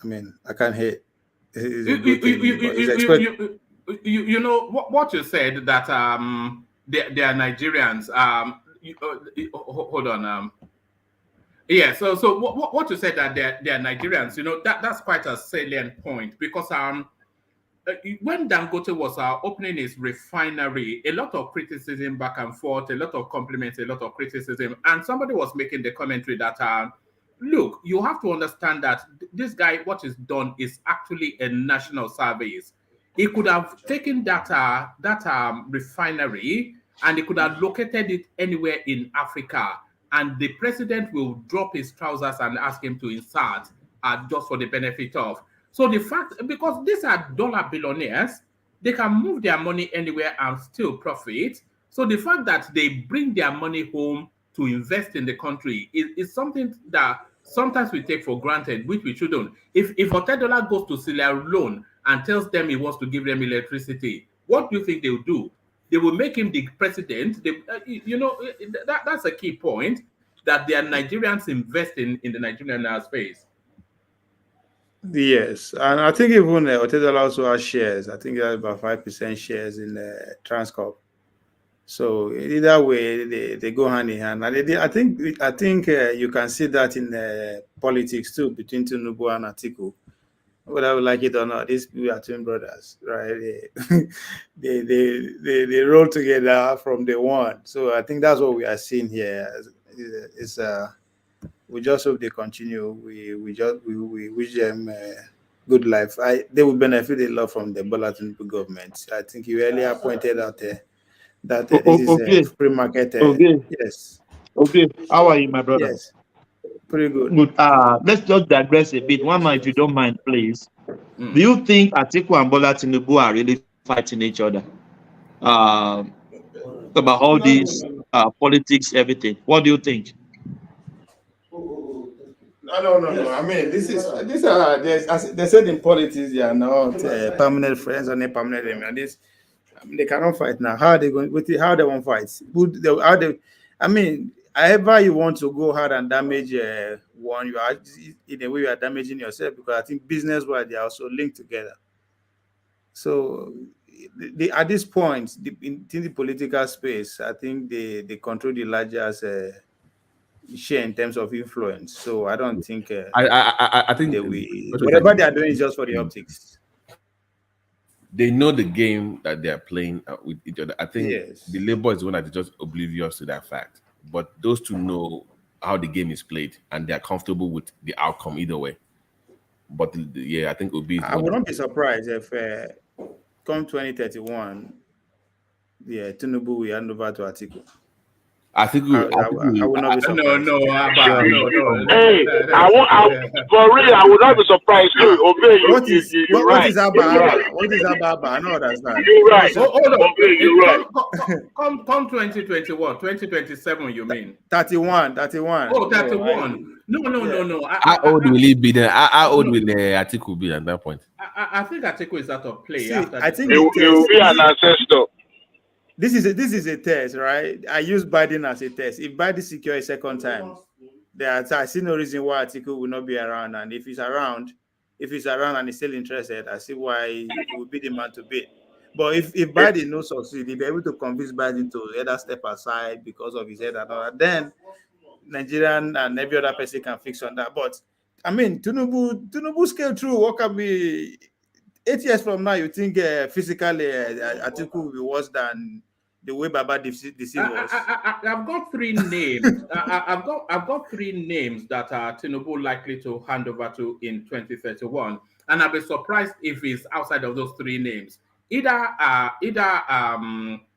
mean, I can't hate. It's a good thing. You know what you said that they are Nigerians. Hold on. Yeah, so what you said that they're Nigerians, you know, that's quite a salient point because when Dangote was opening his refinery, a lot of criticism back and forth, a lot of compliments, a lot of criticism, and somebody was making the commentary that look, you have to understand that this guy, what is done is actually a national service. He could have taken that refinery and he could have located it anywhere in Africa. And the president will drop his trousers and ask him to insert just for the benefit of. So the fact, because these are dollar billionaires, they can move their money anywhere and still profit. So the fact that they bring their money home to invest in the country is something that sometimes we take for granted, which we shouldn't. If Otedola goes to Sierra Leone and tells them he wants to give them electricity, what do you think they'll do? They will make him the president. That's a key point, that there are Nigerians investing in the Nigerian space. Yes, and I think even Otedola also has shares. I think he has about 5% shares in Transcorp. So either way, they go hand in hand. And I think you can see that in politics too, between Tinubu and Atiku. Whether we like it or not, these people are twin brothers, right? They roll together from day one. So I think that's what we are seeing here. We just hope they continue. We wish them good life. They will benefit a lot from the Bola Tinubu government. I think you earlier pointed out that this is a free market. Yes. Okay. How are you, my brother? Yes. Pretty good. Good. Let's just digress a bit. One man, if you don't mind, please. Do you think Atiku and Bola Tinubu are really fighting each other? About all these politics, everything. What do you think? No. I mean, these are they said in politics they are not permanent friends or not permanent enemies. They cannot fight now. How are they going? How they won't fight? I mean, however you want to go hard and damage one, you are in a way you are damaging yourself, because I think business-wise they are also linked together. So at this point, in the political space, I think they control the largest share in terms of influence. So I don't think I think whatever they are doing is just for the optics. They know the game that they are playing with each other. I think the Labour is the one that is just oblivious to that fact. But those two know how the game is played, and they are comfortable with the outcome either way. But I think Obi. I wouldn't be surprised if come 2031, Tinubu will hand over to Atiku. I think I will not be surprised. No. Hey, for real, I would not be surprised too. Obey you. What is Abba? What is Abba? I don't understand. You're right. Hold on. You're right. Come 2021, 2027, you mean? 31. Oh, 31. No. How old will he be then? How old will Atiku be at that point? I think Atiku is out of play. I think he will be an ancestor. This is a test, right? I use Biden as a test. If Biden secures a second time, I see no reason why Atiku will not be around. And if he's around and he's still interested, I see why he will be the man to beat. But if Biden no succeed, he'll be able to convince Biden to either step aside because of his head and all that, then Nigerian and every other person can fix on that. But I mean, Tinubu scale through. What can be 8 years from now? You think physically Atiku will be worse than the way Baba deceived us? I've got three names. I've got three names that are Tinubu likely to hand over to in 2031, and I'll be surprised if it's outside of those three names. Either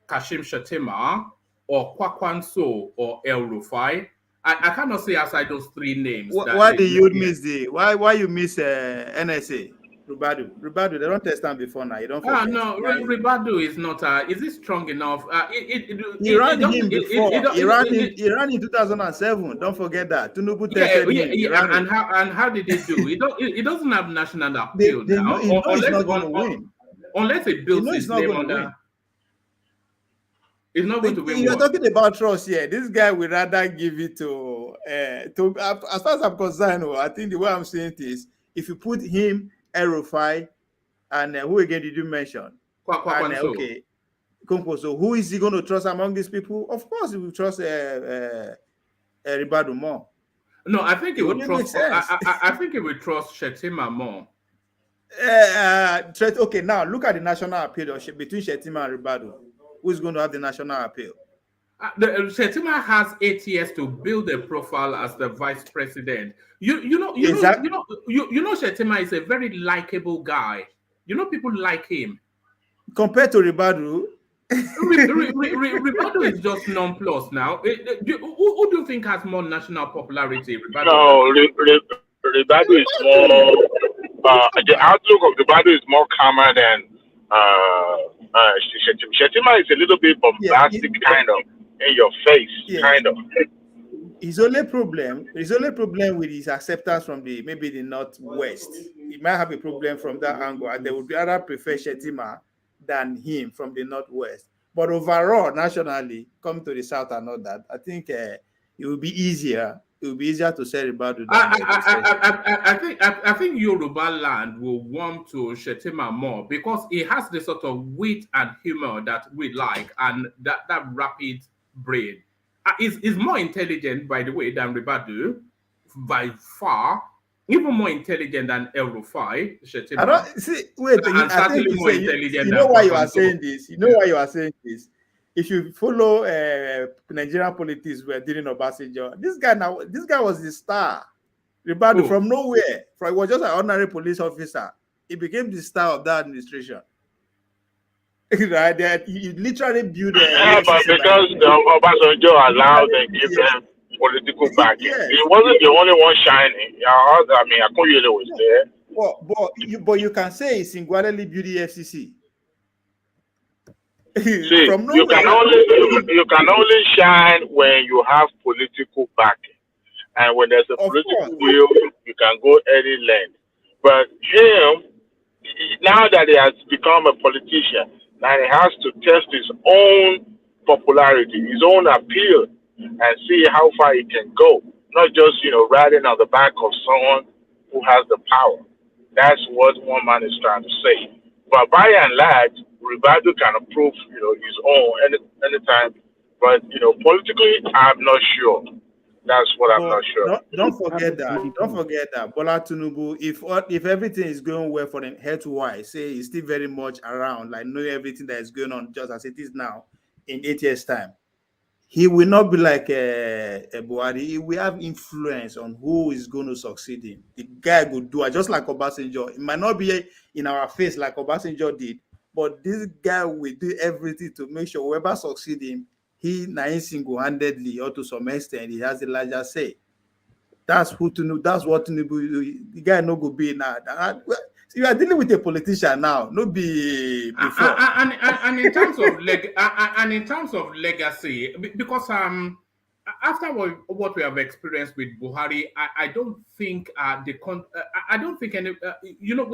Kashim Shettima or Kwakwanso or El Rufai. I cannot say outside those three names. Why do you miss why you miss NSA? Ribadu, they don't test them before now. You don't forget. Ribadu is not. Is it strong enough? He ran him before. He ran in 2007. Don't forget that. Tinubu tested him. Yeah. And how did he do? He doesn't have national appeal now. He's not going to win. Unless it builds his name on that. It's not going to win. You're talking about trust here. This guy would rather give it to as far as I'm concerned. I think the way I'm saying it is, if you put him, Erufai, and who again did you mention? Okay, Kumpo. So who is he going to trust among these people? Of course, he will trust Ribadu more. No, I think he would trust. I think he would trust Shettima more. Okay, now look at the national appeal between Shettima and Ribadu. Who's going to have the national appeal? Shettima has 8 years to build a profile as the vice president. You know, Shettima is a very likable guy. You know, people like him. Compared to Ribadu, Ribadu is just non-plus now. Who do you think has more national popularity? Ribadu? No, Ribadu is more. The outlook of Ribadu is more calmer than Shettima is a little bit bombastic, kind of in your face, kind of. His only problem with his acceptance from maybe the Northwest. he might have a problem from that angle, and they would rather prefer Shetima than him from the northwest. But overall, nationally, coming to the south and all that, I think it will be easier. It will be easier to say Ribadu I think Yoruba land will want to Shetima more because he has the sort of wit and humor that we like, and that rapid brain. Is more intelligent, by the way, than Ribadu by far. Even more intelligent than El Rufai, Shetima. I don't see. Wait, I think you more intelligent. You know why you are saying this? You know why you are saying this? If you follow Nigerian politics, we're dealing Obasanjo. This guy was the star. Ribadu from nowhere. He was just an ordinary police officer. He became the star of that administration. Right? That he literally built but because Obasanjo allowed and give them political backing. Yes. He wasn't the only one shining. I mean, Akoyele was there. But you can say he singularly built the FCC. See, from you can only shine when you have political backing, and when there's a political will, you can go any length. But him, now that he has become a politician, now he has to test his own popularity, his own appeal, and see how far he can go. Not just, riding on the back of someone who has the power. That's what one man is trying to say. But by and large, Ribadu can approve, his own anytime. But, politically, I'm not sure. That's what I'm not sure. Don't forget that. Don't forget that. Bola Tinubu, if everything is going well for him health-wise, say he's still very much around, like knowing everything that is going on just as it is now in 8 years' time, he will not be like a Buhari. He will have influence on who is going to succeed him. The guy will do it just like Obasanjo. It might not be in our face like Obasanjo did, but this guy will do everything to make sure whoever succeeds him, he single-handedly or to some extent he has the larger say. That's what Tinubu. The guy no go be now. You are dealing with a politician now, no be before. And in terms of legacy, because after what we have experienced with Buhari, I don't think we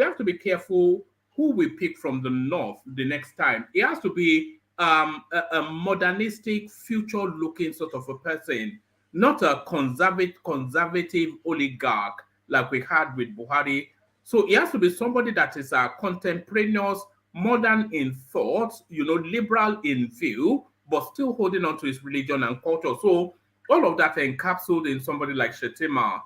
have to be careful who we pick from the north the next time. It has to be a modernistic, future-looking sort of a person, not a conservative oligarch like we had with Buhari. So it has to be somebody that is contemporaneous, modern in thought, liberal in view, but still holding on to his religion and culture. So all of that encapsulated in somebody like Shetima.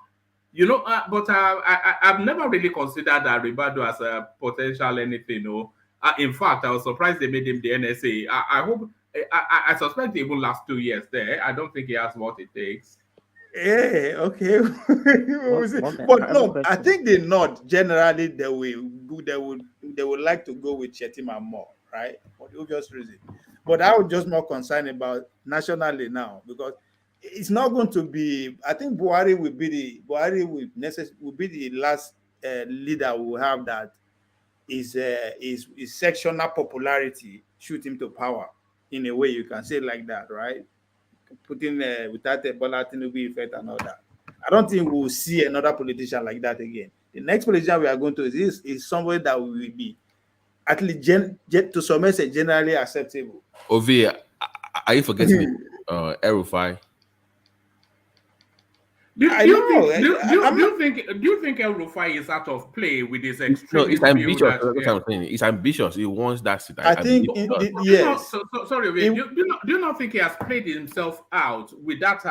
But I've never really considered Ribadu as a potential anything. In fact, I was surprised they made him the NSA. I suspect he won't last 2 years there. I don't think he has what it takes. Yeah, okay. But no, I think the North generally they would like to go with Shetima more, right? For the obvious reason. But I would just more concerned about nationally now because it's not going to be. I think Buhari will be the last leader who will have that is sectional popularity shoot him to power in a way you can say like that, right? Putting without a Bola Tinubu effect and all that. I don't think we'll see another politician like that again. The next politician we are going to is somebody that will be at least to some extent generally acceptable. Ovi, are you forgetting El-Rufai? Do you think El Rufai is out of play with his extreme? No, it's ambitious. That's what I'm saying. It's ambitious. He wants that seat. I think yes. Sorry, do you not think he has played himself out with that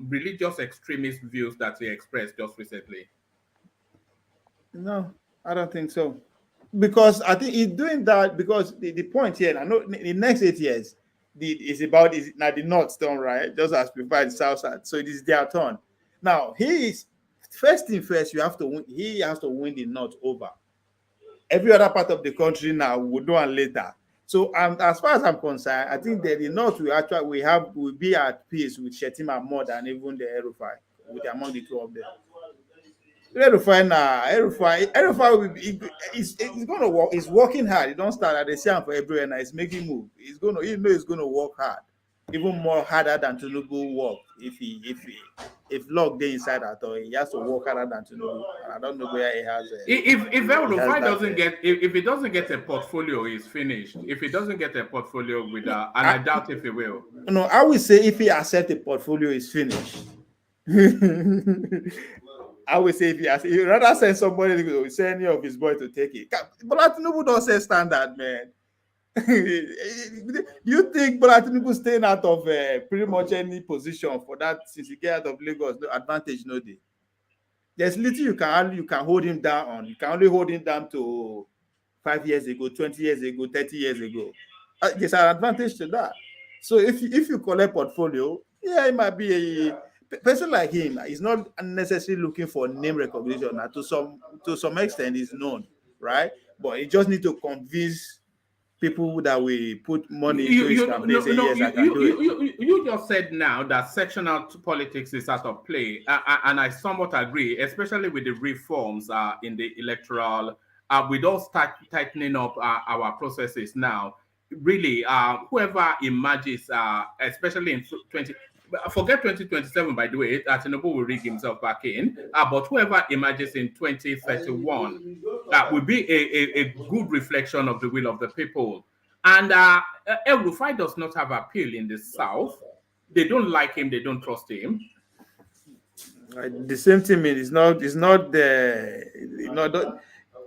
religious extremist views that he expressed just recently? No, I don't think so. Because I think he's doing that because the point here, I know in the next 8 years, is now the North turn, right? Just as before the South side. So it is their turn. Now, he is first thing first, you have to win. He has to win the North over. Every other part of the country now will do it later. So as far as I'm concerned, I think that the North will be at peace with Shetima more than even the El-Rufai, with among the two of them. El-Rufai will be, he's going to work. He's working hard. He don't start at the same for everywhere now. He's making move. He's going to work hard, even more harder than Tinubu work if he if luck they inside at all, he has to work harder than Tinubu. I don't know where he has. If El He has Rufai that. doesn't get if he doesn't get a portfolio, he's finished. If he doesn't get a portfolio with and I doubt if he will. No, I would say if he accept a portfolio, is finished. I would say if he rather send somebody to send any of his boys to take it. But Tinubu don't say standard, man. You think Bola Tinubu staying out of pretty much any position for that since he get out of Lagos? No advantage, no day. There's little you can hold him down on. You can only hold him down to 5 years ago, 20 years ago, 30 years ago. There's an advantage to that. So if you collect portfolio, yeah, it might be a person like him is not necessarily looking for name recognition. Now, to some extent, is known, right? But he just need to convince people that we put money into his campaign. Say yes, I can do it. You just said now that sectional politics is out of play, and I somewhat agree, especially with the reforms in the electoral. We don't start tightening up our processes now. Really, whoever emerges, especially in 2027, by the way, Tinubu will rig himself back in. But whoever emerges in 2031 will be a good reflection of the will of the people. And El Rufai does not have appeal in the South. They don't like him. They don't trust him. The same thing is not the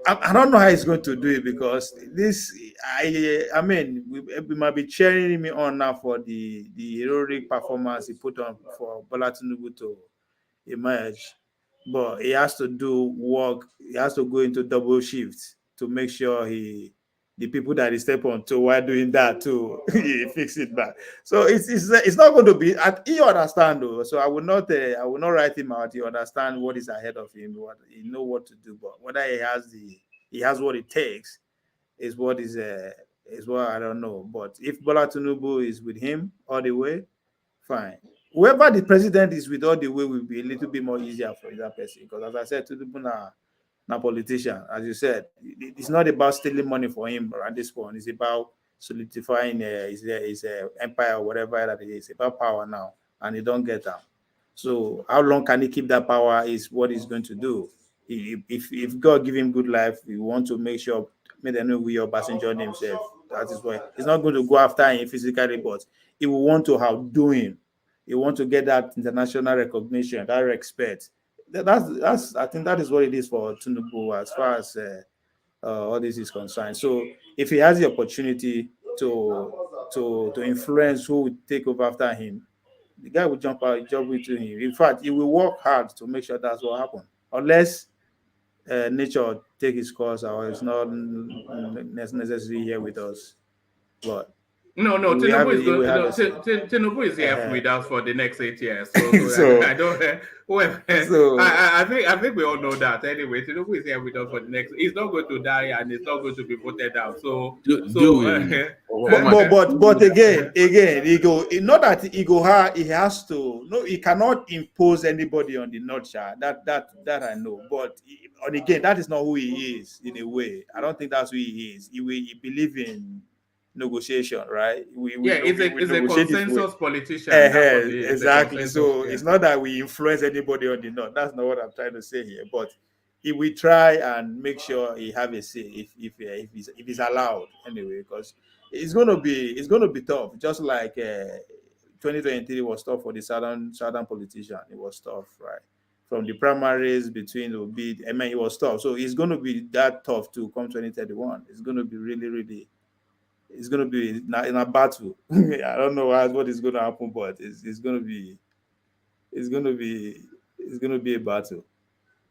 I don't know how he's going to do it, because this I mean we might be cheering me on now for the heroic performance he put on for Bola Tinubu to emerge, but he has to do work. He has to go into double shifts to make sure the people that he step on to while doing that too he fix it back. So it's not going to be. He understand though, so I will not write him out. He understand what is ahead of him. He know what to do, but whether he has what it takes is what I don't know. But if Bola Tinubu is with him all the way, fine. Whoever the president is with all the way will be a little bit more easier for that person, because as I said, Tinubu now politician, as you said, it's not about stealing money for him at this point. It's about solidifying his empire or whatever that it is. It's about power now, and he don't get that. So how long can he keep that power is what he's going to do. If God give him good life, we want to make sure may they know we are passenger himself. That is why he's not going to go after him physically, but he will want to outdo him. He want to get that international recognition, that respect. That's I think that is what it is for Tinubu as far as all this is concerned. So if he has the opportunity to influence who will take over after him, the guy will jump into him. In fact, he will work hard to make sure that's what happens. Unless nature take his course, or it's not necessarily here with us. But No, Tinubu is here with us for the next 8 years. So I don't. I think we all know that anyway. Tinubu is here with us for the next. He's not going to die, and he's not going to be voted out. But again, he go. Not that he go. He has to. No, he cannot impose anybody on the North Shore. That I know. But and again, that is not who he is in a way. I don't think that's who he is. He believe in negotiation, right? It's a consensus politician. Exactly. So it's not that we influence anybody on the North. That's not what I'm trying to say here. But if we try and make sure he have a say, if he's allowed anyway, because it's gonna be tough. Just like 2023 was tough for the southern politician. It was tough, right? From the primaries between Obi, I mean, it was tough. So it's going to be that tough to come 2031. It's going to be really, really. It's going to be in a battle. I don't know what is going to happen, but it's going to be a battle.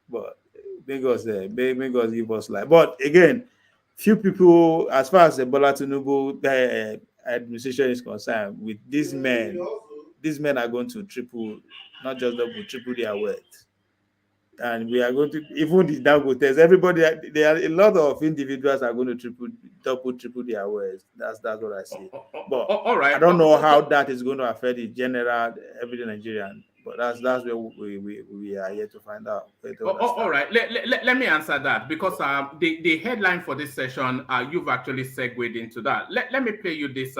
But may God give us life. But again, few people, as far as the Bola Tinubu administration is concerned, with these men are going to triple, not just double, triple their wealth. And we are going to, even the Dangotes, everybody, there are a lot of individuals are going to triple their wealth. That's what I see. But all right, I don't know how that is going to affect the general everyday Nigerian. But that's where we are here to find out. All right, let me answer that, because the headline for this session, you've actually segued into that. Let me play you this.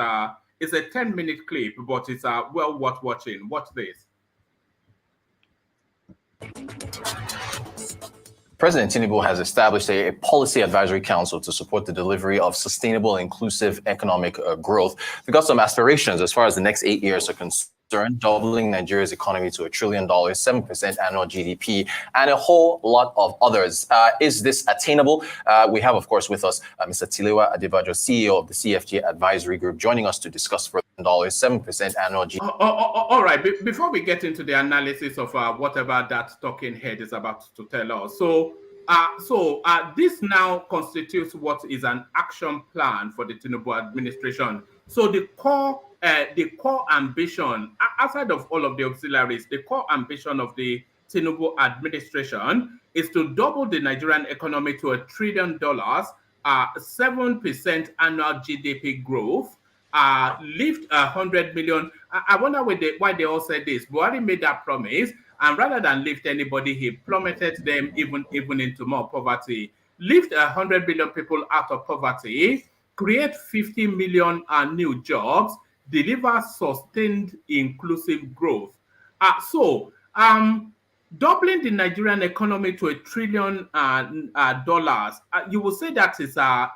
It's a 10-minute clip, but it's well worth watching. Watch this. President Tinubu has established a policy advisory council to support the delivery of sustainable, inclusive economic growth. We've got some aspirations as far as the next 8 years are concerned, doubling Nigeria's economy to $1 trillion, 7% annual GDP, and a whole lot of others. Is this attainable? We have, of course, with us Mr. Tilewa Adebajo, CEO of the CFG Advisory Group, joining us to discuss further. 7% annual GDP. All right. Before we get into the analysis of whatever that talking head is about to tell us, so this now constitutes what is an action plan for the Tinubu administration. So the core ambition, outside of all of the auxiliaries, the core ambition of the Tinubu administration is to double the Nigerian economy to $1 trillion, 7% annual GDP growth. Lift 100 million. I wonder why they all said this. Buhari made that promise, and rather than lift anybody, he plummeted them even into more poverty. Lift 100 million people out of poverty, create 50 million new jobs, deliver sustained inclusive growth. Doubling the Nigerian economy to $1 trillion, you will say that is a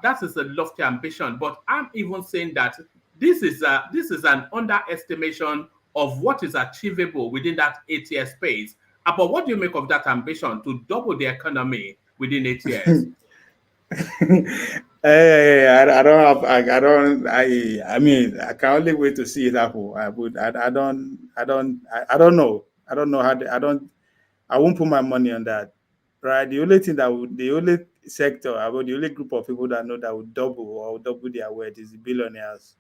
lofty ambition, but I'm even saying that this is an underestimation of what is achievable within that 8-year space. But what do you make of that ambition to double the economy within 8 years? I mean, I can only wait to see it happen. I don't know how. I won't put my money on that, right? The only thing the only sector, about the only group of people that know that would double their wealth is the billionaires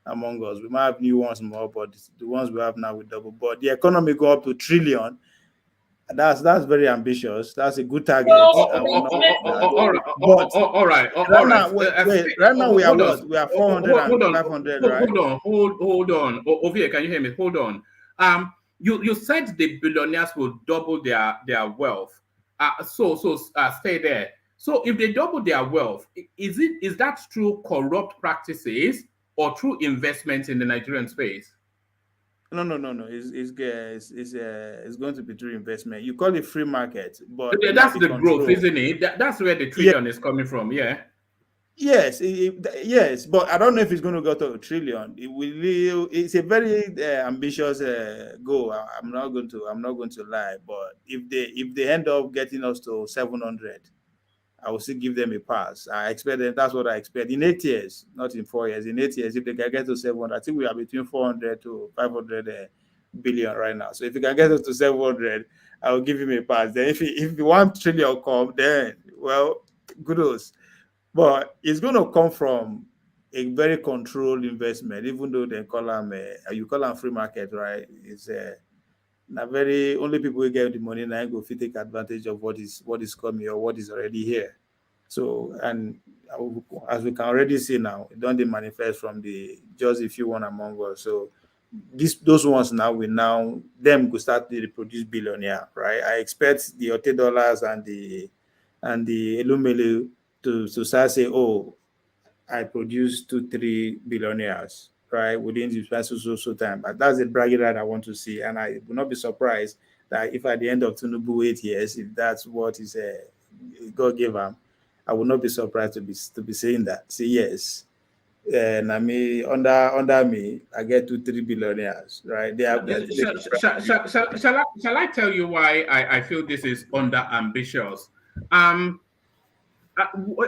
among us. We might have new ones more, but the ones we have now will double. But the economy go up to $1 trillion. That's very ambitious. That's a good target. All right. Right now we are what? We are 400 and 500, right? Hold on. Ovie, can you hear me? Hold on. You said the billionaires will double their wealth. Stay there. So if they double their wealth, is that through corrupt practices or through investment in the Nigerian space? No. It's going to be through investment. You call it free market, but that's the growth, isn't it? That's where the trillion is coming from. Yeah. Yes, yes, but I don't know if it's going to go to $1 trillion. It's a very ambitious goal. I'm not going to lie, but if they end up getting us to 700, I will still give them a pass. I expect them. That's what I expect in 8 years, not in 4 years. In 8 years, if they can get to 700, I think we are between 400 to 500 billion right now. So if you can get us to 700, I will give him a pass. Then if the $1 trillion come, then well, kudos. But it's going to come from a very controlled investment, even though they call them you call them free market, right? It's very only people who get the money now go fit take advantage of what is coming or what is already here. So, and as we can already see now, it don't manifest from just a few one among us. So those ones now them go start to produce billionaire, right? I expect the $80 and the Elumelu to start say, oh, I produce 2-3 billionaires, right, within the so time. But that's the bragging that I want to see, and I will not be surprised that if at the end of Tinubu 8 years, if that's what is God gave him, I will not be surprised to be saying that. Say yes, and I mean under me, I get 2-3 billionaires, right? Shall I tell you why I feel this is under ambitious?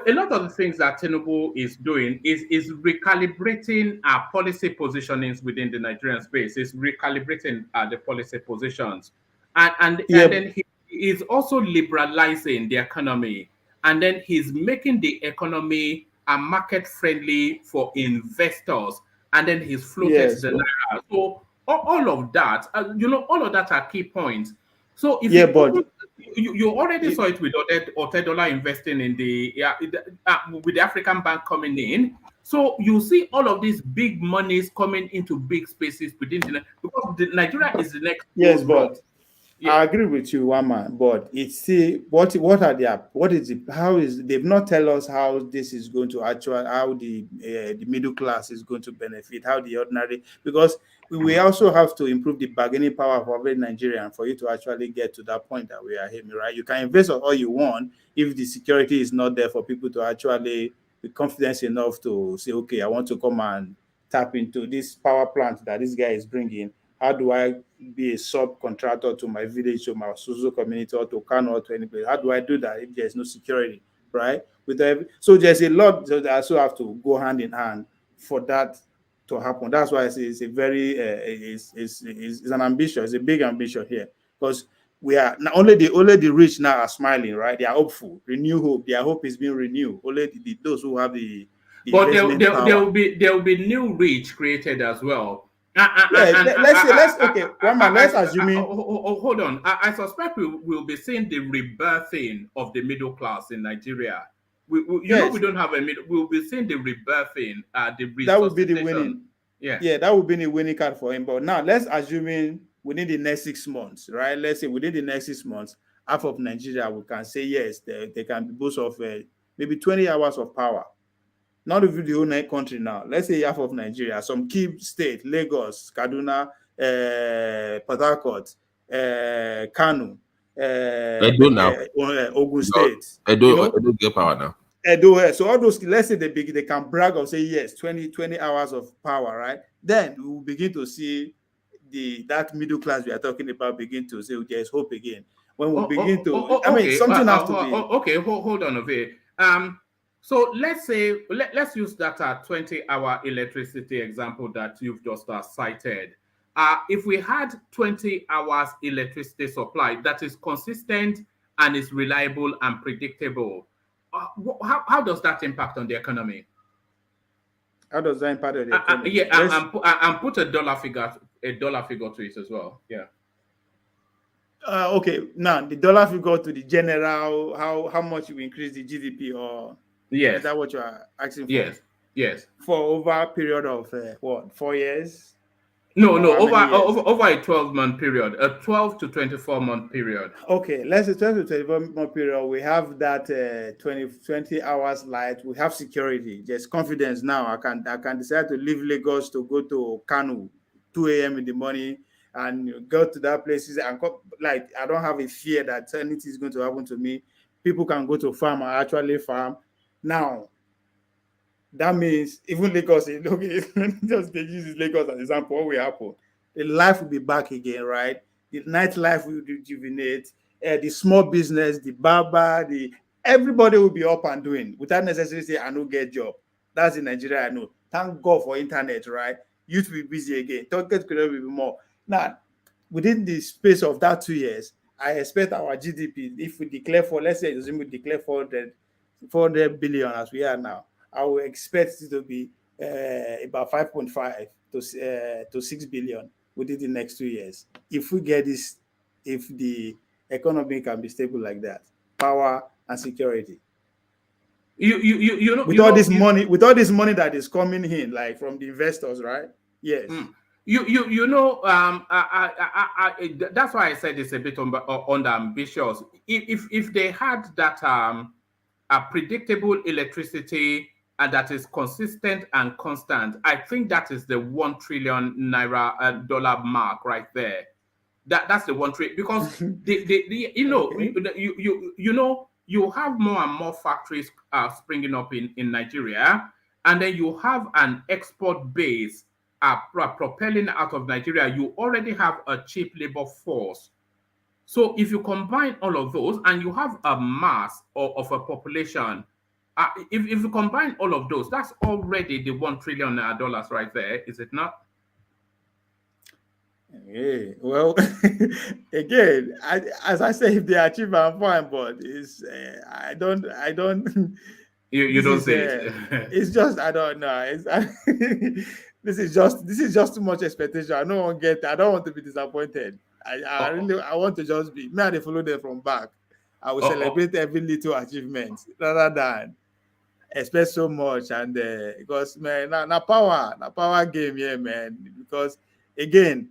A lot of the things that Tinubu is doing is recalibrating our policy positionings within the Nigerian space. Is recalibrating the policy positions, and then he is also liberalizing the economy, and then he's making the economy market friendly for investors, and then he's floated the naira. So all of that, all of that are key points. So if you already saw it with $100 investing in with the African Bank coming in. So you see all of these big monies coming into big spaces within because Nigeria is the next. Yes, but I agree with you, one man, but it's still what are their what is it? How is they've not tell us how this is going to actual how the middle class is going to benefit, how the ordinary, because we also have to improve the bargaining power of every Nigerian for you to actually get to that point that we are aiming, right? You can invest all you want if the security is not there for people to actually be confidence enough to say, okay, I want to come and tap into this power plant that this guy is bringing. How do I be a subcontractor to my village, to my social community, or to Kano, or to anybody? How do I do that if there's no security, right? So there's a lot that I also have to go hand in hand for that to happen. That's why I say it's a very it's an ambition. It's a big ambition here because we are not only the rich now are smiling, right? They are hopeful, renew hope. Their hope is being renewed. Only those who have the but investment power. there will be new rich created as well. Yeah, let's okay. One man, let's assume. Hold on. I suspect we will be seeing the rebirthing of the middle class in Nigeria. You know, we don't have a middle. We will be seeing the rebirthing, the resuscitation. That would be the winning. Yeah, that would be the winning card for him. But now let's assume within the next 6 months, right? Let's say within the next 6 months, half of Nigeria we can say yes, they can be boast of maybe 20 hours of power. Not even the whole country now. Let's say half of Nigeria, some key state, Lagos, Kaduna, Port Harcourt, Kano, Ogun State. Edo get power now. Edo, so all those, let's say they can brag or say yes, 20 hours of power, right? Then we will begin to see that middle class we are talking about begin to say there's hope again. When we begin to, I mean, something has to be. Okay, hold on a bit. So let's say let's use that 20-hour electricity example that you've just cited. If we had 20 hours electricity supply that is consistent and is reliable and predictable, how does that impact on the economy? How does that impact on the economy? And put a dollar figure to it as well. Yeah. Okay, now the dollar figure to the general, how much you increase the GDP, or yes, is that what you are asking for? Yes. For over a period of 4 years? No, over a 12-month period, a 12 to 24-month period. Okay, let's say 12 to 24-month period. We have that 20 hours light. We have security. There's confidence now. I can decide to leave Lagos to go to Kano 2 a.m. in the morning and go to that places and like I don't have a fear that anything is going to happen to me. People can go to farm and actually farm. Now, that means even Lagos, just they use Lagos as an example, what will happen? The life will be back again, right? The nightlife will rejuvenate, the small business, the barber, everybody will be up and doing without necessarily saying, I don't get job. That's in Nigeria, I know. Thank God for internet, right? Youth will be busy again. Target could be more. Now, within the space of that 2 years, I expect our GDP, if we declare let's say we declare 400 billion as we are now, I would expect it to be about 5.5 to 6 billion within the next 2 years. If we get this, if the economy can be stable like that, power and security. With all this money that is coming in, like from the investors, right? Yes. That's why I said it's a bit under ambitious. If they had that a predictable electricity and that is consistent and constant, I think that is the 1 trillion naira dollar mark right there. That's the 1 trillion, because you have more and more factories springing up in Nigeria, and then you have an export base propelling out of Nigeria. You already have a cheap labor force. So if you combine all of those and you have a mass of a population, if you combine all of those, that's already the $1 trillion right there, is it not? Yeah, well, again, as I say, if they achieve, I'm fine, but it's I don't. You don't say it. It's just I don't know. This is just too much expectation. I don't want to be disappointed. I want to just be. Me, I follow them from back. I will celebrate every little achievement rather than expect so much. And because man, na power game, yeah, man. Because again,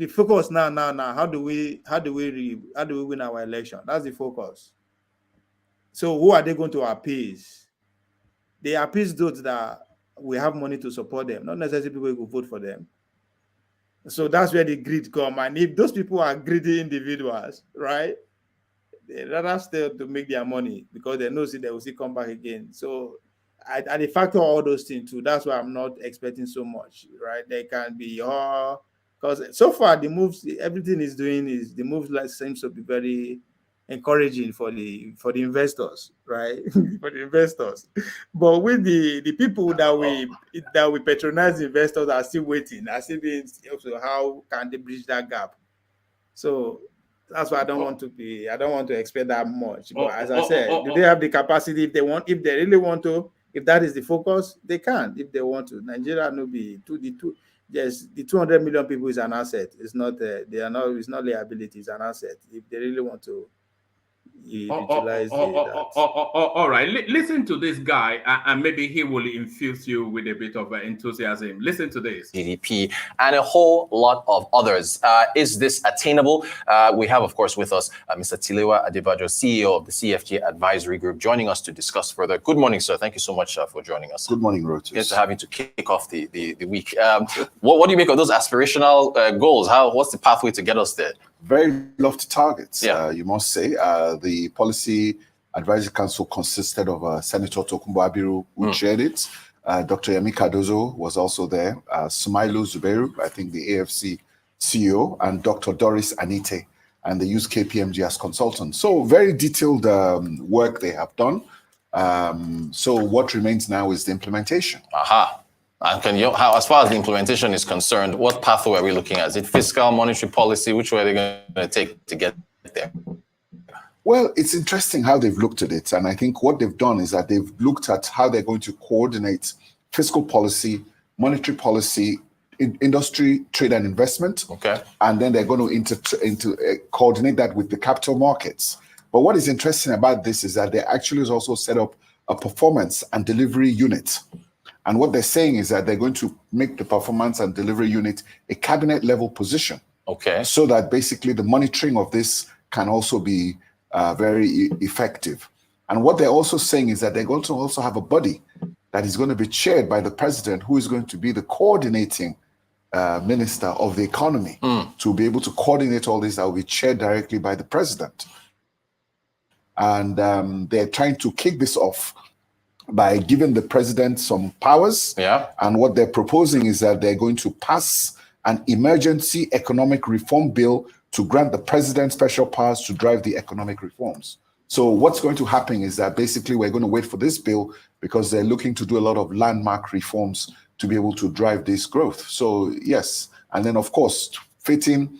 the focus now, how do we win our election? That's the focus. So who are they going to appease? They appease those that we have money to support them, not necessarily people who will vote for them. So that's where the greed come. And if those people are greedy individuals, right, they rather still to make their money because they know they will still come back again. So I factor all those things too. That's why I'm not expecting so much, right? They can be because so far the moves, everything is doing is the moves like seems to be very encouraging for the investors, right? For the investors. But with the people that we patronize, the investors are still waiting, are still being so how can they bridge that gap? So that's why I don't want to expect that much. But as I said, do they have the capacity if they really want to, if that is the focus, they can if they want to. Nigeria no be yes, the 200 million people is an asset. It's not it's not liability, it's an asset. If they really want to utilize all right. Listen to this guy, and maybe he will infuse you with a bit of enthusiasm. Listen to this. GDP and a whole lot of others. Is this attainable? We have, of course, with us Mr. Tilewa Adebajo, CEO of the CFJ Advisory Group, joining us to discuss further. Good morning, sir. Thank you so much for joining us. Good morning, Rotus. Good to have you to kick off the week. What do you make of those aspirational goals? What's the pathway to get us there? Very lofty targets, you must say. The Policy Advisory Council consisted of Senator Tokunbo Abiru, who chaired it. Dr. Yemi Cardozo was also there. Sumailu Zubairu, I think the AFC CEO, and Dr. Doris Anite, and they used KPMG as consultants. So very detailed work they have done. So what remains now is the implementation. Aha. And as far as the implementation is concerned, what pathway are we looking at? Is it fiscal, monetary policy? Which way are they going to take to get there? Well, it's interesting how they've looked at it. And I think what they've done is that they've looked at how they're going to coordinate fiscal policy, monetary policy, industry, trade and investment. Okay. And then they're going to coordinate that with the capital markets. But what is interesting about this is that they actually has also set up a performance and delivery unit. And what they're saying is that they're going to make the performance and delivery unit a cabinet level position. Okay. So that basically the monitoring of this can also be very effective. And what they're also saying is that they're going to also have a body that is going to be chaired by the president, who is going to be the coordinating minister of the economy, to be able to coordinate all this, that will be chaired directly by the president. And they're trying to kick this off by giving the president some powers. Yeah. And what they're proposing is that they're going to pass an emergency economic reform bill to grant the president special powers to drive the economic reforms. So what's going to happen is that basically we're going to wait for this bill because they're looking to do a lot of landmark reforms to be able to drive this growth. So yes, and then of course fitting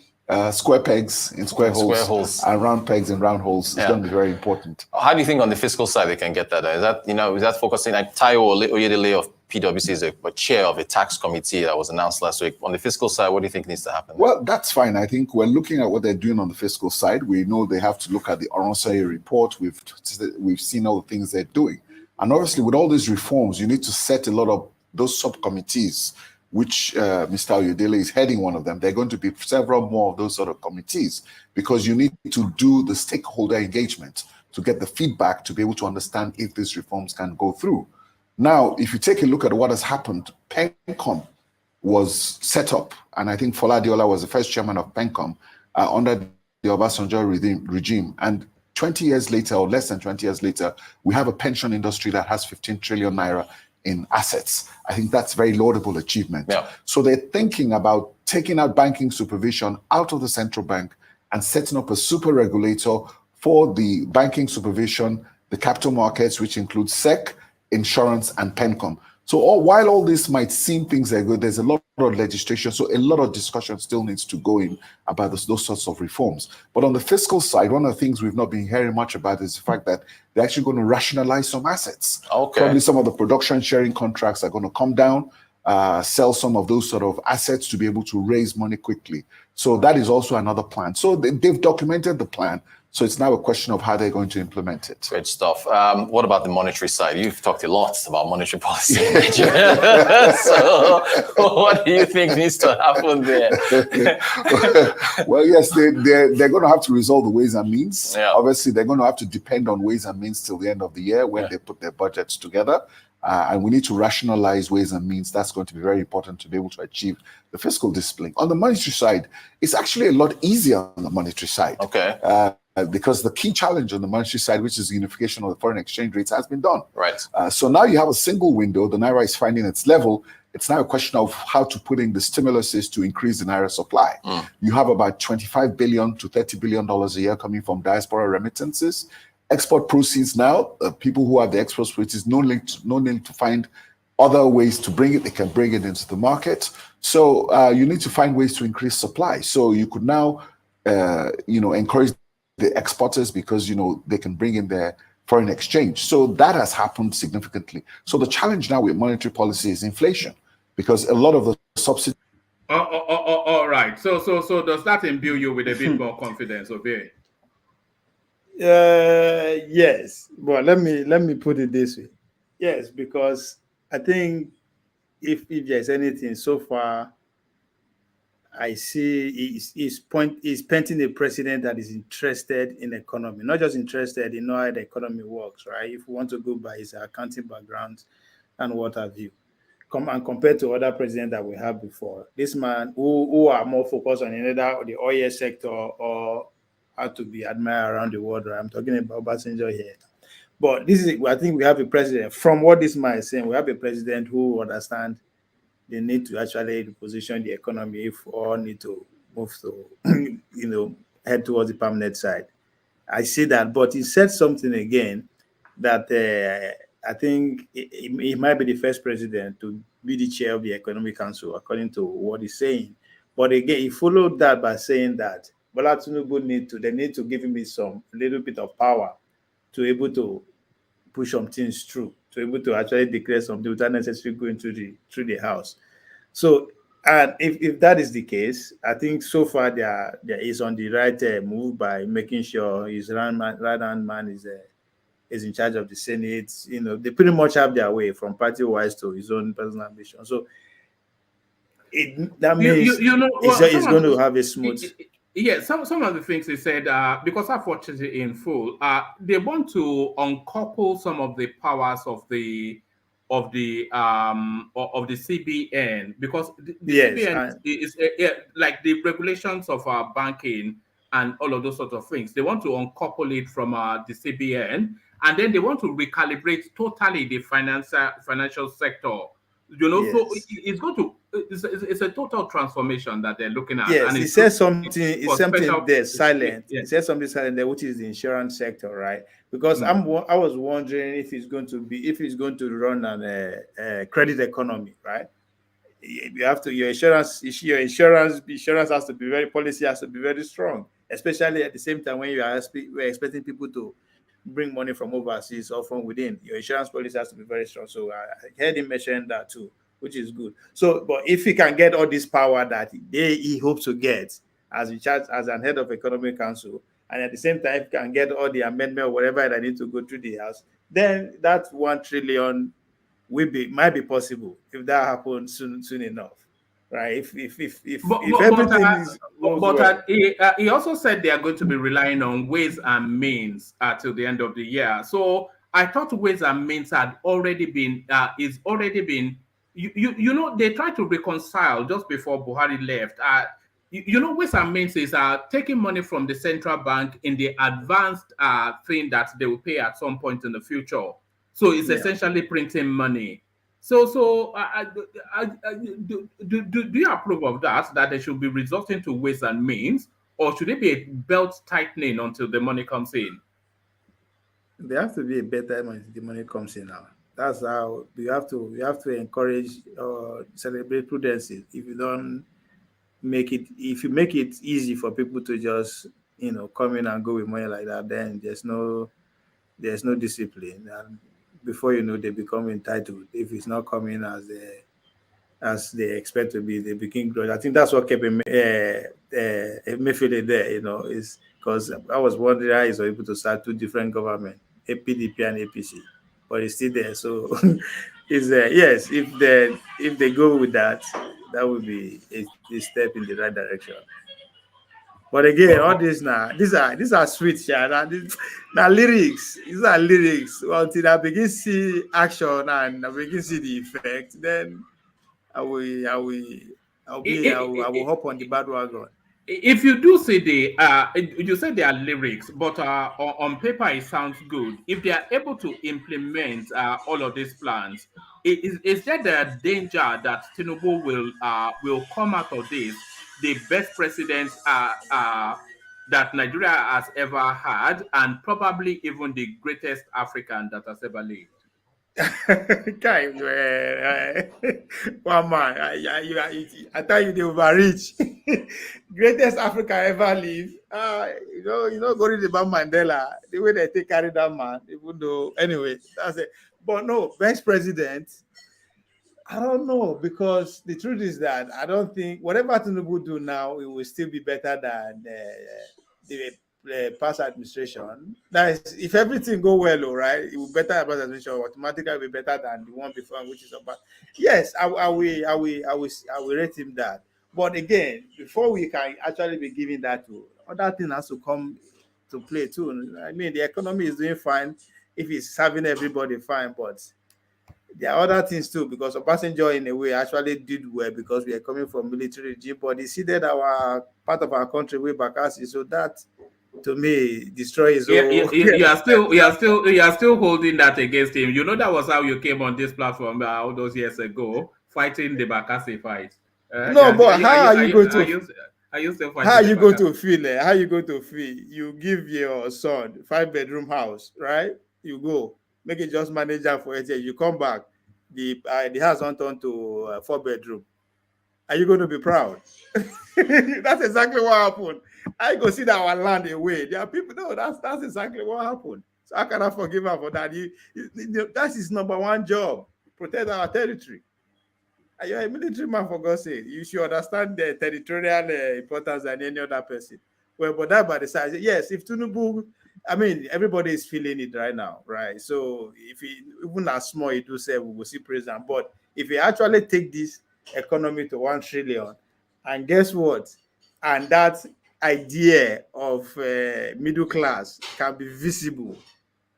square pegs in square holes and round pegs in round holes is going to be very important. How do you think on the fiscal side they can get that? Is that focusing, like Tayo Oyedele of PwC is a chair of a tax committee that was announced last week. On the fiscal side, what do you think needs to happen? Well, that's fine. I think we're looking at what they're doing on the fiscal side. We know they have to look at the Oronsai report. We've seen all the things they're doing. And obviously with all these reforms, you need to set a lot of those subcommittees, which Mr. Oyedele is heading one of them. There are going to be several more of those sort of committees because you need to do the stakeholder engagement to get the feedback to be able to understand if these reforms can go through. Now, if you take a look at what has happened, PENCOM was set up, and I think Fola Adeola was the first chairman of PENCOM under the Obasanjo regime. And 20 years later, or less than 20 years later, we have a pension industry that has 15 trillion naira in assets. I think that's a very laudable achievement. Yeah. So they're thinking about taking out banking supervision out of the central bank and setting up a super regulator for the banking supervision, the capital markets, which includes SEC, insurance, and PENCOM. So while all this might seem things are good, there's a lot of legislation, so a lot of discussion still needs to go in about those sorts of reforms. But on the fiscal side, one of the things we've not been hearing much about is the fact that they're actually going to rationalize some assets. Okay. Probably some of the production sharing contracts are going to come down, sell some of those sort of assets to be able to raise money quickly. So that is also another plan. So they've documented the plan. So it's now a question of how they're going to implement it. Great stuff. What about the monetary side? You've talked a lot about monetary policy in Nigeria. So what do you think needs to happen there? Well, yes, they're going to have to resolve the ways and means. Yeah. Obviously, they're going to have to depend on ways and means till the end of the year when they put their budgets together. And we need to rationalize ways and means. That's going to be very important to be able to achieve the fiscal discipline. On the monetary side, it's actually a lot easier on the monetary side. Okay. Because the key challenge on the monetary side, which is the unification of the foreign exchange rates, has been done. Right. So now you have a single window. The Naira is finding its level. It's now a question of how to put in the stimuluses to increase the Naira supply. You have about $25 billion to $30 billion a year coming from diaspora remittances. Export proceeds now, people who have the export proceeds, no need to find other ways to bring it. They can bring it into the market. So you need to find ways to increase supply. So you could now, encourage the exporters because, they can bring in their foreign exchange. So that has happened significantly. So the challenge now with monetary policy is inflation because a lot of the subsidies. All right. So does that imbue you with a bit more confidence, Obey? Yes, but let me put it this way. Yes, because I think if there's anything so far, I see is painting a president that is interested in economy, not just interested in how the economy works, right? If we want to go by his accounting background and what have you, compared to other presidents that we have before, this man who are more focused on either the oil sector or how to be admired around the world, right? I'm talking about Obasanjo here. But I think we have a president, from what this man is saying, we have a president who understands the need to actually reposition the economy if all need to move to, head towards the permanent side. I see that, but he said something again that I think he might be the first president to be the chair of the Economic Council, according to what he's saying. But again, he followed that by saying that Bola Tinubu need to give him a little bit of power to able to push some things through, to able to actually declare something without necessarily going through the house. So, and if that is the case, I think so far there is on the right move by making sure his right hand man is in charge of the Senate. They pretty much have their way from party wise to his own personal ambition. So that means it's going to have a smooth. Yeah, some of the things they said, because I've watched it in full, they want to uncouple some of the powers of the CBN, because the CBN is like the regulations of banking and all of those sort of things. They want to uncouple it from the CBN, and then they want to recalibrate totally the financial sector. So it's a total transformation that they're looking at. Yes, and he says something. It's something there silent. He says something silent there, which is the insurance sector, right? Because I was wondering if he's going to run a credit economy, right? You have to your insurance has to be policy has to be very strong, especially at the same time when we're expecting people to bring money from overseas or from within. Your insurance policy has to be very strong. So I heard him mention that too, which is good. So, but if he can get all this power that he hopes to get as in charge, as an head of Economic Council, and at the same time can get all the amendment or whatever that need to go through the house, then that 1 trillion might be possible if that happens soon enough. Right. If everything is well. He also said they are going to be relying on ways and means till the end of the year. So I thought ways and means had already been they tried to reconcile just before Buhari left. Ways and means is taking money from the central bank in the advanced thing that they will pay at some point in the future. So it's essentially printing money. So do you approve of that they should be resorting to ways and means, or should it be a belt tightening until the money comes in? There have to be a better when the money comes in now. That's how you have to encourage celebrate prudency. If you make it easy for people to just come in and go with money like that, then there's no discipline, and before you know, they become entitled if it's not coming as as they expect to be. They became grudge. I think that's what kept him Emefiele there, is because I was wondering how he's able to start two different government, a PDP and APC, but he's still there. So is yes, if they go with that, that would be a step in the right direction. But again, all this now, these are sweet, yeah. Now lyrics, these are lyrics. Until I begin see action and I begin see the effect, then I will, I will, I will hop on the bandwagon. If you do say you say they are lyrics, but on paper it sounds good. If they are able to implement all of these plans, is there the danger that Tinubu will come out of this the best president that Nigeria has ever had, and probably even the greatest African that has ever lived? Guy, one man, I tell you, they overreach. Greatest Africa ever live. Go read about Mandela, the way they take carry that man, even though, anyway, that's it. But no, best president, I don't know, because the truth is that I don't think whatever Tinubu do now, it will still be better than the past administration. That is, if everything go well, all right, it will better than past administration. Automatically be better than the one before, which is about. Yes, I will rate him that. But again, before we can actually be giving that to other thing has to come to play too. I mean, the economy is doing fine if it's serving everybody fine, but there are other things too, because Obasanjo in a way actually did well because we are coming from military regime, but he ceded our part of our country way back as so that to me destroy his Yeah, whole. you are still holding that against him. You know that was how you came on this platform all those years ago, fighting the Bakassi fight. No, but how are you going to? Are you still How fighting are the you going Bakassi? to feel? How are you going to feel? You give your son 5-bedroom house, right? You go make it just manager for 8 years. You come back, the house don't turn to 4-bedroom. Are you going to be proud? That's exactly what happened. I go see that our land away. There are people. No, that's exactly what happened. So how can I forgive her for that? That's his number one job: protect our territory. And you're a military man, for God's sake. You should understand the territorial importance than any other person. Well, but that by the side, yes, if Tinubu, I mean, everybody is feeling it right now, right? So if he, even as small he do say, we will see president. But if he actually take this economy to 1 trillion, and guess what? And that idea of middle class can be visible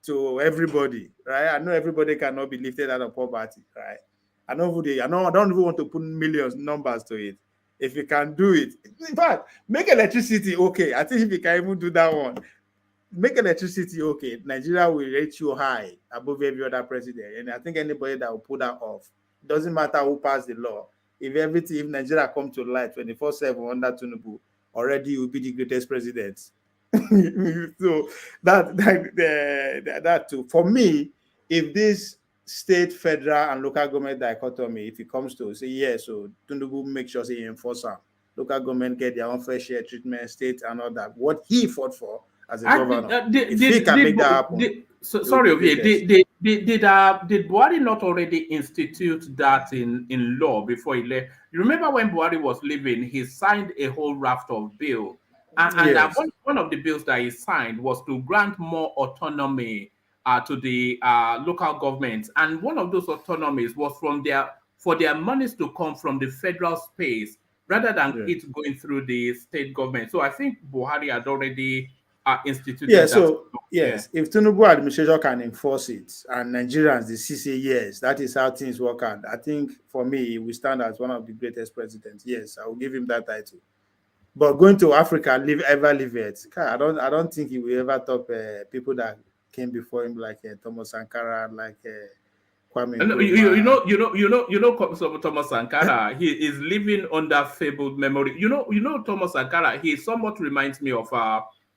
to everybody, right? I know everybody cannot be lifted out of poverty, right? I don't even want to put millions numbers to it. If you can do it, in fact, make electricity okay. I think if you can even do that one, make electricity okay. Nigeria will rate you high above every other president, and I think anybody that will put that off, doesn't matter who passed the law. If Nigeria come to light 24/7 under Tinubu, already you will be the greatest president. So that too. For me, if this state, federal, and local government dichotomy, if it comes to say yes, so Tinubu make sure say he enforce am. Local government get their own fair share treatment, state and all that. What he fought for as a governor, if he can make that happen, sorry, okay, did Buhari not already institute that in law before he left? You remember when Buhari was leaving, he signed a whole raft of bill, and yes. one of the bills that he signed was to grant more autonomy to the local governments, and one of those autonomies was for their monies to come from the federal space rather than it going through the state government. So I think Buhari had already instituted Yeah, that. so yes, if Tinubu administration can enforce it and Nigerians they see say yes, that is how things work out. I think for me, we stand as one of the greatest presidents. Yes, I will give him that title. But going to Africa, live it. I don't think he will ever top people that came before him, like Thomas Sankara, like Kwame And Nkrumah. Thomas Sankara. He is living under fabled memory. Thomas Sankara. He somewhat reminds me of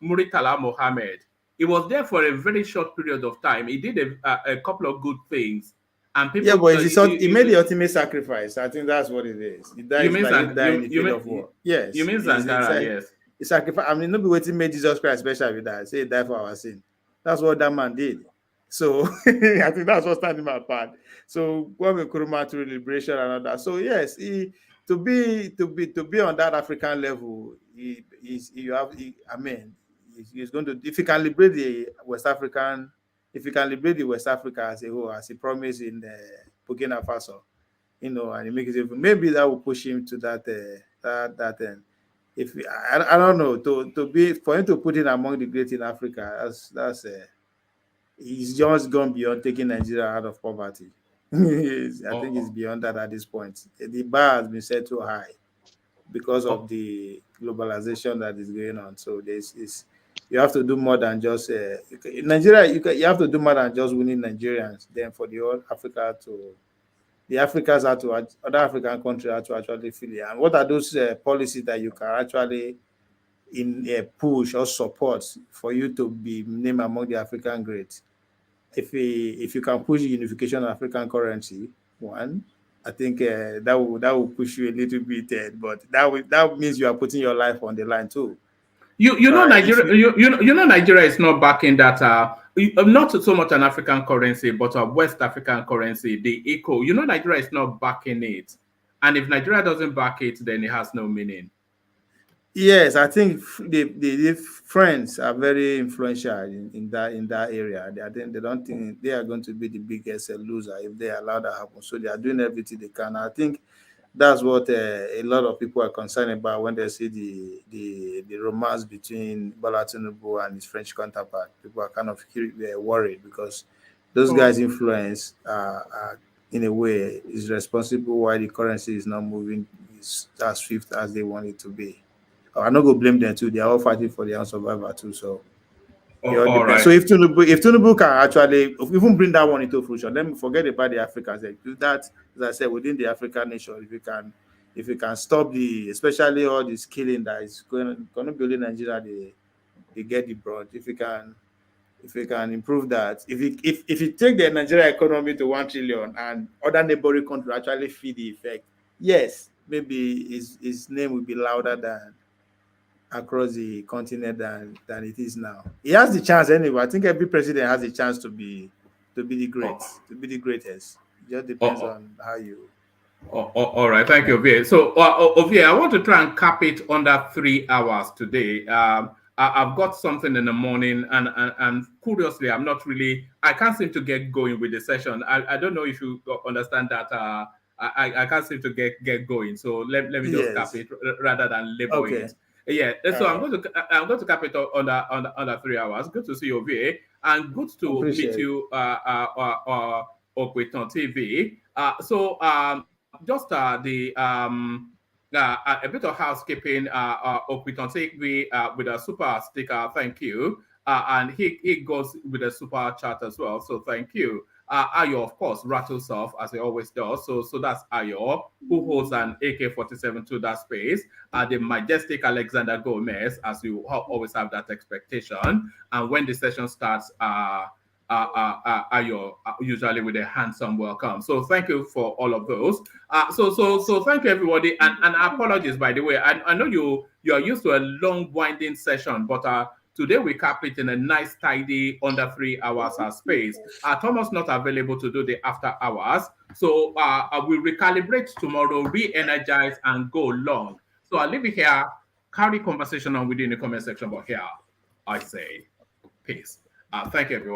Muritala Mohammed. He was there for a very short period of time. He did a couple of good things, and people. Yeah, but he made the ultimate sacrifice. I think that's what it is. He died like he died in the field of war. Yes, you mean Sankara? Yes. He sacrificed. I mean, nobody waiting made Jesus Christ special with that. Say he died for our sin. That's what that man did. So I think that's what's standing my part. So Kwame Nkrumah to liberation and all that. So yes, to be on that African level, he's going to, if he can liberate the West African, if he can liberate the West Africa as a whole, as he promised in Burkina Faso, and he makes it, maybe that will push him to that end. If I don't know, to be, for him to put in among the great in Africa, that's he's just gone beyond taking Nigeria out of poverty. I think it's beyond that at this point. The bar has been set too high because of the globalization that is going on. So you have to do more than just in Nigeria. You have to do more than just winning Nigerians. Then for the whole Africa to, the Africans are to, other African countries are to actually feel it. And what are those policies that you can actually push or support for you to be named among the African greats? If you can push the unification of African currency, one, I think that will push you a little bit, but that means you are putting your life on the line too. You know Nigeria. You know Nigeria is not backing that. Not so much an African currency, but a West African currency, the ECO. You know Nigeria is not backing it, and if Nigeria doesn't back it, then it has no meaning. Yes, I think the friends are very influential in that area. They don't think they are going to be the biggest loser if they allow that happen. So they are doing everything they can. I think that's what a lot of people are concerned about when they see the romance between Bola Tinubu and his French counterpart. People are kind of worried because those guys' influence, in a way, is responsible why the currency is not moving as swift as they want it to be. I'm not gonna blame them too. They are all fighting for their own survival too. So it all depends. Right. So if Tinubu can actually even bring that one into fruition, let me forget about the Africans. Like, do that, as I said, within the African nation. If you can stop especially all this killing that is going to be only Nigeria, they get the brunt. If you can improve that, if you take the Nigeria economy to 1 trillion and other neighboring countries actually feel the effect, yes, maybe his name will be louder than across the continent than it is now. He has the chance anyway. I think every president has a chance to be the greatest. It just depends on how you. All right, thank you, Ovie. So, Ovie, I want to try and cap it under 3 hours today. I've got something in the morning, and curiously, I can't seem to get going with the session. I don't know if you understand that. I can't seem to get going. So let me just cap it rather than label it. Yeah, so I'm going to cap it under 3 hours. Good to see you, Ovie, and good to meet you, Okweton TV. Just a bit of housekeeping. Okweton TV with a super sticker. Thank you. And he goes with a super chat as well. So thank you. Ayo, of course, rattles off as he always does. So that's Ayo, who holds an AK-47 to that space. The majestic Alexander Gomez, as you always have that expectation. And when the session starts, Ayo, usually with a handsome welcome. So thank you for all of those. So thank you, everybody. And apologies, by the way. I know you are used to a long winding session, but today we cap it in a nice, tidy, under 3 hours space. Thomas not available to do the after hours. So we'll recalibrate tomorrow, re-energize, and go long. So I'll leave it here. Carry conversation on within the comment section, but here I say peace. Thank you, everyone.